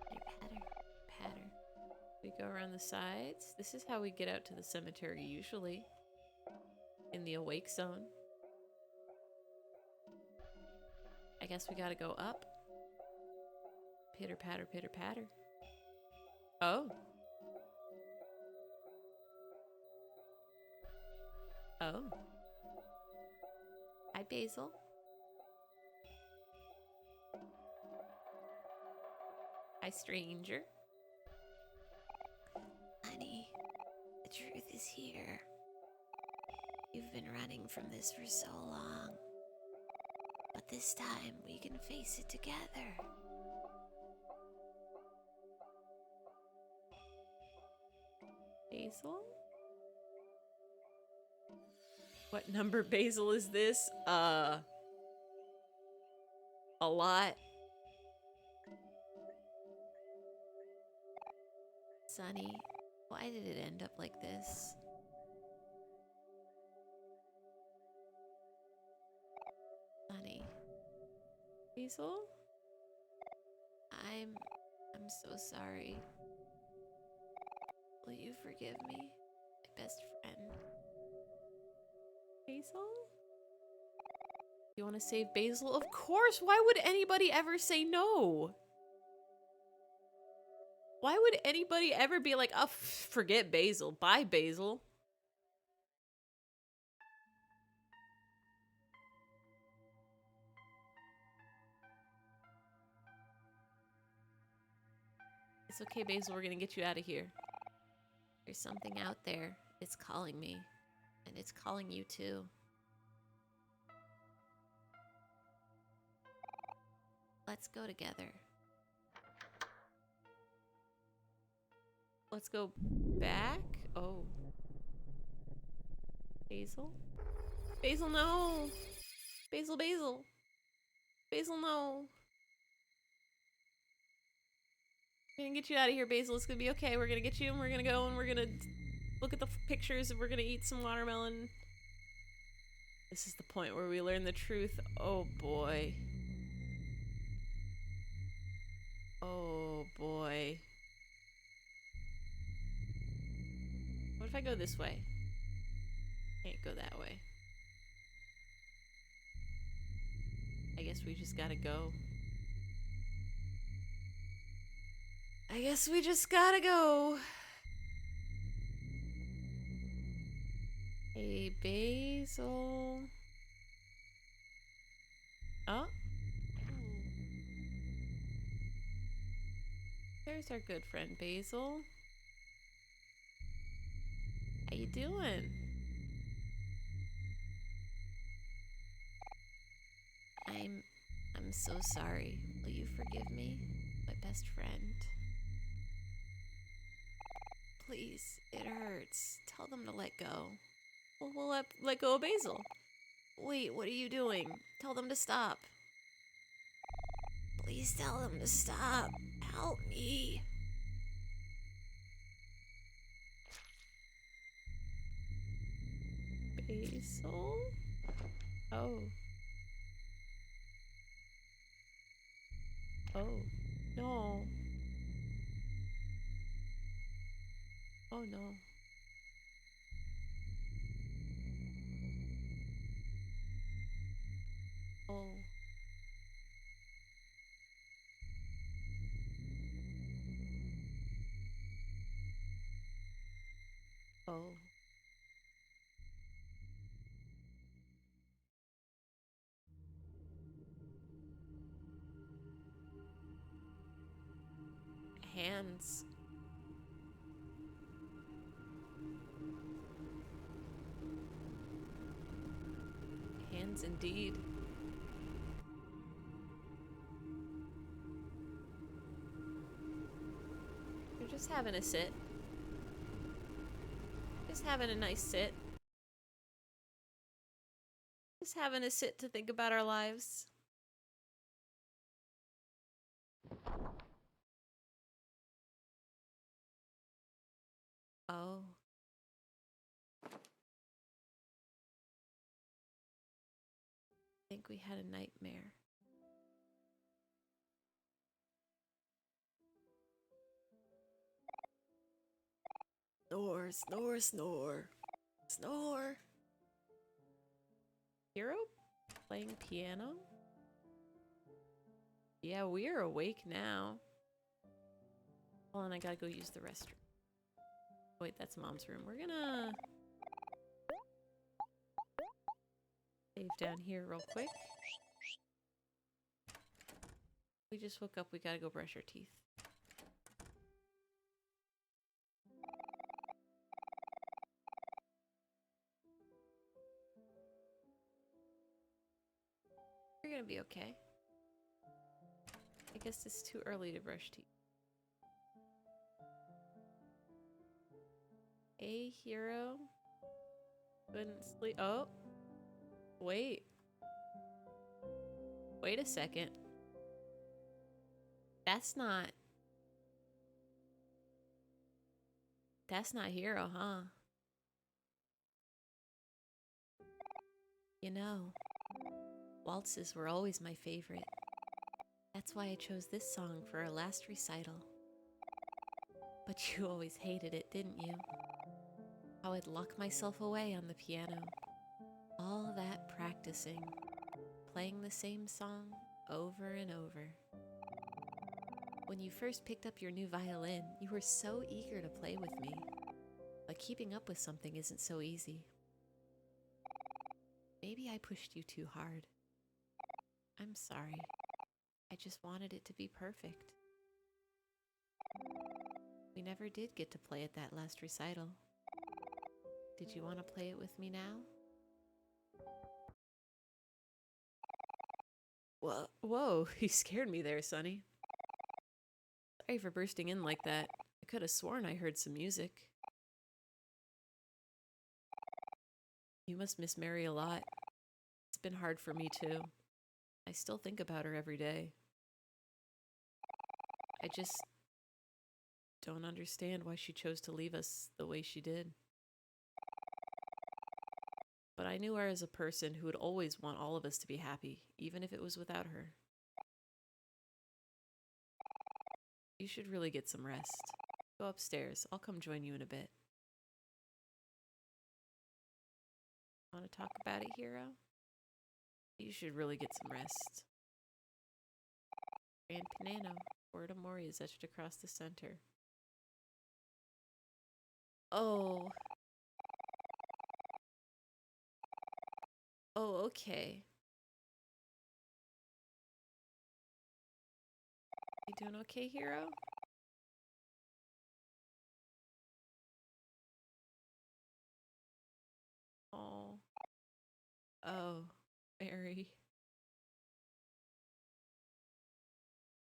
S1: Pitter patter, patter. We go around the sides. This is how we get out to the cemetery usually. In the awake zone. I guess we gotta go up. Pitter patter, pitter patter. Oh. Oh. Hi, Basil. Hi, stranger.
S2: Honey, the truth is here. You've been running from this for so long. But this time, we can face it together.
S1: Basil? What number Basil is this? A lot.
S2: Sonny, why did it end up like this? Sonny,
S1: Basil?
S2: I'm so sorry. Will you forgive me, my best friend?
S1: Basil? You want to save Basil? Of course! Why would anybody ever say no? Why would anybody ever be like, oh, forget Basil. Bye, Basil. It's okay, Basil. We're gonna get you out of here.
S2: There's something out there. It's calling me. And it's calling you too. Let's go together.
S1: Let's go back. Oh. Basil? Basil, no! Basil, Basil! Basil, no! We're gonna get you out of here, Basil. It's gonna be okay. We're gonna get you and we're gonna go and we're gonna look at the pictures and we're gonna eat some watermelon. This is the point where we learn the truth. Oh boy. Oh boy. What if I go this way? Can't go that way. I guess we just gotta go. I guess we just gotta go. Hey, Basil. Oh. There's our good friend Basil. How you doing?
S2: I'm so sorry. Will you forgive me, my best friend? Please, it hurts. Tell them to let go.
S1: Well, we'll let go of Basil.
S2: Wait, what are you doing? Tell them to stop. Please tell them to stop. Help me.
S1: Basil? Oh. Oh. No. Oh no. Oh. Oh.
S2: Hands.
S1: Hands indeed. You're just having a sit. Just having a nice sit. Just having a sit to think about our lives. Oh. I think we had a nightmare.
S2: Snore, snore, snore. Snore.
S1: Hero playing piano? Yeah, we are awake now. Hold on, I gotta go use the restroom. Wait, that's Mom's room. We're gonna save down here real quick. We just woke up. We gotta go brush our teeth. You're gonna be okay. I guess it's too early to brush teeth. Hey, hero. Couldn't sleep. Oh. Wait. Wait a second. That's not hero, huh? You know, waltzes were always my favorite. That's why I chose this song for our last recital. But you always hated it, didn't you? How I'd lock myself away on the piano. All that practicing, playing the same song over and over. When you first picked up your new violin, you were so eager to play with me. But keeping up with something isn't so easy. Maybe I pushed you too hard. I'm sorry. I just wanted it to be perfect. We never did get to play at that last recital. Did you want to play it with me now? Whoa, you scared me there, Sonny. Sorry for bursting in like that. I could have sworn I heard some music. You must miss Mary a lot. It's been hard for me too. I still think about her every day. I just don't understand why she chose to leave us the way she did. But I knew her as a person who would always want all of us to be happy, even if it was without her. You should really get some rest. Go upstairs. I'll come join you in a bit. Want to talk about it, hero? You should really get some rest. Grand Piano. Word Omori is etched across the center. Oh. Oh, okay. You doing okay, hero? Oh. Oh, Mary.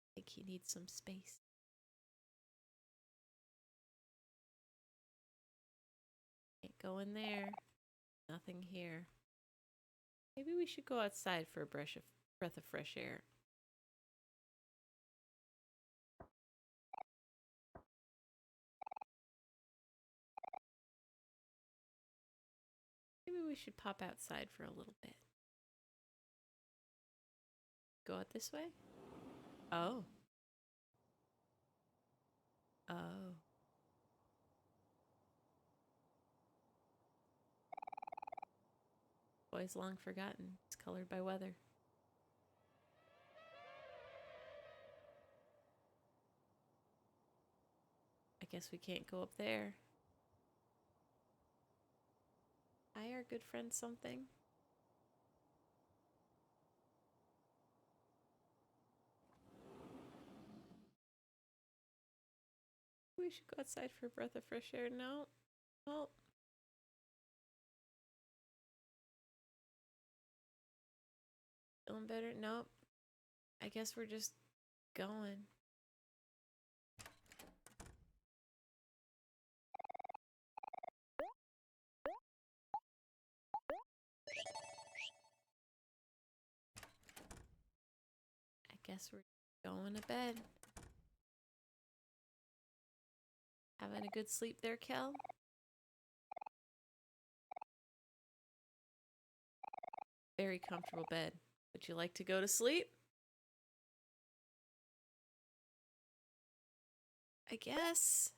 S1: I think he needs some space. Can't go in there. Nothing here. Maybe we should go outside for a breath of fresh air. Maybe we should pop outside for a little bit. Go out this way? Oh. Oh. Boy's long forgotten. It's colored by weather. I guess we can't go up there. Hi, our good friend something. We should go outside for a breath of fresh air. No. Well. Feeling better? Nope. I guess we're just going. I guess we're going to bed. Having a good sleep there, Kel? Very comfortable bed. Would you like to go to sleep? I guess.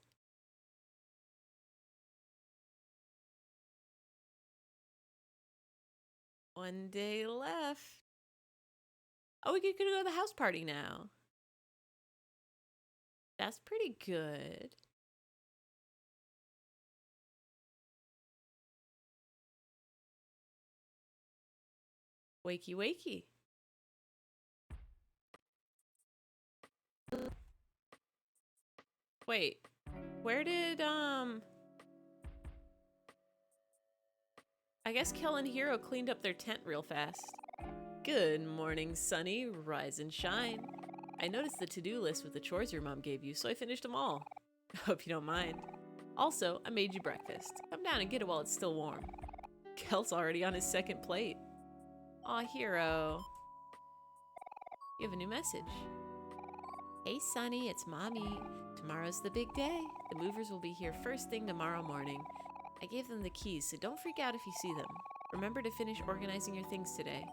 S1: One day left. Oh, we could go to the house party now. That's pretty good. Wakey, wakey. Wait, where did, I guess Kel and Hero cleaned up their tent real fast. Good morning, Sunny. Rise and shine. I noticed the to-do list with the chores your mom gave you, so I finished them all. Hope you don't mind. Also, I made you breakfast. Come down and get it while it's still warm. Kel's already on his second plate. Aw, hero. You have a new message. Hey, Sunny, it's Mommy. Tomorrow's the big day. The movers will be here first thing tomorrow morning. I gave them the keys, so don't freak out if you see them. Remember to finish organizing your things today.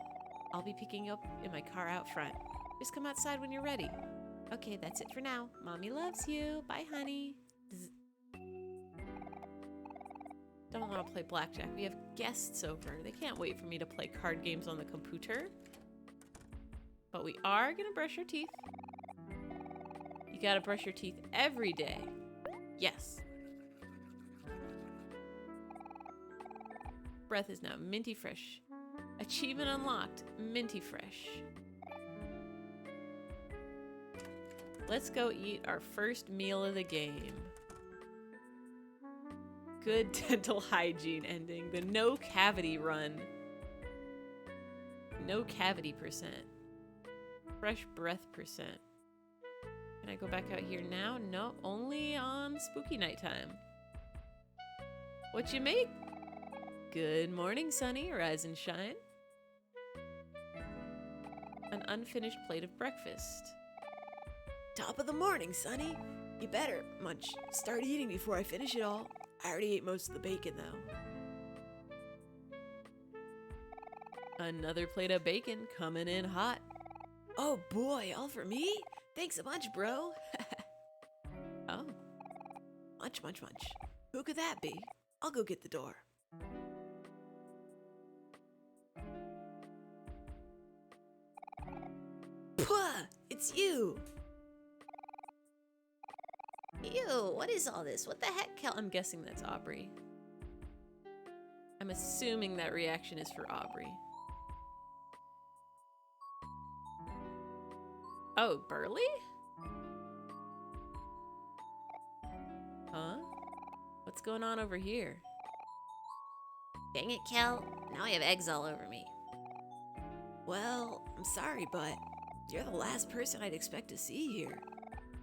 S1: I'll be picking you up in my car out front. Just come outside when you're ready. Okay, that's it for now. Mommy loves you. Bye, honey. Don't want to play blackjack. We have guests over. They can't wait for me to play card games on the computer. But we are going to brush our teeth. You got to brush your teeth every day. Yes. Breath is now minty fresh. Achievement unlocked. Minty fresh. Let's go eat our first meal of the game. Good dental hygiene ending. The no cavity run. No cavity percent. Fresh breath percent. Can I go back out here now? No, only on spooky nighttime. What you make? Good morning, Sunny. Rise and shine. An unfinished plate of breakfast.
S3: Top of the morning, Sonny. You better start eating before I finish it all. I already ate most of the bacon, though.
S1: Another plate of bacon coming in hot.
S3: Oh boy, all for me? Thanks a bunch, bro.
S1: Oh.
S3: Munch. Who could that be? I'll go get the door. Puh! It's you!
S2: Ew, what is all this? What the heck, Kel?
S1: I'm guessing that's Aubrey. I'm assuming that reaction is for Aubrey. Oh, Burley? Huh? What's going on over here?
S2: Dang it, Kel. Now I have eggs all over me.
S3: Well, I'm sorry, but you're the last person I'd expect to see here.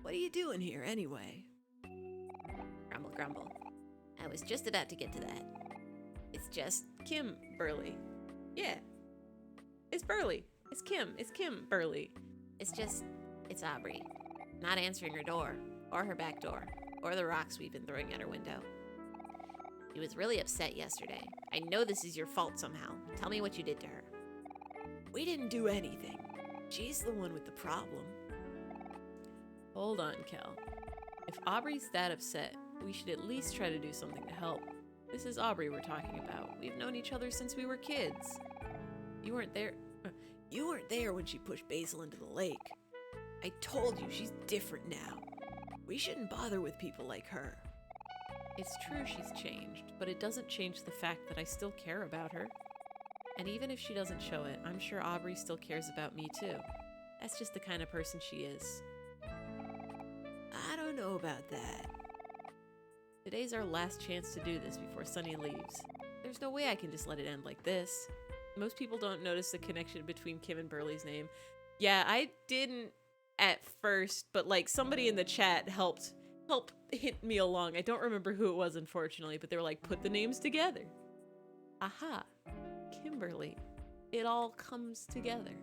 S3: What are you doing here, anyway?
S2: Grumble, grumble. I was just about to get to that. It's just
S1: Kim Burley. Yeah. It's Burley. It's Kim Burley.
S2: It's Aubrey. Not answering her door, or her back door, or the rocks we've been throwing at her window. She was really upset yesterday. I know this is your fault somehow. Tell me what you did to her.
S3: We didn't do anything. She's the one with the problem.
S1: Hold on, Kel. If Aubrey's that upset, we should at least try to do something to help. This is Aubrey we're talking about. We've known each other since we were kids. You weren't there.
S3: You weren't there when she pushed Basil into the lake. I told you she's different now. We shouldn't bother with people like her.
S1: It's true she's changed, but it doesn't change the fact that I still care about her. And even if she doesn't show it, I'm sure Aubrey still cares about me too. That's just the kind of person she is.
S3: I don't know about that.
S1: Today's our last chance to do this before Sunny leaves. There's no way I can just let it end like this. Most people don't notice the connection between Kim and Burley's name. Yeah, I didn't at first, but like somebody in the chat helped hint me along. I don't remember who it was, unfortunately, but they were like, put the names together. Aha. Kimberly. It all comes together.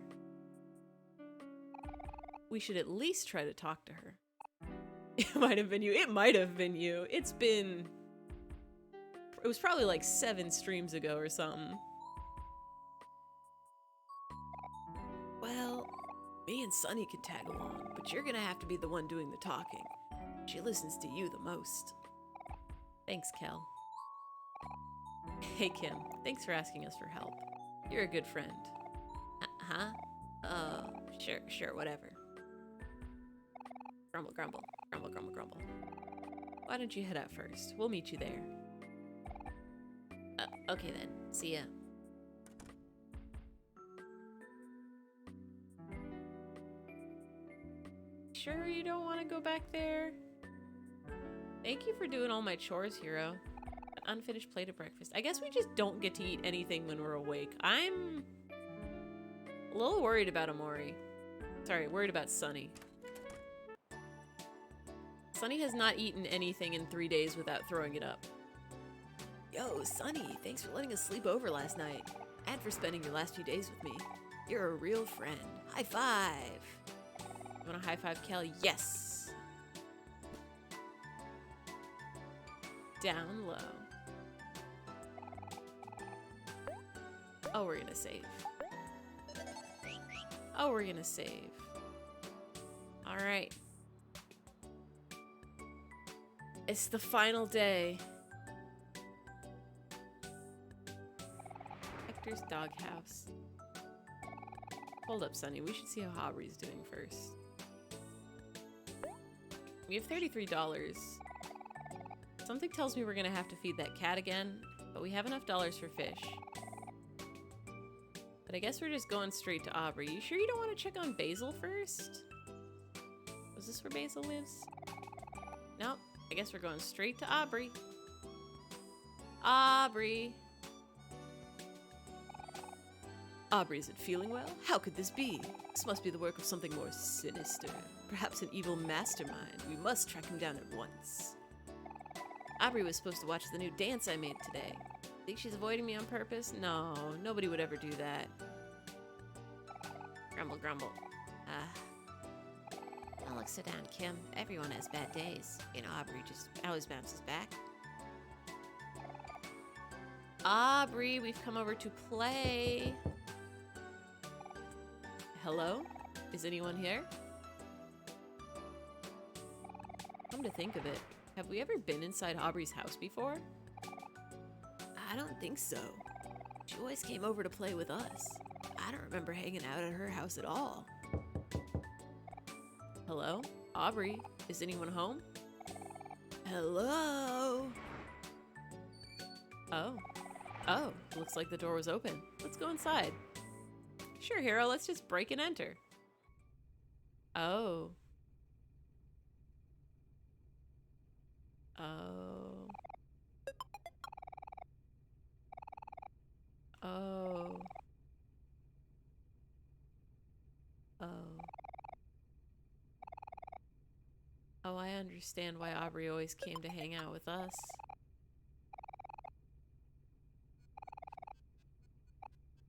S1: We should at least try to talk to her. It might have been you. It might have been you. It was probably like 7 streams ago or something.
S3: Well, me and Sunny can tag along, but you're gonna have to be the one doing the talking. She listens to you the most.
S1: Thanks, Kel. Hey, Kim. Thanks for asking us for help. You're a good friend.
S2: Huh? Sure, whatever. Grumble, grumble. Grumble, grumble, grumble.
S1: Why don't you head out first? We'll meet you there.
S2: Okay then. See ya.
S1: Sure you don't want to go back there? Thank you for doing all my chores, hero. An unfinished plate of breakfast. I guess we just don't get to eat anything when we're awake. I'm A little worried about Omori. Sorry, worried about Sunny. Sunny has not eaten anything in 3 days without throwing it up.
S3: Yo, Sonny, thanks for letting us sleep over last night. And for spending your last few days with me. You're a real friend. High five!
S1: You want a high five, Kel? Yes! Down low. Oh, we're gonna save. Oh, we're gonna save. Alright. It's the final day. Hector's doghouse. Hold up, Sunny. We should see how Aubrey's doing first. We have $33. Something tells me we're gonna have to feed that cat again, but we have enough dollars for fish. But I guess we're just going straight to Aubrey. You sure you don't want to check on Basil first? Was this where Basil lives? Nope. I guess we're going straight to Aubrey. Aubrey.
S3: Aubrey isn't feeling well? How could this be? This must be the work of something more sinister. Perhaps an evil mastermind. We must track him down at once.
S1: Aubrey was supposed to watch the new dance I made today. Think she's avoiding me on purpose? No, nobody would ever do that. Grumble, grumble.
S2: Don't look so down, Kim. Everyone has bad days. You know, Aubrey just always bounces back.
S1: Aubrey, we've come over to play. Hello? Is anyone here? Come to think of it, have we ever been inside Aubrey's house before?
S3: I don't think so. She always came over to play with us. I don't remember hanging out at her house at all.
S1: Hello? Aubrey, is anyone home?
S3: Hello?
S1: Oh. Oh, looks like the door was open. Let's go inside. Sure, Hero, let's just break and enter. Oh. Oh. Oh. Oh. Oh, I understand why Aubrey always came to hang out with us.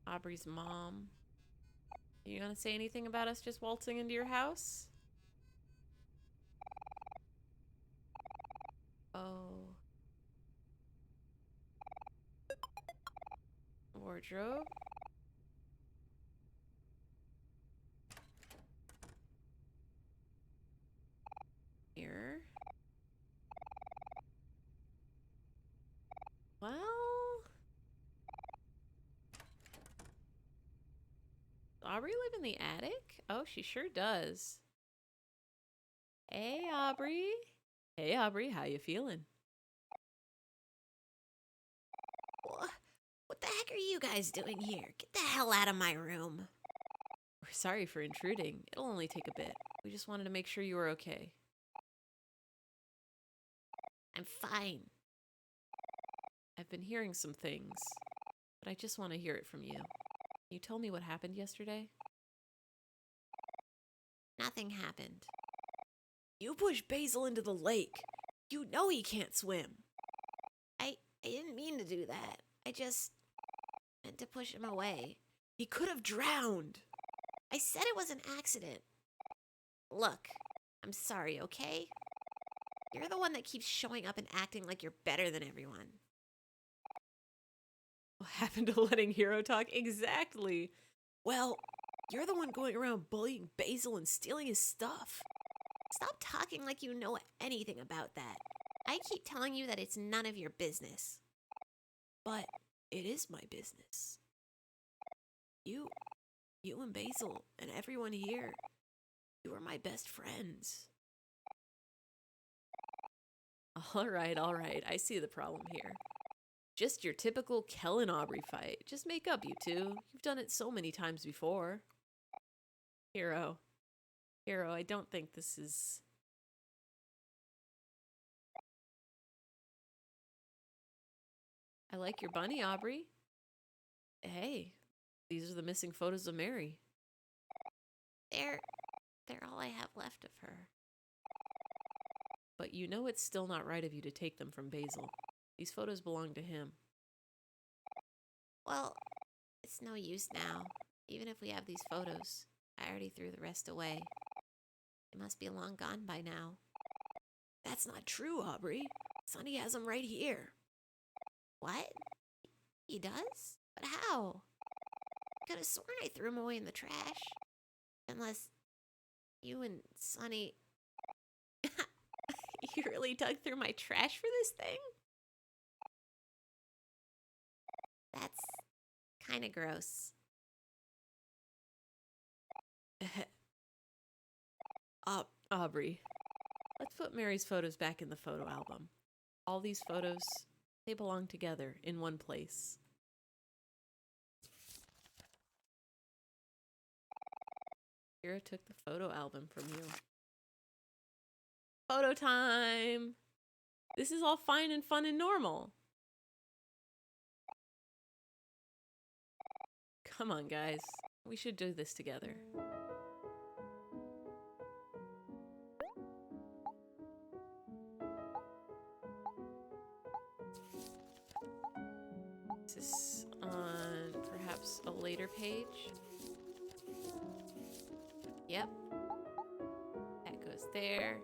S1: Aubrey's mom. Are you gonna say anything about us just waltzing into your house? Oh. Wardrobe. Mirror. Well... Does Aubrey live in the attic? Oh, she sure does. Hey, Aubrey. Hey, Aubrey, how you feeling?
S2: What the heck are you guys doing here? Get the hell out of my room.
S1: We're sorry for intruding. It'll only take a bit. We just wanted to make sure you were okay.
S2: I'm fine.
S1: I've been hearing some things, but I just want to hear it from you. Can you tell me what happened yesterday?
S2: Nothing happened.
S3: You pushed Basil into the lake. You know he can't swim.
S2: I didn't mean to do that. I just meant to push him away.
S3: He could have drowned.
S2: I said it was an accident. Look, I'm sorry, okay? You're the one that keeps showing up and acting like you're better than everyone.
S1: What happened to letting Hero talk? Exactly.
S3: Well, you're the one going around bullying Basil and stealing his stuff.
S2: Stop talking like you know anything about that. I keep telling you that it's none of your business.
S3: But it is my business. You and Basil and everyone here, you are my best friends.
S1: All right. I see the problem here. Just your typical Kel and Aubrey fight. Just make up, you two. You've done it so many times before. Hero, I don't think this is... I like your bunny, Aubrey. Hey, these are the missing photos of Mary.
S2: They're all I have left of her.
S1: But you know it's still not right of you to take them from Basil. These photos belong to him.
S2: Well, it's no use now. Even if we have these photos, I already threw the rest away. They must be long gone by now.
S3: That's not true, Aubrey. Sonny has them right here.
S2: What? He does? But how? I could have sworn I threw him away in the trash. Unless you and Sonny...
S1: You really dug through my trash for this thing?
S2: That's kind of gross.
S1: Aubrey, let's put Mary's photos back in the photo album. All these photos, they belong together in one place. Kira took the photo album from you. Photo time! This is all fine and fun and normal. Come on, guys. We should do this together. Is this on perhaps a later page? Yep. That goes there.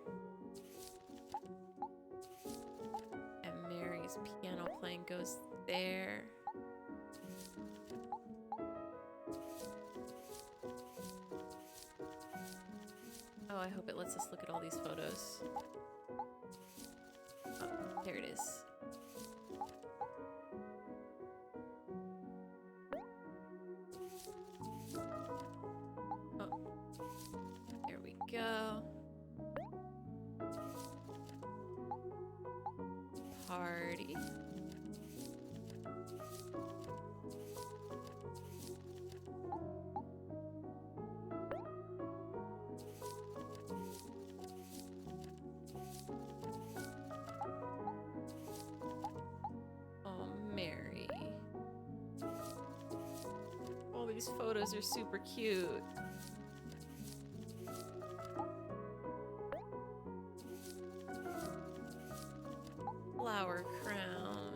S1: And Mary's piano playing goes there. Oh, I hope it lets us look at all these photos. Oh, there it is. Oh, there we go. Party. Oh, Mary. All these photos are super cute. Flower crowns.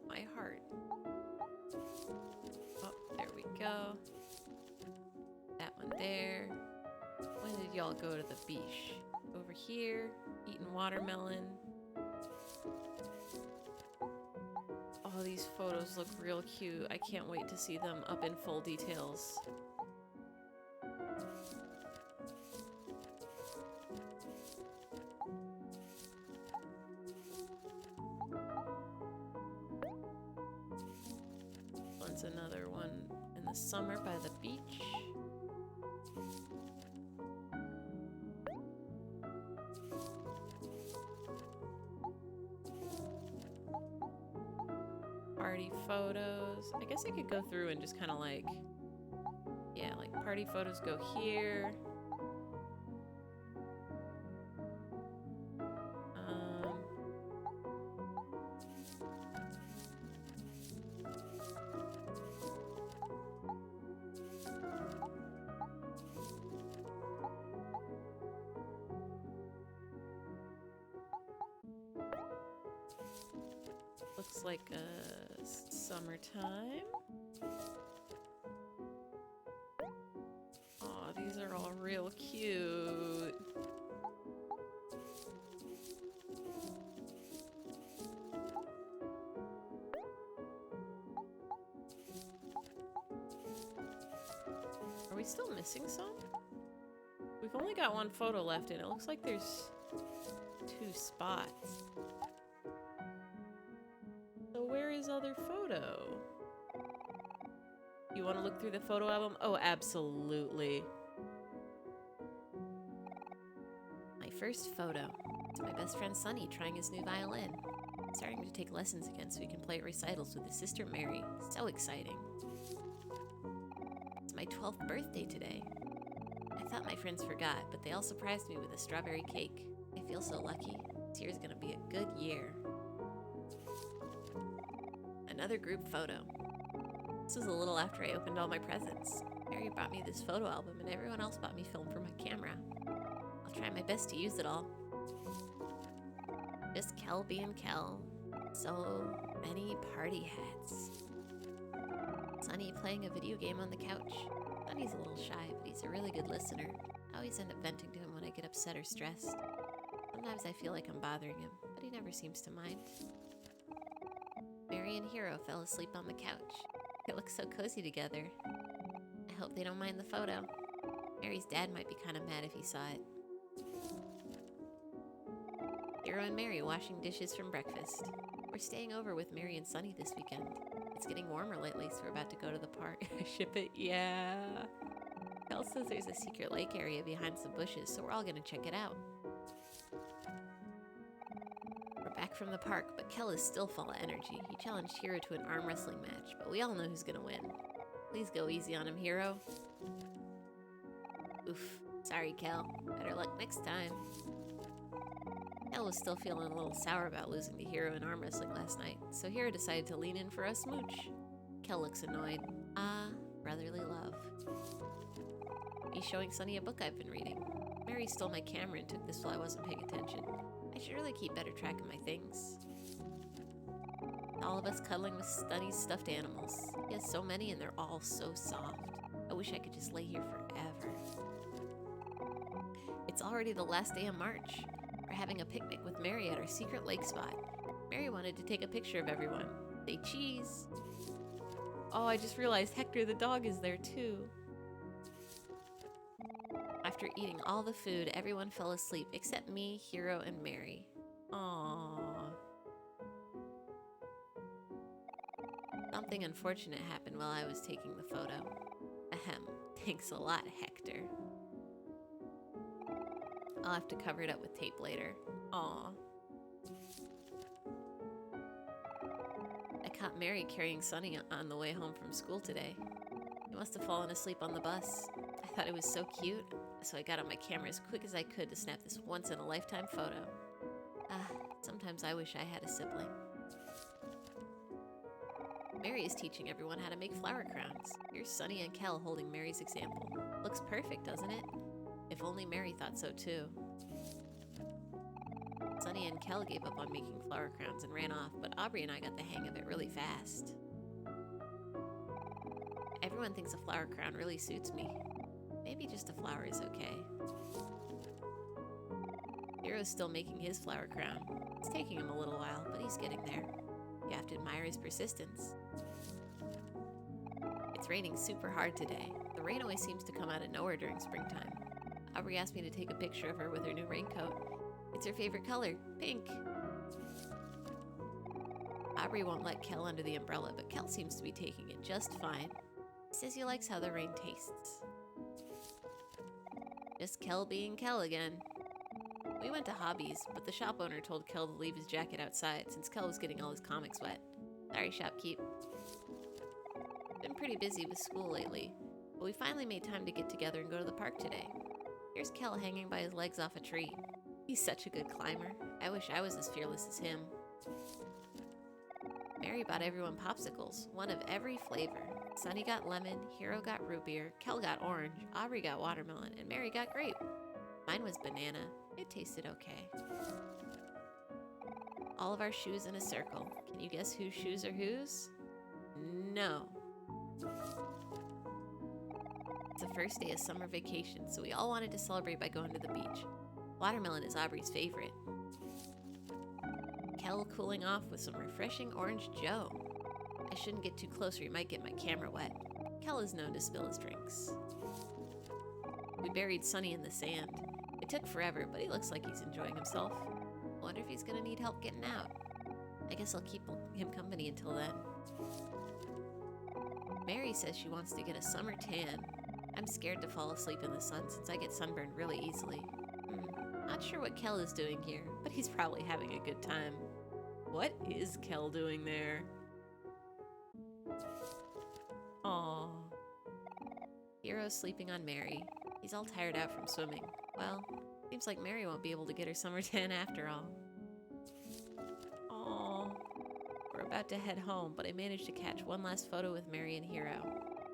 S1: My heart. Oh, there we go. That one there. When did y'all go to the beach? Over here, eating watermelon. All these photos look real cute. I can't wait to see them up in full details. One's another one in the summer by the beach. Party photos. I guess I could go through and just kind of like, yeah, like party photos go here. Looks like a summertime. Aw, these are all real cute. Are we still missing some? We've only got one photo left and it looks like there's 2 spots. So where is other photo? You want to look through the photo album? Oh, absolutely.
S2: My first photo. It's my best friend Sonny trying his new violin. Starting to take lessons again so he can play at recitals with his sister Mary. So exciting. my 12th birthday today. I thought my friends forgot, but they all surprised me with a strawberry cake. I feel so lucky. This year's gonna be a good year. Another group photo. This was a little after I opened all my presents. Mary bought me this photo album and everyone else bought me film for my camera. I'll try my best to use it all. Just Kel being Kel. So many party hats. Sunny playing a video game on the couch. Sunny's a little shy, but he's a really good listener. I always end up venting to him when I get upset or stressed. Sometimes I feel like I'm bothering him, but he never seems to mind. Mary and Hero fell asleep on the couch. They look so cozy together. I hope they don't mind the photo. Mary's dad might be kind of mad if he saw it. Hero and Mary washing dishes from breakfast. We're staying over with Mary and Sunny this weekend. It's getting warmer lately, so we're about to go to the park. Ship it? Yeah. Kel says there's a secret lake area behind some bushes, so we're all gonna check it out. We're back from the park, but Kel is still full of energy. He challenged Hero to an arm wrestling match, but we all know who's gonna win. Please go easy on him, Hero. Oof. Sorry, Kel. Better luck next time. Kel was still feeling a little sour about losing to Hero in arm wrestling last night, so Hero decided to lean in for a smooch. Kel looks annoyed. Ah, brotherly love. He's showing Sunny a book I've been reading. Mary stole my camera and took this while I wasn't paying attention. I should really keep better track of my things. All of us cuddling with Sunny's stuffed animals. He has so many and they're all so soft. I wish I could just lay here forever. It's already the last day of March. We're having a picnic with Mary at our secret lake spot. Mary wanted to take a picture of everyone. Say cheese. Oh, I just realized Hector the dog is there too. After eating all the food, everyone fell asleep except me, Hero, and Mary. Aww. Something unfortunate happened while I was taking the photo. Ahem. Thanks a lot, Hector. I'll have to cover it up with tape later. Aw. I caught Mary carrying Sunny on the way home from school today. He must have fallen asleep on the bus. I thought it was so cute, so I got on my camera as quick as I could to snap this once-in-a-lifetime photo. Sometimes I wish I had a sibling. Mary is teaching everyone how to make flower crowns. Here's Sunny and Kel holding Mary's example. Looks perfect, doesn't it? If only Mary thought so too. Sunny and Kel gave up on making flower crowns and ran off, but Aubrey and I got the hang of it really fast. Everyone thinks a flower crown really suits me. Maybe just a flower is okay. Hero's still making his flower crown. It's taking him a little while, but he's getting there. You have to admire his persistence. It's raining super hard today. The rain always seems to come out of nowhere during springtime. Aubrey asked me to take a picture of her with her new raincoat. It's her favorite color, pink. Aubrey won't let Kel under the umbrella, but Kel seems to be taking it just fine. He says he likes how the rain tastes. Just Kel being Kel again. We went to Hobbies, but the shop owner told Kel to leave his jacket outside since Kel was getting all his comics wet. Sorry, shopkeep. Been pretty busy with school lately, but we finally made time to get together and go to the park today. Here's Kel hanging by his legs off a tree. He's such a good climber. I wish I was as fearless as him. Mary bought everyone popsicles, one of every flavor. Sunny got lemon, Hero got root beer, Kel got orange, Aubrey got watermelon, and Mary got grape. Mine was banana. It tasted okay. All of our shoes in a circle. Can you guess whose shoes are whose? No. It's the first day of summer vacation, so we all wanted to celebrate by going to the beach. Watermelon is Aubrey's favorite. Kel cooling off with some refreshing orange Joe. I shouldn't get too close or he might get my camera wet. Kel is known to spill his drinks. We buried Sunny in the sand. It took forever, but he looks like he's enjoying himself. I wonder if he's gonna need help getting out. I guess I'll keep him company until then. Mary says she wants to get a summer tan. I'm scared to fall asleep in the sun since I get sunburned really easily. Not sure what Kel is doing here, but he's probably having a good time. What is Kel doing there? Aww. Hiro's sleeping on Mary. He's all tired out from swimming. Well, seems like Mary won't be able to get her summer tan after all. Aww. We're about to head home, but I managed to catch one last photo with Mary and Hiro.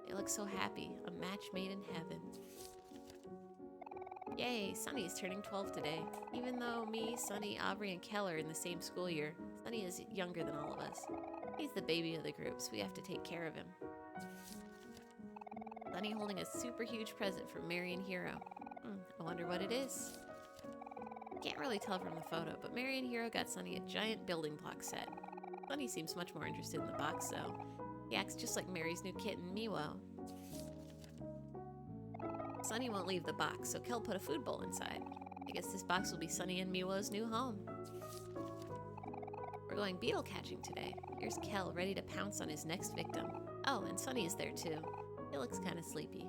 S2: They look so happy, a match made in heaven. Yay, Sunny is turning 12 today. Even though me, Sunny, Aubrey, and Kel are in the same school year, Sunny is younger than all of us. He's the baby of the group, so we have to take care of him. Sunny holding a super huge present for Mary and Hiro. I wonder what it is. Can't really tell from the photo, but Mary and Hiro got Sunny a giant building block set. Sunny seems much more interested in the box, though. He acts just like Mary's new kitten, Miwo. Sunny won't leave the box, so Kel put a food bowl inside. I guess this box will be Sunny and Miwo's new home. We're going beetle catching today. Here's Kel, ready to pounce on his next victim. Oh, and Sunny is there too. He looks kind of sleepy.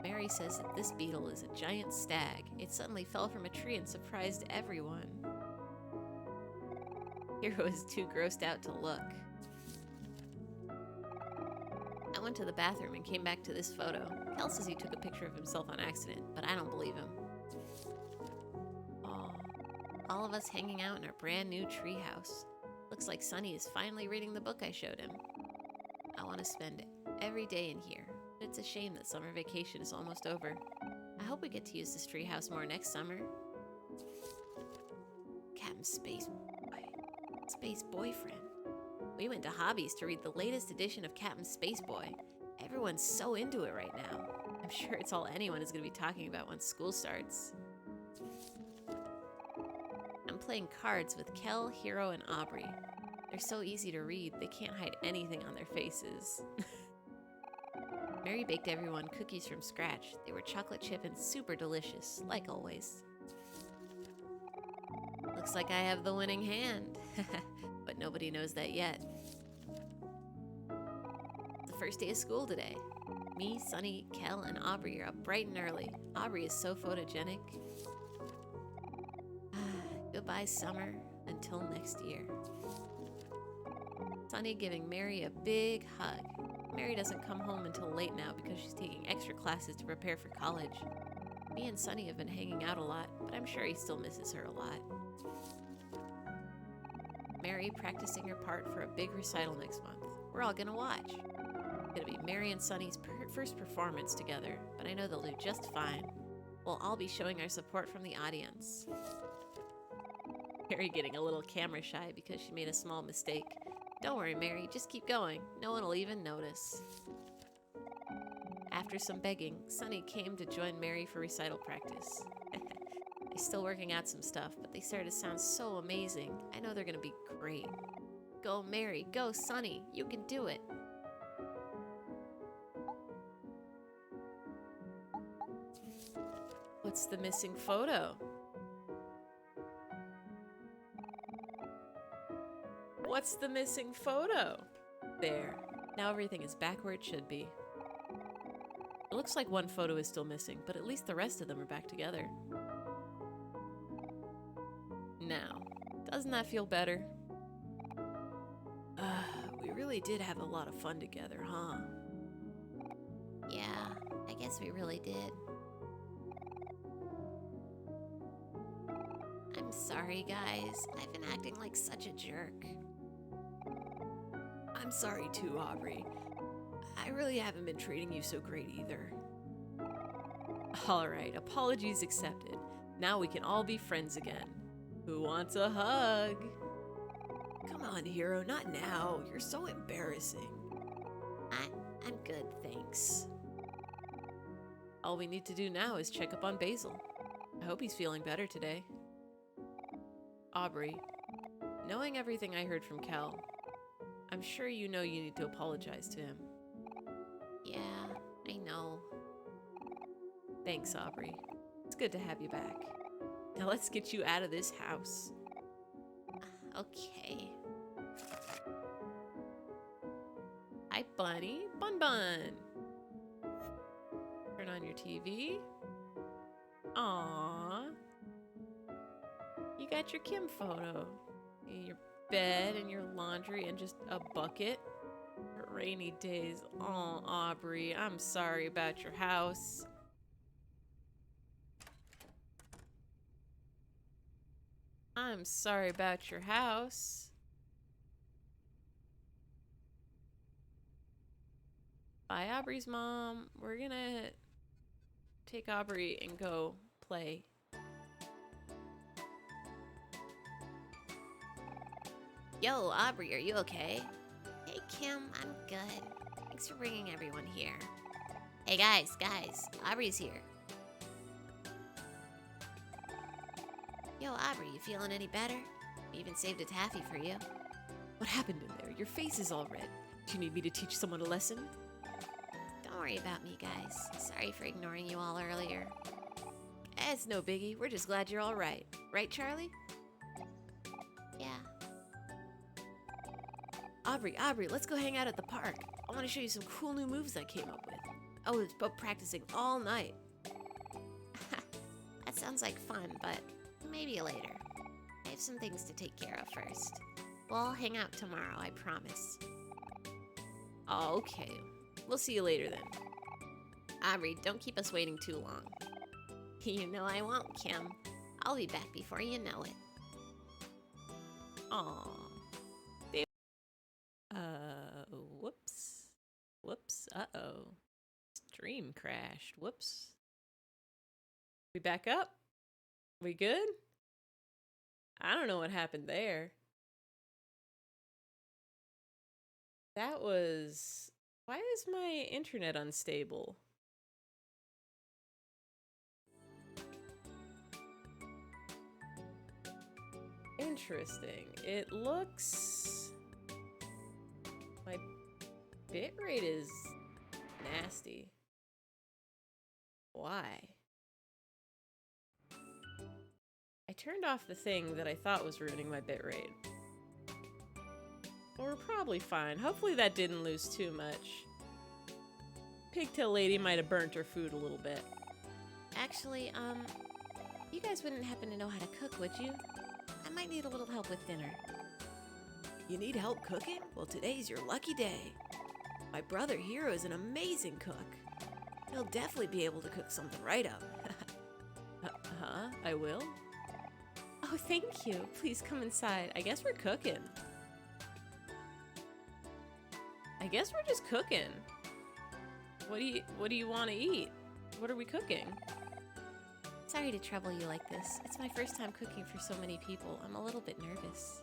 S2: Mary says that this beetle is a giant stag. It suddenly fell from a tree and surprised everyone. Hiro is too grossed out to look. I went to the bathroom and came back to this photo. Kel says he took a picture of himself on accident, but I don't believe him. Aw, all of us hanging out in our brand new treehouse. Looks like Sunny is finally reading the book I showed him. I want to spend every day in here, but it's a shame that summer vacation is almost over. I hope we get to use this treehouse more next summer. Captain Space Boyfriend. We went to Hobbies to read the latest edition of Captain Spaceboy. Everyone's so into it right now. I'm sure it's all anyone is going to be talking about once school starts. I'm playing cards with Kel, Hiro, and Aubrey. They're so easy to read, they can't hide anything on their faces. Mary baked everyone cookies from scratch. They were chocolate chip and super delicious, like always. Looks like I have the winning hand. But nobody knows that yet. It's the first day of school today. Me, Sunny, Kel, and Aubrey are up bright and early. Aubrey is so photogenic. Goodbye, summer. Until next year. Sunny giving Mary a big hug. Mary doesn't come home until late now because she's taking extra classes to prepare for college. Me and Sunny have been hanging out a lot, but I'm sure he still misses her a lot. Mary practicing her part for a big recital next month. We're all gonna watch. It's gonna be Mary and Sunny's first performance together, but I know they'll do just fine. We'll all be showing our support from the audience. Mary getting a little camera shy because she made a small mistake. Don't worry, Mary, just keep going. No one will even notice. After some begging, Sunny came to join Mary for recital practice. They're still working out some stuff, but they started to sound so amazing. I know they're gonna be great. Go, Mary. Go, Sunny. You can do it.
S1: What's the missing photo? What's the missing photo? There. Now everything is back where it should be. It looks like one photo is still missing, but at least the rest of them are back together. Now, doesn't that feel better? We really did have a lot of fun together, huh?
S2: Yeah, I guess we really did. I'm sorry, guys. I've been acting like such a jerk.
S3: I'm sorry too, Aubrey. I really haven't been treating you so great either.
S1: Alright, apologies accepted. Now we can all be friends again. Who wants a hug?
S3: Come on, Hiro, not now. You're so embarrassing.
S2: I'm good, thanks.
S1: All we need to do now is check up on Basil. I hope he's feeling better today. Aubrey, knowing everything I heard from Kel, I'm sure you know you need to apologize to him.
S2: Yeah, I know.
S1: Thanks, Aubrey. It's good to have you back. Now let's get you out of this house.
S2: Okay.
S1: Hi, Bunny. Bun Bun. Turn on your TV. Aww. You got your Kim photo. Your bed and your laundry and just a bucket. Rainy days. Oh, Aubrey, I'm sorry about your house. I'm sorry about your house. Bye, Aubrey's mom. We're gonna take Aubrey and go play.
S2: Yo, Aubrey, are you okay? Hey, Kim, I'm good. Thanks for bringing everyone here. Hey, guys, Aubrey's here. Yo, Aubrey, you feeling any better? We even saved a taffy for you.
S3: What happened in there? Your face is all red. Do you need me to teach someone a lesson?
S2: Don't worry about me, guys. Sorry for ignoring you all earlier.
S3: It's no biggie. We're just glad you're all right. Right, Charlie?
S2: Yeah.
S3: Aubrey, let's go hang out at the park. I want to show you some cool new moves I came up with. I was practicing all night.
S2: That sounds like fun, but maybe later. I have some things to take care of first. We'll hang out tomorrow, I promise.
S3: Oh, okay. We'll see you later then.
S2: Aubrey, don't keep us waiting too long. You know I won't, Kim. I'll be back before you know it.
S1: Aw. Whoops. Uh-oh. Stream crashed. Whoops. We back up? We good? I don't know what happened there. That was... Why is my internet unstable? Interesting. It looks... My bitrate is nasty. Why? I turned off the thing that I thought was ruining my bitrate. Well, we're probably fine. Hopefully that didn't lose too much. Pigtail lady might have burnt her food a little bit.
S2: Actually, you guys wouldn't happen to know how to cook, would you? I might need a little help with dinner.
S3: You need help cooking? Well, today's your lucky day. My brother Hero is an amazing cook. He'll definitely be able to cook something right up.
S1: I will? Oh, thank you. Please come inside. I guess we're cooking. I guess we're just cooking. What do you want to eat? What are we cooking?
S2: Sorry to trouble you like this. It's my first time cooking for so many people. I'm a little bit nervous.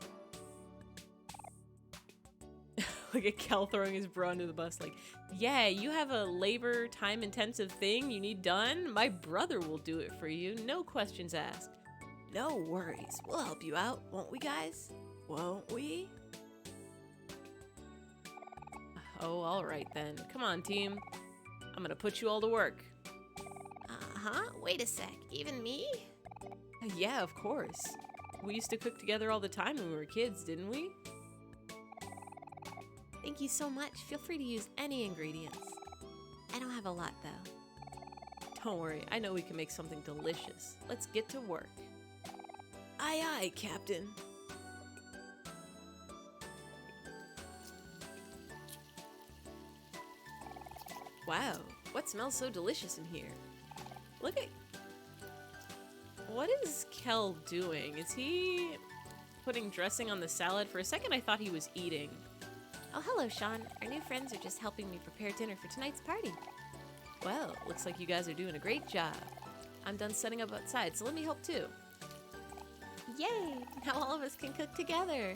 S1: Look at Cal throwing his bra under the bus like, yeah, you have a labor time-intensive thing you need done? My brother will do it for you. No questions asked.
S3: No worries. We'll help you out, won't we, guys? Won't we?
S1: Oh, all right then. Come on, team. I'm gonna put you all to work.
S2: Uh-huh. Wait a sec. Even me?
S1: Yeah, of course. We used to cook together all the time when we were kids, didn't we?
S2: Thank you so much. Feel free to use any ingredients. I don't have a lot, though.
S1: Don't worry. I know we can make something delicious. Let's get to work.
S3: Aye, aye, Captain. Wow, what smells so delicious in here?
S1: Look at... What is Kel doing? Is he putting dressing on the salad? For a second I thought he was eating.
S2: Oh, hello, Sean. Our new friends are just helping me prepare dinner for tonight's party.
S1: Well, looks like you guys are doing a great job. I'm done setting up outside, so let me help too.
S2: Yay! Now all of us can cook together.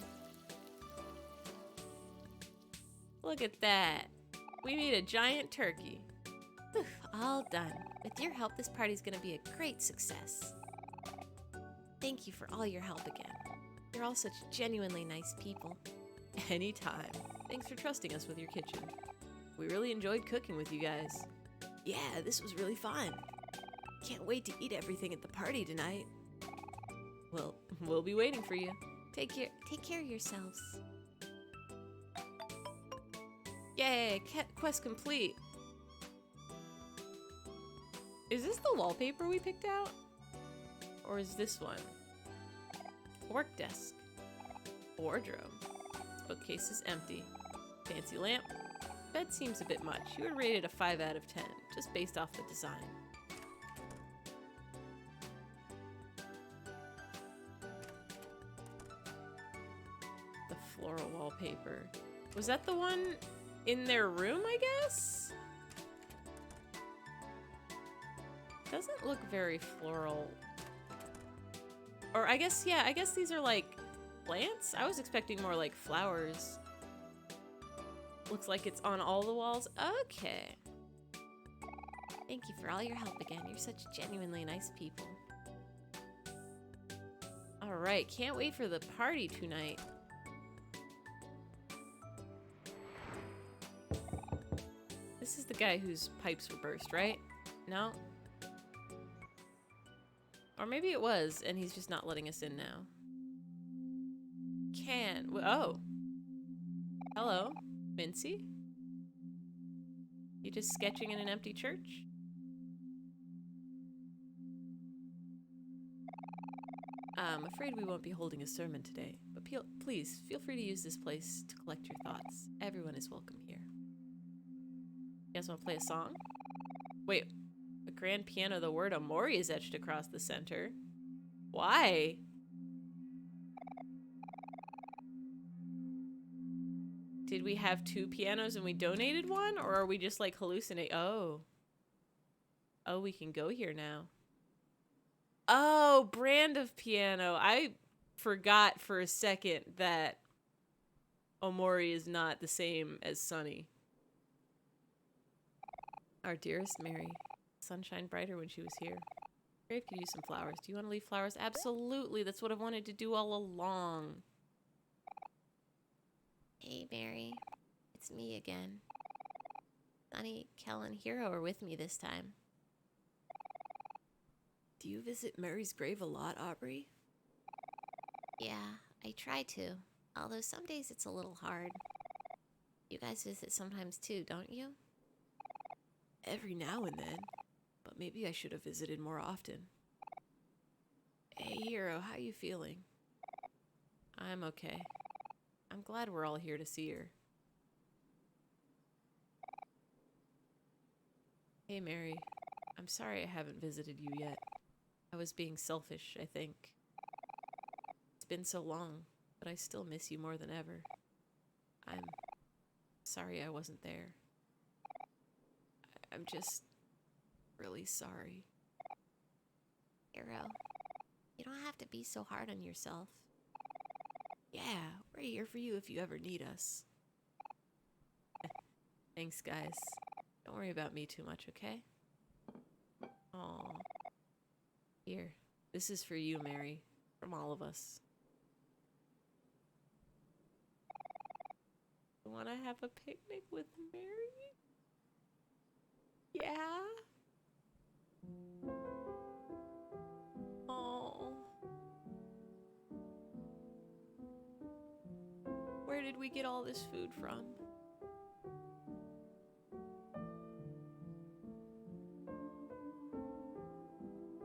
S1: Look at that. We made a giant turkey.
S2: Whew, all done. With your help, this party's gonna be a great success. Thank you for all your help again. You're all such genuinely nice people.
S1: Anytime. Thanks for trusting us with your kitchen. We really enjoyed cooking with you guys.
S3: Yeah, this was really fun. Can't wait to eat everything at the party tonight.
S1: Well, we'll be waiting for you.
S2: Take care of yourselves.
S1: Yay, quest complete. Is this the wallpaper we picked out? Or is this one? Work desk. Wardrobe. This bookcase is empty. Fancy lamp. bed seems a bit much. You would rate it a 5 out of 10, just based off the design. The floral wallpaper. Was that the one in their room, I guess? Doesn't look very floral. Or I guess, yeah, I guess these are like plants? I was expecting more like flowers. Looks like it's on all the walls. Okay.
S2: Thank you for all your help again. You're such genuinely nice people.
S1: Alright, can't wait for the party tonight. This is the guy whose pipes were burst, right? No? Or maybe it was, and he's just not letting us in now. Oh. Hello, Mincy? You just sketching in an empty church? I'm afraid we won't be holding a sermon today, but please feel free to use this place to collect your thoughts. Everyone is welcome here. You guys want to play a song? Wait, a grand piano, the word Omori is etched across the center. Why? Did we have 2 pianos and we donated one? Or are we just like hallucinating? Oh. Oh, we can go here now. Oh, brand of piano. I forgot for a second that Omori is not the same as Sunny. Our dearest Mary. Sunshine brighter when she was here. Grave could use some flowers. Do you want to leave flowers? Absolutely. That's what I've wanted to do all along.
S2: Hey, Mary. It's me again. Sunny, Kel, and Hero are with me this time.
S3: Do you visit Mary's grave a lot, Aubrey?
S2: Yeah, I try to. Although some days it's a little hard. You guys visit sometimes too, don't you?
S3: Every now and then. But maybe I should have visited more often. Hey, Hero, how you feeling?
S1: I'm okay. I'm glad we're all here to see her. Hey, Mary. I'm sorry I haven't visited you yet. I was being selfish, I think. It's been so long, but I still miss you more than ever. I'm sorry I wasn't there. I'm just really sorry.
S2: Hero, you don't have to be so hard on yourself.
S3: Yeah, we're here for you if you ever need us.
S1: Thanks, guys. Don't worry about me too much, okay? Aw. Here, this is for you, Mary. From all of us. You want to have a picnic with Mary? Yeah? Oh. Where did we get all this food from?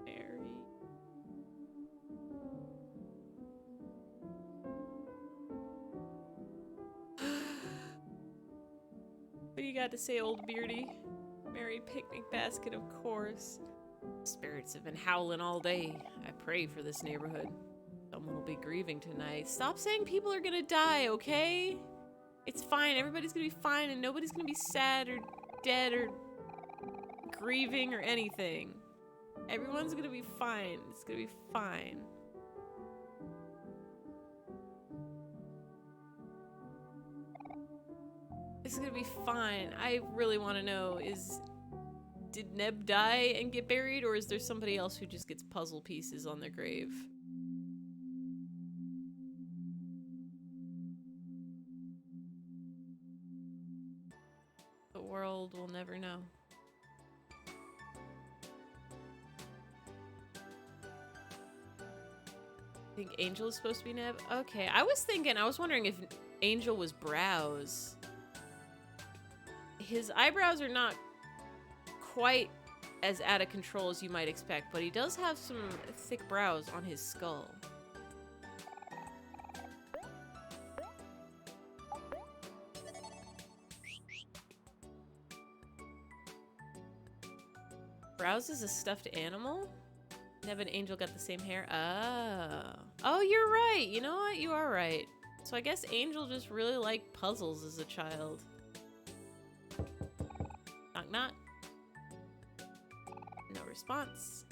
S1: Mary. What do you got to say, old beardy? Mary picnic basket, of course. Spirits have been howling all day. I pray for this neighborhood. Someone will be grieving tonight. Stop saying people are gonna die, okay? It's fine. Everybody's gonna be fine and nobody's gonna be sad or dead or grieving or anything. Everyone's gonna be fine. It's gonna be fine. It's gonna be fine. I really want to know, did Neb die and get buried, or is there somebody else who just gets puzzle pieces on their grave? The world will never know. I think Angel is supposed to be Neb? Okay, I was wondering if Angel was Brows. His eyebrows are not quite as out of control as you might expect, but he does have some thick brows on his skull. Browse is a stuffed animal? Nev and Angel got the same hair? Oh. Oh, you're right. You know what? You are right. So I guess Angel just really liked puzzles as a child. Knock knock. No response.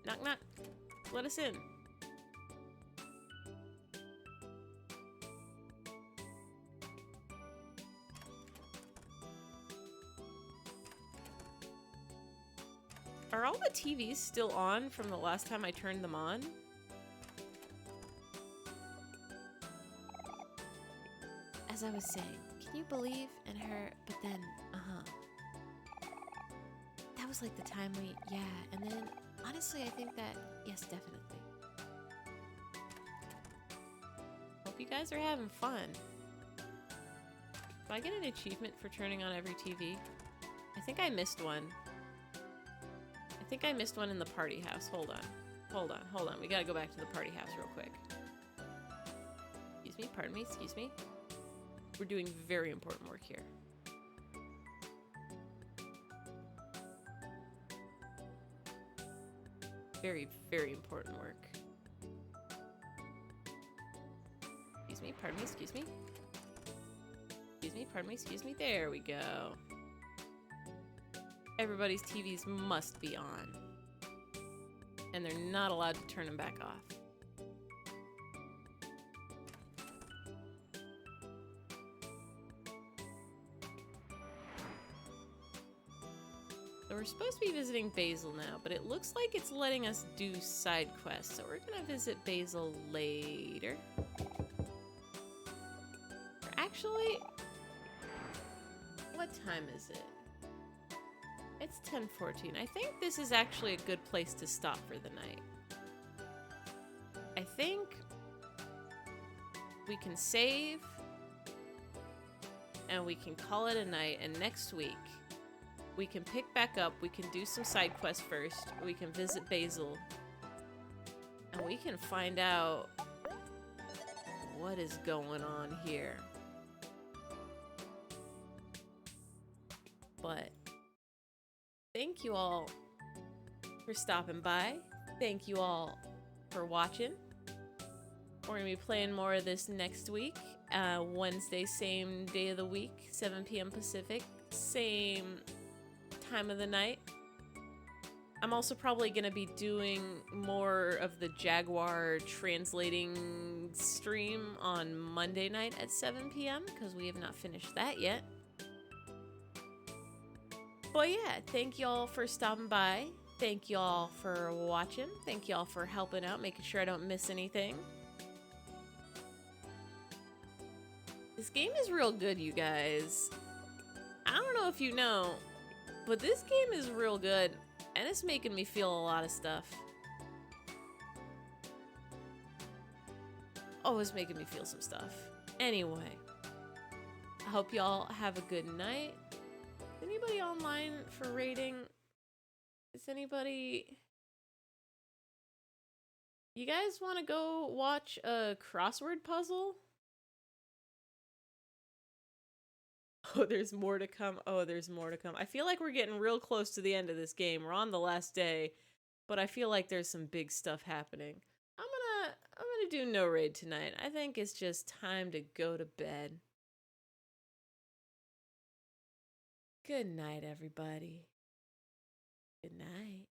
S1: Knock knock. Let us in. Are all the TVs still on from the last time I turned them on?
S2: As I was saying, can you believe in her? But then, that was like the time yeah, and then honestly, I think that, yes, definitely.
S1: Hope you guys are having fun. Do I get an achievement for turning on every TV? I think I missed one. I think I missed one in the party house. Hold on. Hold on, hold on. We gotta go back to the party house real quick. Excuse me, pardon me, excuse me. We're doing very important work here. Very, very important work. Excuse me, pardon me, excuse me. Excuse me, pardon me, excuse me. There we go. Everybody's TVs must be on. And they're not allowed to turn them back off. So we're supposed to be visiting Basil now, but it looks like it's letting us do side quests. So we're gonna visit Basil later. Or actually, what time is it? It's 10:14. I think this is actually a good place to stop for the night. I think we can save and we can call it a night, and next week we can pick back up, we can do some side quests first, we can visit Basil, and we can find out what is going on here. But thank you all for stopping by. Thank you all for watching. We're gonna be playing more of this next week. Wednesday, same day of the week, 7 p.m. Pacific, same time of the night. I'm also probably gonna be doing more of the Jaguar translating stream on Monday night at 7 p.m. because we have not finished that yet. But yeah, thank y'all for stopping by. Thank y'all for watching. Thank y'all for helping out, making sure I don't miss anything. This game is real good, you guys. I don't know if you know, but this game is real good, and it's making me feel a lot of stuff. Oh, it's making me feel some stuff. Anyway, I hope y'all have a good night. Is anybody online for rating? Is anybody... You guys want to go watch a crossword puzzle? Oh, there's more to come. Oh, there's more to come. I feel like we're getting real close to the end of this game. We're on the last day, but I feel like there's some big stuff happening. I'm gonna do no raid tonight. I think it's just time to go to bed. Good night, everybody. Good night.